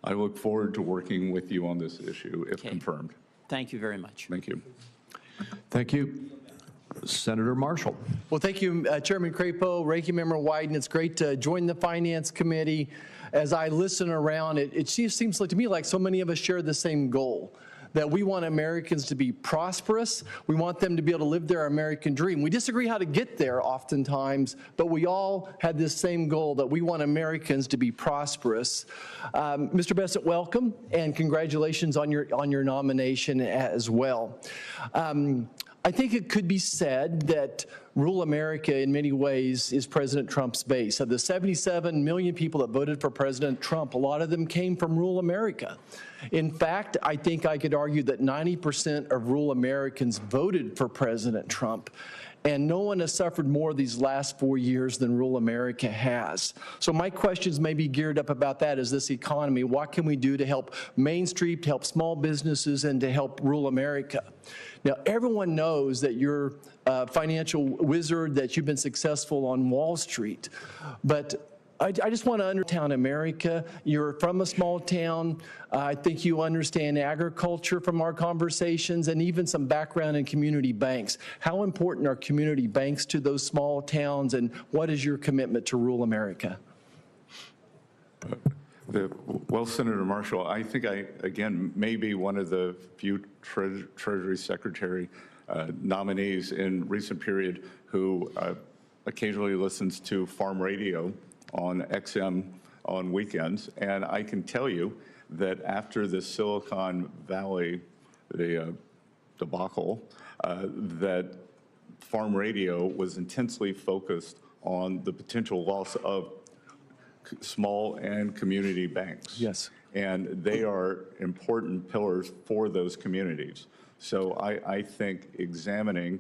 I look forward to working with you on this issue if confirmed. Thank you very much. Thank you. Thank you. Senator Marshall. Well, thank you, Chairman Crapo, Ranking Member Wyden. It's great to join the Finance Committee. As I listen around, it just seems like to me like so many of us share the same goal, that we want Americans to be prosperous. We want them to be able to live their American dream. We disagree how to get there oftentimes, but we all had this same goal, that we want Americans to be prosperous. Mr. Bessent, welcome, and congratulations on your nomination as well. I think it could be said that rural America in many ways is President Trump's base. Of the 77 million people that voted for President Trump, a lot of them came from rural America. In fact, I think I could argue that 90% of rural Americans voted for President Trump. And no one has suffered more these last 4 years than rural America has. So my questions may be geared up about that as this economy. What can we do to help Main Street, to help small businesses, and to help rural America? Now, everyone knows that you're a financial wizard, that you've been successful on Wall Street. But I just want to understand America. You're from a small town. I think you understand agriculture from our conversations, and even some background in community banks. How important are community banks to those small towns, and what is your commitment to rural America? Well, Senator Marshall, I think I, again, may be one of the few Treasury Secretary nominees in recent period who occasionally listens to farm radio on XM on weekends. And I can tell you that after the Silicon Valley, the debacle, that farm radio was intensely focused on the potential loss of small and community banks. Yes. And they are important pillars for those communities. So I think examining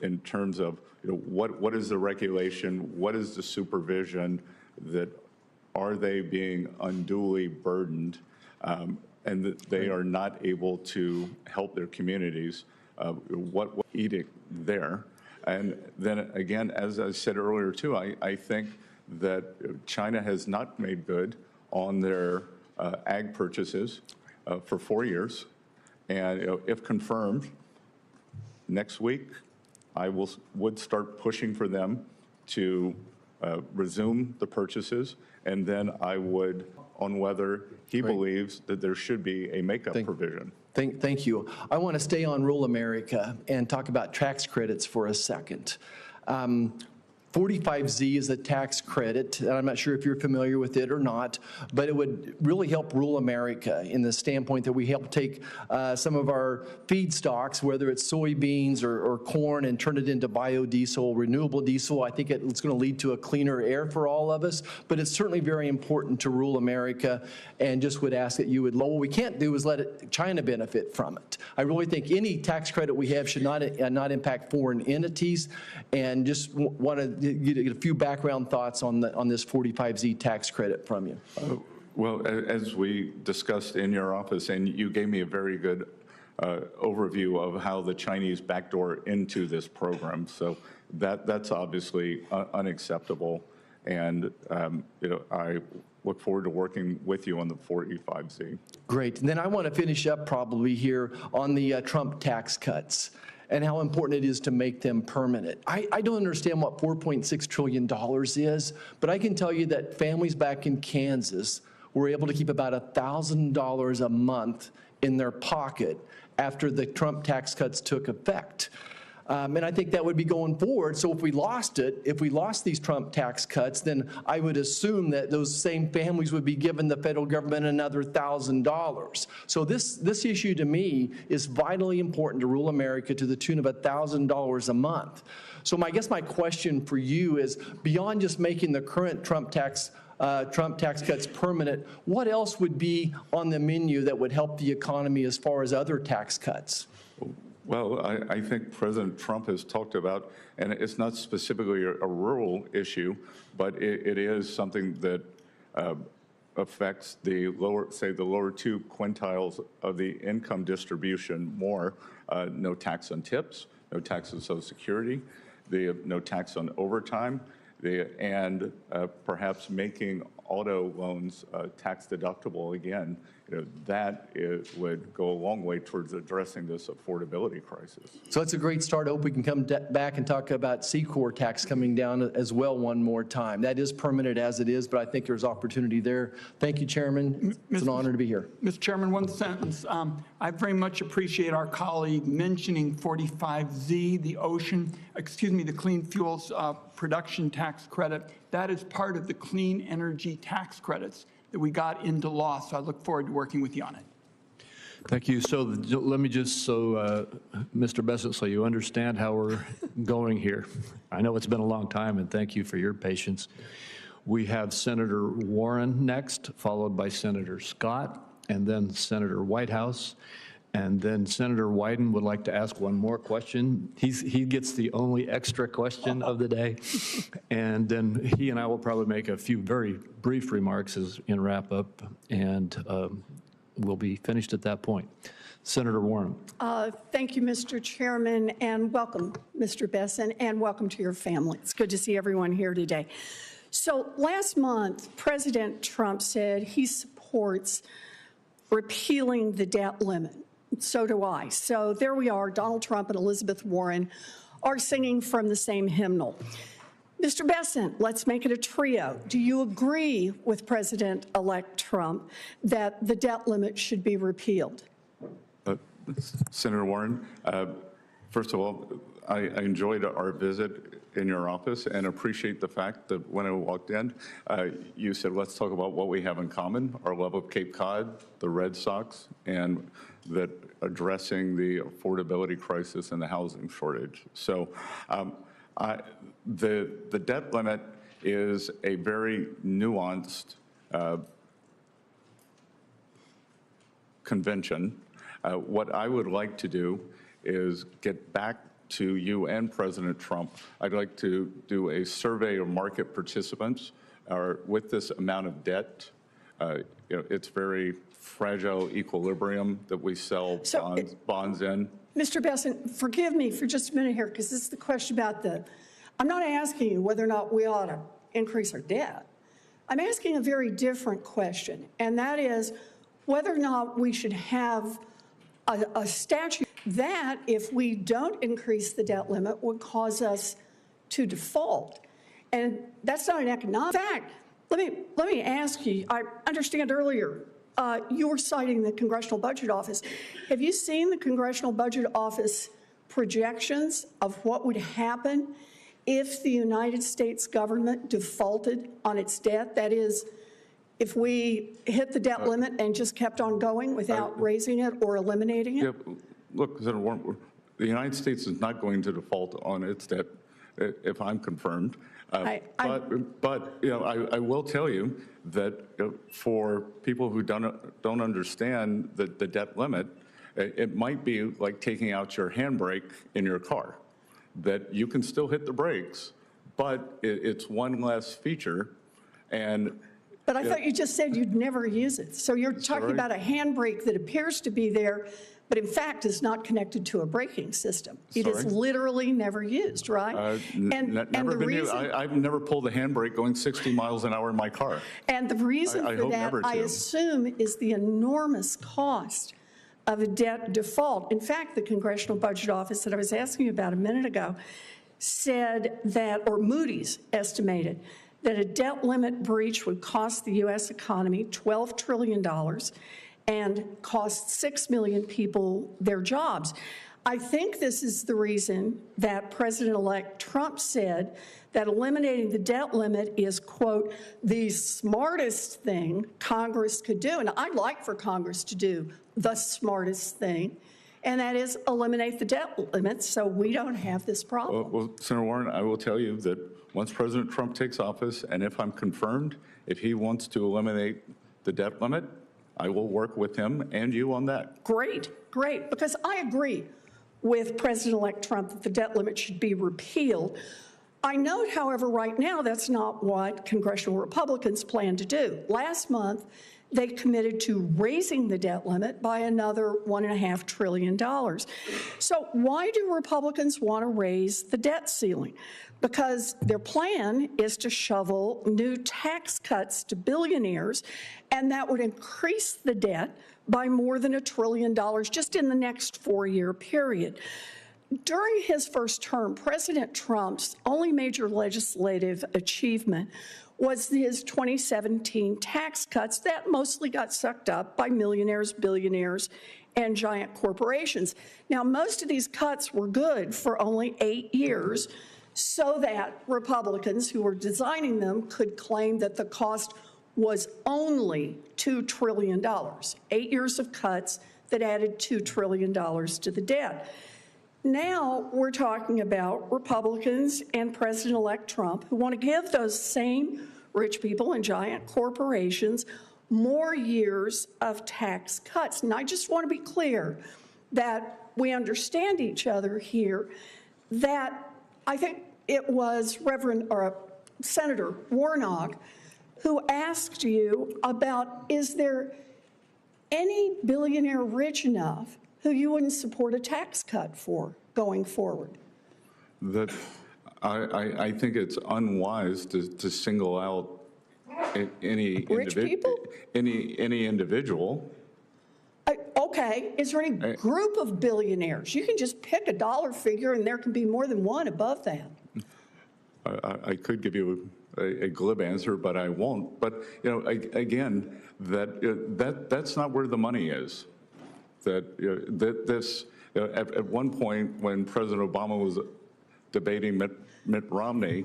in terms of what is the regulation, what is the supervision, that are they being unduly burdened, and that they are not able to help their communities, what edict there. And then again, as I said earlier too, I think that China has not made good on their ag purchases for 4 years. And if confirmed, next week, I would start pushing for them to resume the purchases, and then I would on whether he believes that there should be a makeup provision. Thank you. I want to stay on rural America and talk about tax credits for a second. 45Z is a tax credit, and I'm not sure if you're familiar with it or not, but it would really help rural America in the standpoint that we help take some of our feedstocks, whether it's soybeans or corn, and turn it into biodiesel, renewable diesel. I think it's going to lead to a cleaner air for all of us, but it's certainly very important to rural America, and just would ask that you would, what we can't do is let China benefit from it. I really think any tax credit we have should not impact foreign entities, and just want to get a few background thoughts on this 45Z tax credit from you. Well, as we discussed in your office, and you gave me a very good overview of how the Chinese backdoor into this program. So that's obviously unacceptable. And I look forward to working with you on the 45Z. Great. And then I want to finish up probably here on the Trump tax cuts and how important it is to make them permanent. I don't understand what $4.6 trillion is, but I can tell you that families back in Kansas were able to keep about $1,000 a month in their pocket after the Trump tax cuts took effect. And I think that would be going forward. So if we lost these Trump tax cuts, then I would assume that those same families would be giving the federal government another $1,000. So this issue to me is vitally important to rural America to the tune of $1,000 a month. So I guess my question for you is, beyond just making the current Trump tax cuts permanent, what else would be on the menu that would help the economy as far as other tax cuts? Well, I think President Trump has talked about, and it's not specifically a rural issue, but it is something that affects the lower, say, the lower 2 quintiles of the income distribution more. No tax on tips, no tax on Social Security, no tax on overtime, and perhaps making auto loans tax deductible again. That would go a long way towards addressing this affordability crisis. So that's a great start. I hope we can come back and talk about C-Corp tax coming down as well one more time. That is permanent as it is, but I think there's opportunity there. Thank you, Chairman. It's an honor to be here. Mr. Chairman, one sentence. I very much appreciate our colleague mentioning 45Z, the Clean Fuels Production Tax Credit. That is part of the clean energy tax credits that we got into law, so I look forward to working with you on it. Thank you. So let me just, Mr. Bessent, so you understand how we're going here. I know it's been a long time, and thank you for your patience. We have Senator Warren next, followed by Senator Scott, and then Senator Whitehouse. And then Senator Wyden would like to ask one more question. He gets the only extra question of the day. And then he and I will probably make a few very brief remarks in wrap up, and we'll be finished at that point. Senator Warren. Thank you, Mr. Chairman, and welcome, Mr. Bessent, and welcome to your family. It's good to see everyone here today. So last month, President Trump said he supports repealing the debt limit. So do I. So there we are, Donald Trump and Elizabeth Warren are singing from the same hymnal. Mr. Bessent, let's make it a trio. Do you agree with President-elect Trump that the debt limit should be repealed? Senator Warren, first of all, I enjoyed our visit in your office and appreciate the fact that when I walked in, you said, let's talk about what we have in common, our love of Cape Cod, the Red Sox, and that addressing the affordability crisis and the housing shortage. So the debt limit is a very nuanced convention. What I would like to do is get back to you and President Trump. I'd like to do a survey of market participants with this amount of debt. It's very fragile equilibrium that we sell bonds in. Mr. Bessent, forgive me for just a minute here, because this is the question about I'm not asking you whether or not we ought to increase our debt. I'm asking a very different question, and that is whether or not we should have a statute that, if we don't increase the debt limit, would cause us to default. And that's not an economic fact. Let me ask you, I understand earlier you were citing the Congressional Budget Office. Have you seen the Congressional Budget Office projections of what would happen if the United States government defaulted on its debt? That is, if we hit the debt limit and just kept on going without raising it or eliminating it? Yeah, look, Senator Warren, the United States is not going to default on its debt if I'm confirmed. But I will tell you that for people who don't understand the debt limit, it might be like taking out your handbrake in your car, that you can still hit the brakes, but it's one less feature. But I thought you just said you'd never use it. So you're talking about a handbrake that appears to be there, but in fact is not connected to a braking system. It is literally never used, right? I've never pulled a handbrake going 60 miles an hour in my car. And the reason for that, I assume, is the enormous cost of a debt default. In fact, the Congressional Budget Office that I was asking you about a minute ago said that, or Moody's estimated, that a debt limit breach would cost the U.S. economy $12 trillion and cost 6 million people their jobs. I think this is the reason that President-elect Trump said that eliminating the debt limit is, quote, the smartest thing Congress could do. And I'd like for Congress to do the smartest thing, and that is eliminate the debt limit so we don't have this problem. Well, Senator Warren, I will tell you that once President Trump takes office, and if I'm confirmed, if he wants to eliminate the debt limit, I will work with him and you on that. Great, great, because I agree with President-elect Trump that the debt limit should be repealed. I note, however, right now that's not what congressional Republicans plan to do. Last month, they committed to raising the debt limit by another $1.5 trillion. So why do Republicans want to raise the debt ceiling? Because their plan is to shovel new tax cuts to billionaires, and that would increase the debt by more than $1 trillion just in the next 4-year period. During his first term, President Trump's only major legislative achievement was his 2017 tax cuts that mostly got sucked up by millionaires, billionaires, and giant corporations. Now, most of these cuts were good for only 8 years, so that Republicans who were designing them could claim that the cost was only $2 trillion, 8 years of cuts that added $2 trillion to the debt. Now we're talking about Republicans and President-elect Trump who want to give those same rich people and giant corporations more years of tax cuts. And I just want to be clear that we understand each other here, that I think it was Senator Warnock who asked you about, is there any billionaire rich enough who you wouldn't support a tax cut for going forward? That I think it's unwise to single out any individual. Okay, is there any group of billionaires? You can just pick a dollar figure and there can be more than one above that. I could give you a glib answer, but I won't. But again, that's not where the money is. At one point when President Obama was debating Mitt Romney,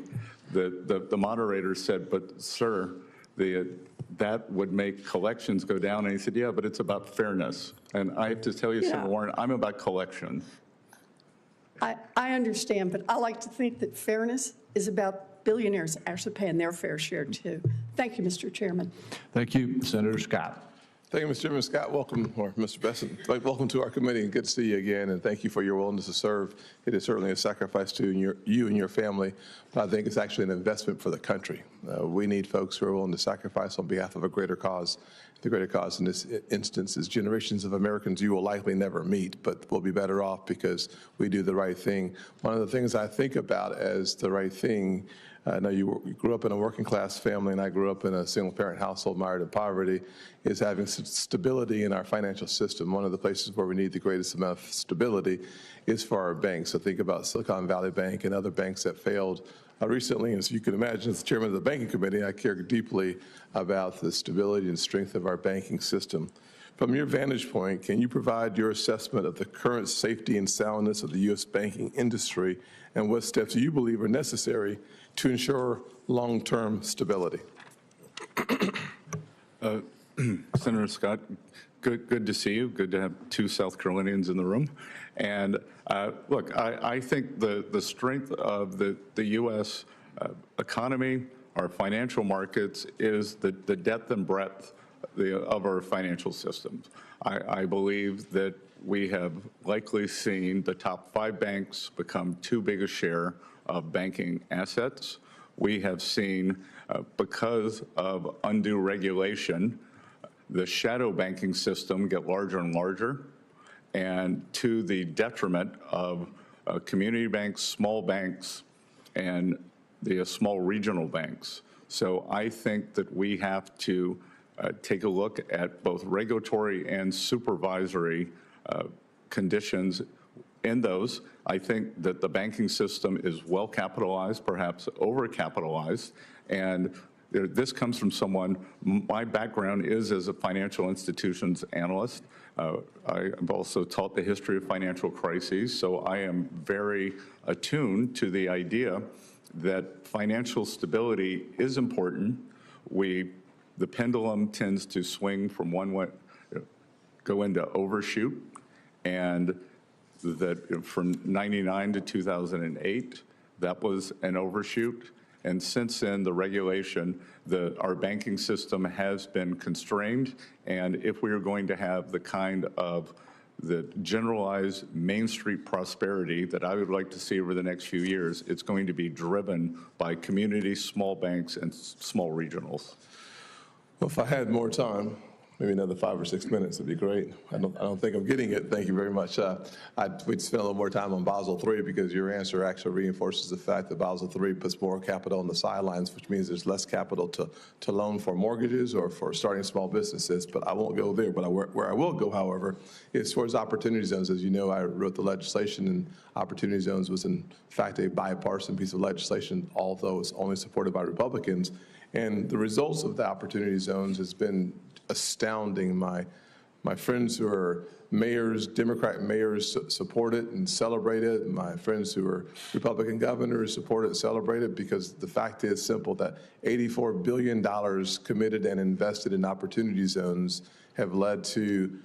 the moderator said, but sir, that would make collections go down. And he said, yeah, but it's about fairness. And I have to tell you, Senator Warren, I'm about collection. I understand, but I like to think that fairness is about billionaires actually paying their fair share too. Thank you, Mr. Chairman. Thank you, Senator Scott. Thank you, Mr. Chairman. Scott, welcome, or Mr. Bessent, welcome to our committee, and good to see you again, and thank you for your willingness to serve. It is certainly a sacrifice to you and your family, but I think it's actually an investment for the country. We need folks who are willing to sacrifice on behalf of a greater cause. The greater cause in this instance is generations of Americans you will likely never meet, but will be better off because we do the right thing. One of the things I think about as the right thing, I know you grew up in a working class family and I grew up in a single parent household mired in poverty, is having stability in our financial system. One of the places where we need the greatest amount of stability is for our banks. So think about Silicon Valley Bank and other banks that failed recently. As you can imagine, as the chairman of the banking committee, I care deeply about the stability and strength of our banking system. From your vantage point, can you provide your assessment of the current safety and soundness of the U.S. banking industry and what steps you believe are necessary to ensure long-term stability? Senator Scott, good to see you. Good to have two South Carolinians in the room. And look, I think the strength of the U.S. Economy, our financial markets, is the depth and breadth of our financial systems. I believe that we have likely seen the top 5 banks become too big a share of banking assets. We have seen, because of undue regulation, the shadow banking system get larger and larger, and to the detriment of community banks, small banks, and the small regional banks. So I think that we have to take a look at both regulatory and supervisory conditions in those. I think that the banking system is well capitalized, perhaps over-capitalized, and this comes from someone, my background is as a financial institutions analyst. I've also taught the history of financial crises, so I am very attuned to the idea that financial stability is important. The pendulum tends to swing from one way, go into overshoot, and that from 99 to 2008, that was an overshoot. And since then, the regulation, our banking system has been constrained. And if we are going to have the kind of the generalized Main Street prosperity that I would like to see over the next few years, it's going to be driven by communities, small banks, and small regionals. Well, if I had more time, maybe another 5 or 6 minutes would be great. I don't think I'm getting it. Thank you very much. We'd spend a little more time on Basel III because your answer actually reinforces the fact that Basel III puts more capital on the sidelines, which means there's less capital to loan for mortgages or for starting small businesses. But I won't go there. But where I will go, however, is towards opportunity zones. As you know, I wrote the legislation, and opportunity zones was in fact a bipartisan piece of legislation, although it's only supported by Republicans. And the results of the opportunity zones has been astounding. My friends who are mayors, Democrat mayors, support it and celebrate it. My friends who are Republican governors support it and celebrate it, because the fact is simple, that $84 billion committed and invested in opportunity zones have led to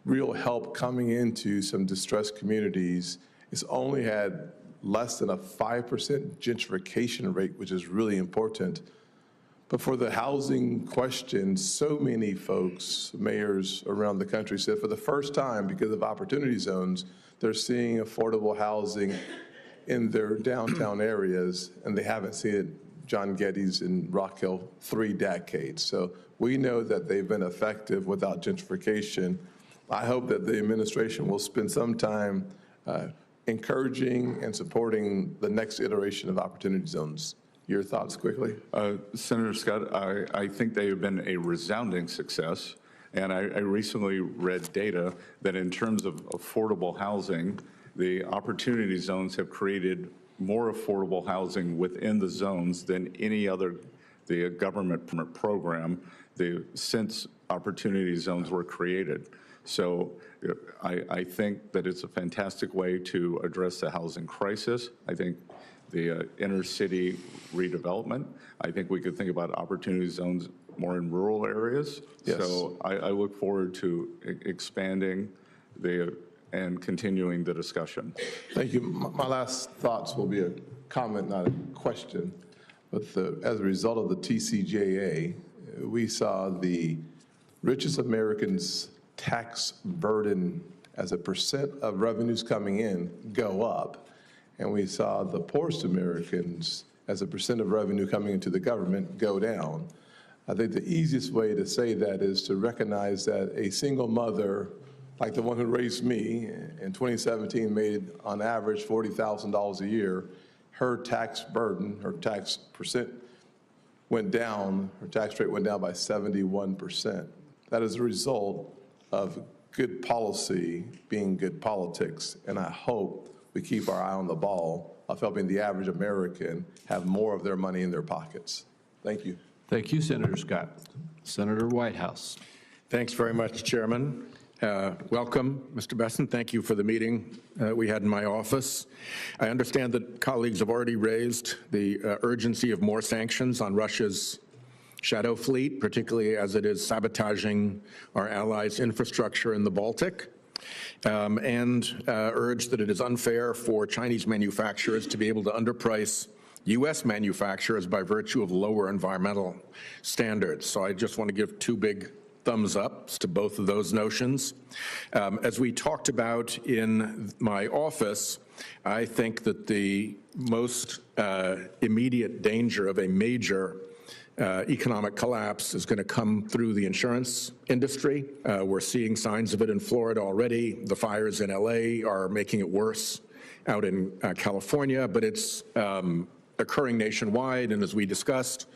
real help coming into some distressed communities. It's only had less than a 5% gentrification rate, which is really important. But for the housing question, so many folks, mayors around the country, said for the first time, because of opportunity zones, they're seeing affordable housing in their downtown areas, and they haven't seen it, John Geddes in Rock Hill, 3 decades. So we know that they've been effective without gentrification. I hope that the administration will spend some time encouraging and supporting the next iteration of opportunity zones. Your thoughts quickly? Senator Scott, I think they have been a resounding success. And I recently read data that in terms of affordable housing, the opportunity zones have created more affordable housing within the zones than any other government program since opportunity zones were created. So I think that it's a fantastic way to address the housing crisis. I think the inner city redevelopment. I think we could think about opportunity zones more in rural areas. Yes. So I look forward to expanding and continuing the discussion. Thank you. My last thoughts will be a comment, not a question. But as a result of the TCJA, we saw the richest Americans' tax burden as a percent of revenues coming in go up. And we saw the poorest Americans as a percent of revenue coming into the government go down. I think the easiest way to say that is to recognize that a single mother, like the one who raised me in 2017, made on average $40,000 a year. Her tax burden, her tax percent went down, her tax rate went down by 71%. That is a result of good policy being good politics, and I hope we keep our eye on the ball of helping the average American have more of their money in their pockets. Thank you. Thank you, Senator Scott. Senator Whitehouse. Thanks very much, Chairman. Welcome, Mr. Bessent. Thank you for the meeting we had in my office. I understand that colleagues have already raised the urgency of more sanctions on Russia's shadow fleet, particularly as it is sabotaging our allies' infrastructure in the Baltic, and urged that it is unfair for Chinese manufacturers to be able to underprice U.S. manufacturers by virtue of lower environmental standards. So I just want to give two big thumbs ups to both of those notions. As we talked about in my office, I think that the most immediate danger of a major economic collapse is going to come through the insurance industry. We're seeing signs of it in Florida already. The fires in LA are making it worse out in California, but it's occurring nationwide. And as we discussed,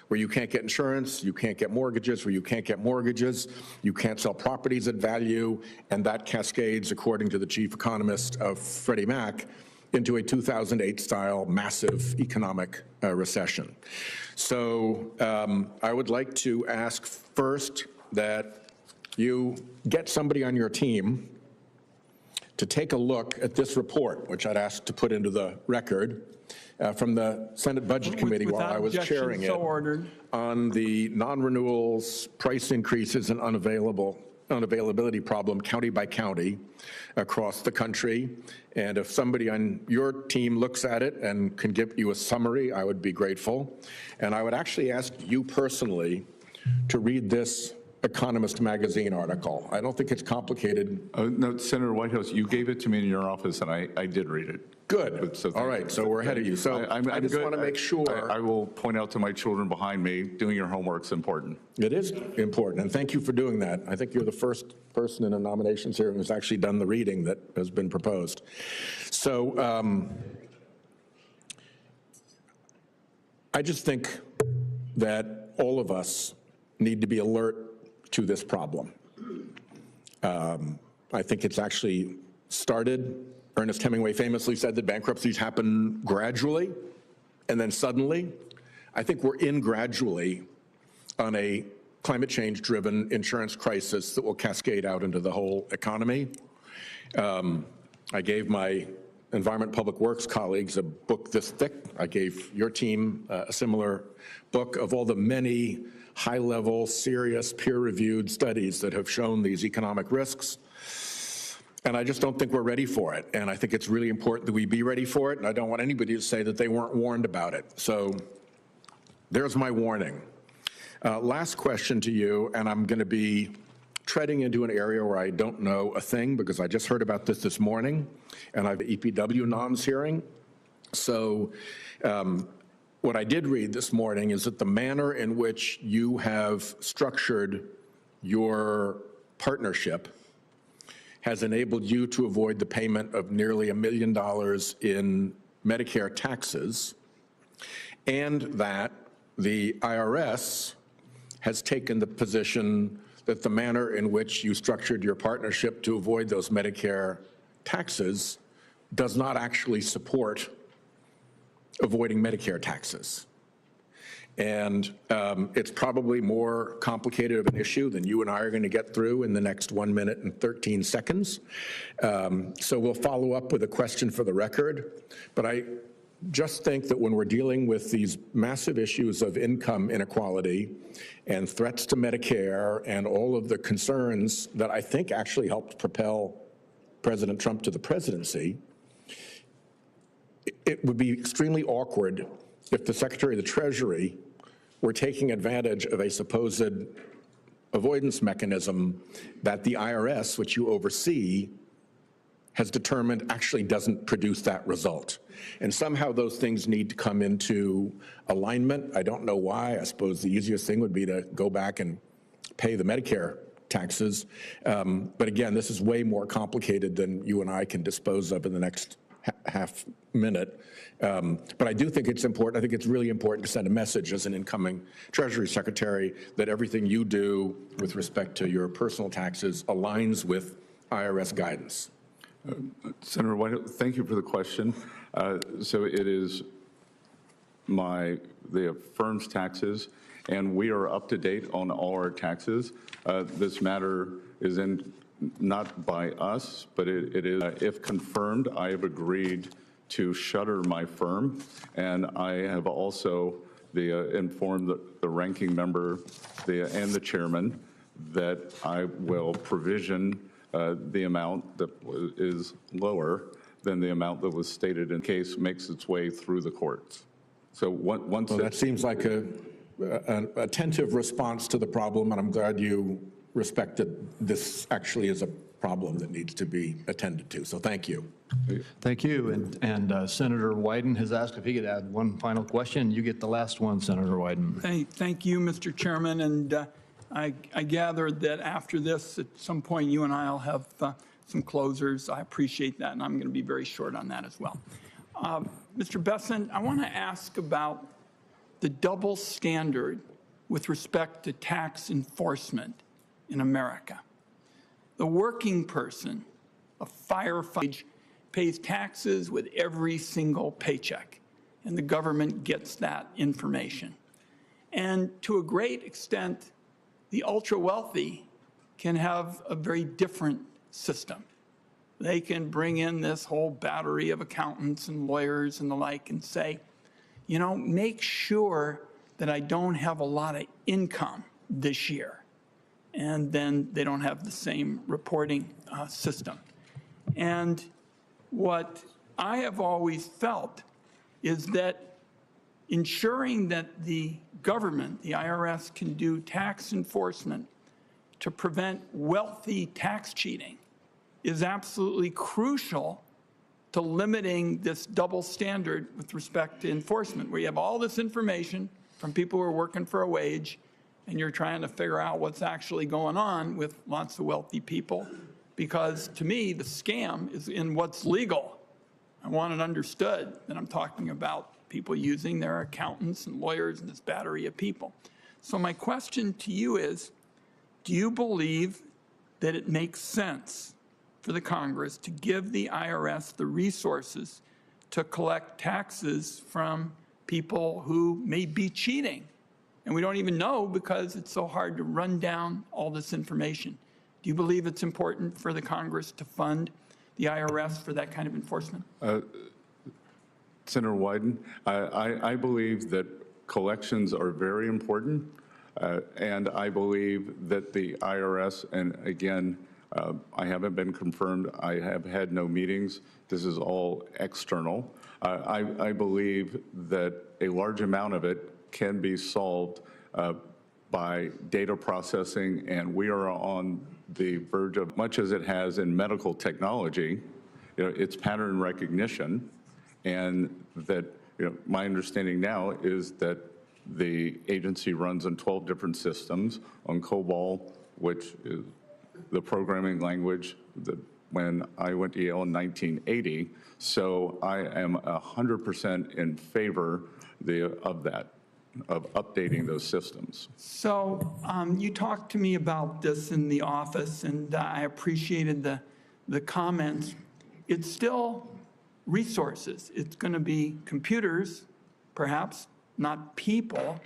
where you can't get insurance, you can't get mortgages, where you can't get mortgages, you can't sell properties at value, and that cascades, according to the chief economist of Freddie Mac, into a 2008-style massive economic recession. So I would like to ask first that you get somebody on your team to take a look at this report, which I'd ask to put into the record, from the Senate Budget Committee while I was chairing it, on the non-renewals, price increases, and unavailability problem county by county across the country. And if somebody on your team looks at it and can give you a summary, I would be grateful. And I would actually ask you personally to read this Economist magazine article. I don't think it's complicated. No, Senator Whitehouse, you gave it to me in your office, and I did read it. Good. So all right, so we're ahead of you. So I just want to make sure. I will point out to my children behind me, doing your homework's important. It is important, and thank you for doing that. I think you're the first person in a nominations hearing who's actually done the reading that has been proposed. So I just think that all of us need to be alert to this problem. I think it's actually started. Ernest Hemingway famously said that bankruptcies happen gradually and then suddenly. I think we're in gradually on a climate change-driven insurance crisis that will cascade out into the whole economy. I gave my Environment Public Works colleagues a book this thick. I gave your team a similar book of all the many high-level, serious, peer-reviewed studies that have shown these economic risks. And I just don't think we're ready for it. And I think it's really important that we be ready for it. And I don't want anybody to say that they weren't warned about it. So there's my warning. Last question to you, and I'm going to be treading into an area where I don't know a thing because I just heard about this morning, and I have the EPW noms hearing. So what I did read this morning is that the manner in which you have structured your partnership has enabled you to avoid the payment of nearly $1 million in Medicare taxes, and that the IRS has taken the position that the manner in which you structured your partnership to avoid those Medicare taxes does not actually support avoiding Medicare taxes. And it's probably more complicated of an issue than you and I are going to get through in the next 1 minute and 13 seconds. So we'll follow up with a question for the record. But I just think that when we're dealing with these massive issues of income inequality and threats to Medicare and all of the concerns that I think actually helped propel President Trump to the presidency, it would be extremely awkward if the Secretary of the Treasury were taking advantage of a supposed avoidance mechanism that the IRS, which you oversee, has determined actually doesn't produce that result. And somehow those things need to come into alignment. I don't know why. I suppose the easiest thing would be to go back and pay the Medicare taxes. But again, this is way more complicated than you and I can dispose of in the next half minute. But I do think it's important. I think it's really important to send a message as an incoming Treasury Secretary that everything you do with respect to your personal taxes aligns with IRS guidance. Senator White, thank you for the question. So it is the firm's taxes, and we are up to date on all our taxes. This matter is not by us, but it is, if confirmed, I have agreed to shutter my firm, and I have also informed the ranking member and the chairman that I will provision the amount that is lower than the amount that was stated in case makes its way through the courts. So once that seems like an attentive response to the problem, and I'm glad you respected this actually is a problem that needs to be attended to. So thank you. Thank you. And Senator Wyden has asked if he could add one final question. You get the last one, Senator Wyden. Thank you, Mr. Chairman. And I gathered that after this, at some point, you and I will have some closers. I appreciate that, and I'm going to be very short on that as well. Mr. Bessent, I want to ask about the double standard with respect to tax enforcement in America. The working person, a firefighter, pays taxes with every single paycheck, and the government gets that information. And to a great extent, the ultra-wealthy can have a very different system. They can bring in this whole battery of accountants and lawyers and the like and say, you know, make sure that I don't have a lot of income this year. And then they don't have the same reporting system. And what I have always felt is that ensuring that the government, the IRS, can do tax enforcement to prevent wealthy tax cheating is absolutely crucial to limiting this double standard with respect to enforcement, where you have all this information from people who are working for a wage, and you're trying to figure out what's actually going on with lots of wealthy people. Because to me, the scam is in what's legal. I want it understood that I'm talking about people using their accountants and lawyers and this battery of people. So my question to you is, do you believe that it makes sense for the Congress to give the IRS the resources to collect taxes from people who may be cheating? And we don't even know because it's so hard to run down all this information. Do you believe it's important for the Congress to fund the IRS for that kind of enforcement? Senator Wyden, I believe that collections are very important, and I believe that the IRS, and again, I haven't been confirmed, I have had no meetings, this is all external. I believe that a large amount of it can be solved by data processing, and we are on the verge of, much as it has in medical technology, it's pattern recognition, and that my understanding now is that the agency runs on 12 different systems on COBOL, which is the programming language that when I went to Yale in 1980. So I am 100% in favor of that, of updating those systems. So you talked to me about this in the office, and I appreciated the comments. It's still resources. It's going to be computers, perhaps, not people.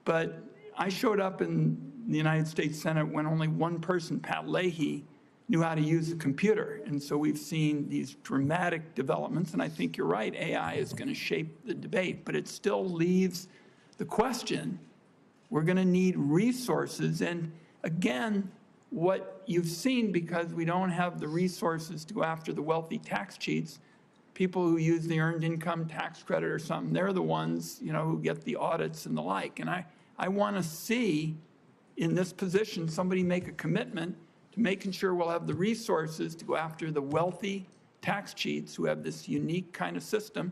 But I showed up in the United States Senate when only one person, Pat Leahy, knew how to use a computer. And so we've seen these dramatic developments, and I think you're right, AI is going to shape the debate, but it still leaves the question, we're going to need resources. And again, what you've seen, because we don't have the resources to go after the wealthy tax cheats, people who use the earned income tax credit or something, they're the ones, who get the audits and the like. And I want to see in this position somebody make a commitment to making sure we'll have the resources to go after the wealthy tax cheats who have this unique kind of system.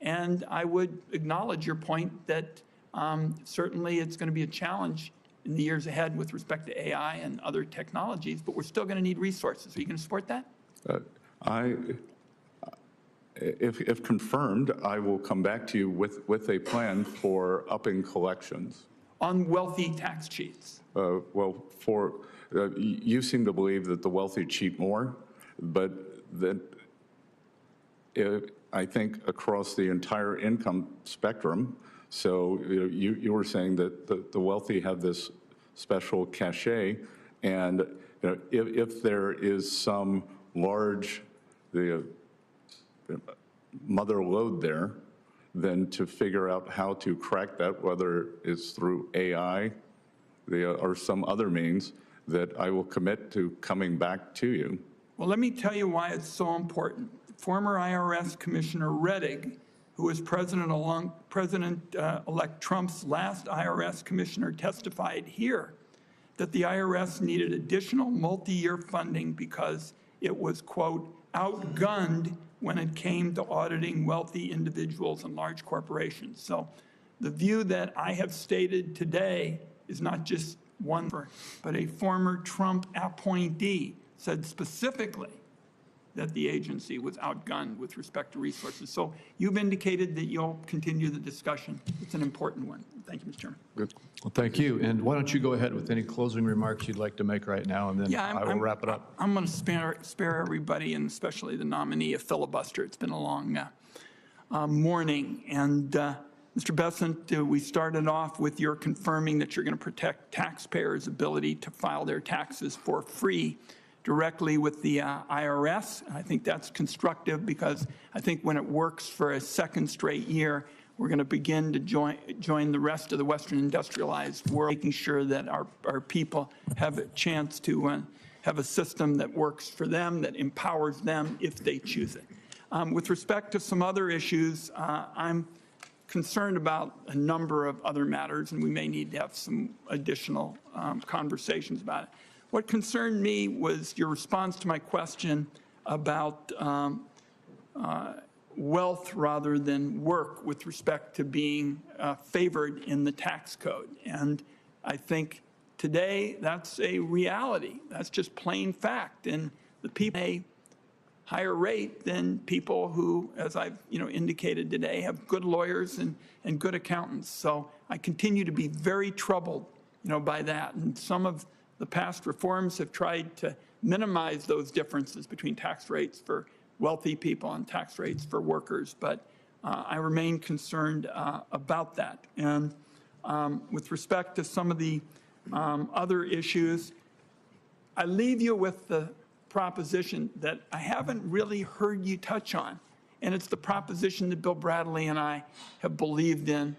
And I would acknowledge your point that certainly it's going to be a challenge in the years ahead with respect to AI and other technologies, but we're still going to need resources. Are you going to support that? If confirmed, I will come back to you with a plan for upping collections. On wealthy tax cheats? Well, you seem to believe that the wealthy cheat more, but that I think across the entire income spectrum. So you were saying that the wealthy have this special cachet, and if there is some large mother lode there, then to figure out how to crack that, whether it's through AI or some other means, that I will commit to coming back to you. Well, let me tell you why it's so important. Former IRS Commissioner Rettig, who was President-elect Trump's last IRS commissioner, testified here that the IRS needed additional multi-year funding because it was, quote, outgunned when it came to auditing wealthy individuals and large corporations. So the view that I have stated today is not just one, but a former Trump appointee said specifically that the agency was outgunned with respect to resources. So you've indicated that you'll continue the discussion. It's an important one. Thank you, Mr. Chairman. Good. Well, thank you. And why don't you go ahead with any closing remarks you'd like to make right now, and then I will wrap it up. I'm going to spare everybody, and especially the nominee, a filibuster. It's been a long morning. And Mr. Bessent, we started off with your confirming that you're going to protect taxpayers' ability to file their taxes for free directly with the IRS. I think that's constructive, because I think when it works for a second straight year, we're going to begin to join the rest of the Western industrialized world, making sure that our people have a chance to have a system that works for them, that empowers them if they choose it. With respect to some other issues, I'm concerned about a number of other matters, and we may need to have some additional conversations about it. What concerned me was your response to my question about wealth rather than work with respect to being favored in the tax code. And I think today that's a reality. That's just plain fact. And the people pay a higher rate than people who, as I've indicated today, have good lawyers and good accountants. So I continue to be very troubled by that. And some of the past reforms have tried to minimize those differences between tax rates for wealthy people and tax rates for workers, but I remain concerned about that. And with respect to some of the other issues, I leave you with the proposition that I haven't really heard you touch on, and it's the proposition that Bill Bradley and I have believed in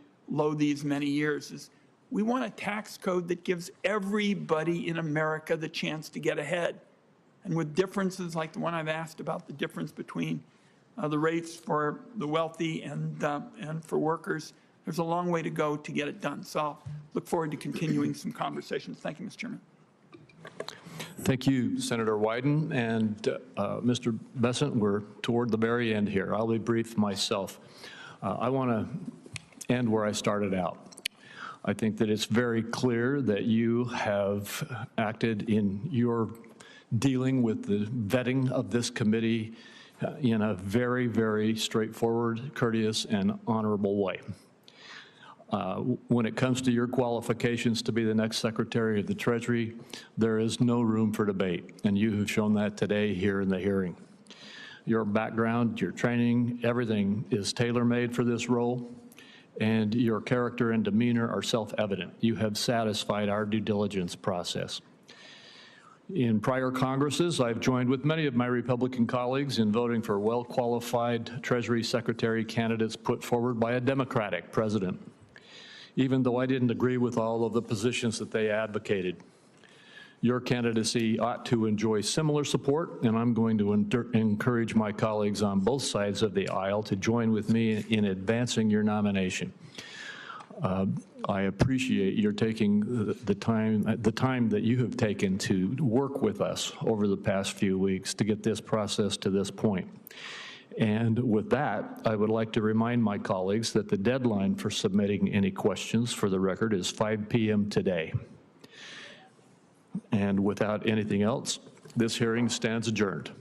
these many years, is we want a tax code that gives everybody in America the chance to get ahead. And with differences like the one I've asked about, the difference between the rates for the wealthy and for workers, there's a long way to go to get it done. So I'll look forward to continuing some conversations. Thank you, Mr. Chairman. Thank you, Senator Wyden. And Mr. Bessent, we're toward the very end here. I'll be brief myself. I want to end where I started out. I think that it's very clear that you have acted in your dealing with the vetting of this committee in a very, very straightforward, courteous, and honorable way. When it comes to your qualifications to be the next Secretary of the Treasury, there is no room for debate, and you have shown that today here in the hearing. Your background, your training, everything is tailor-made for this role, and your character and demeanor are self-evident. You have satisfied our due diligence process. In prior Congresses, I've joined with many of my Republican colleagues in voting for well-qualified Treasury Secretary candidates put forward by a Democratic president, even though I didn't agree with all of the positions that they advocated. Your candidacy ought to enjoy similar support, and I'm going to encourage my colleagues on both sides of the aisle to join with me in advancing your nomination. I appreciate your taking the time that you have taken to work with us over the past few weeks to get this process to this point. And with that, I would like to remind my colleagues that the deadline for submitting any questions for the record is 5 p.m. today. And without anything else, this hearing stands adjourned.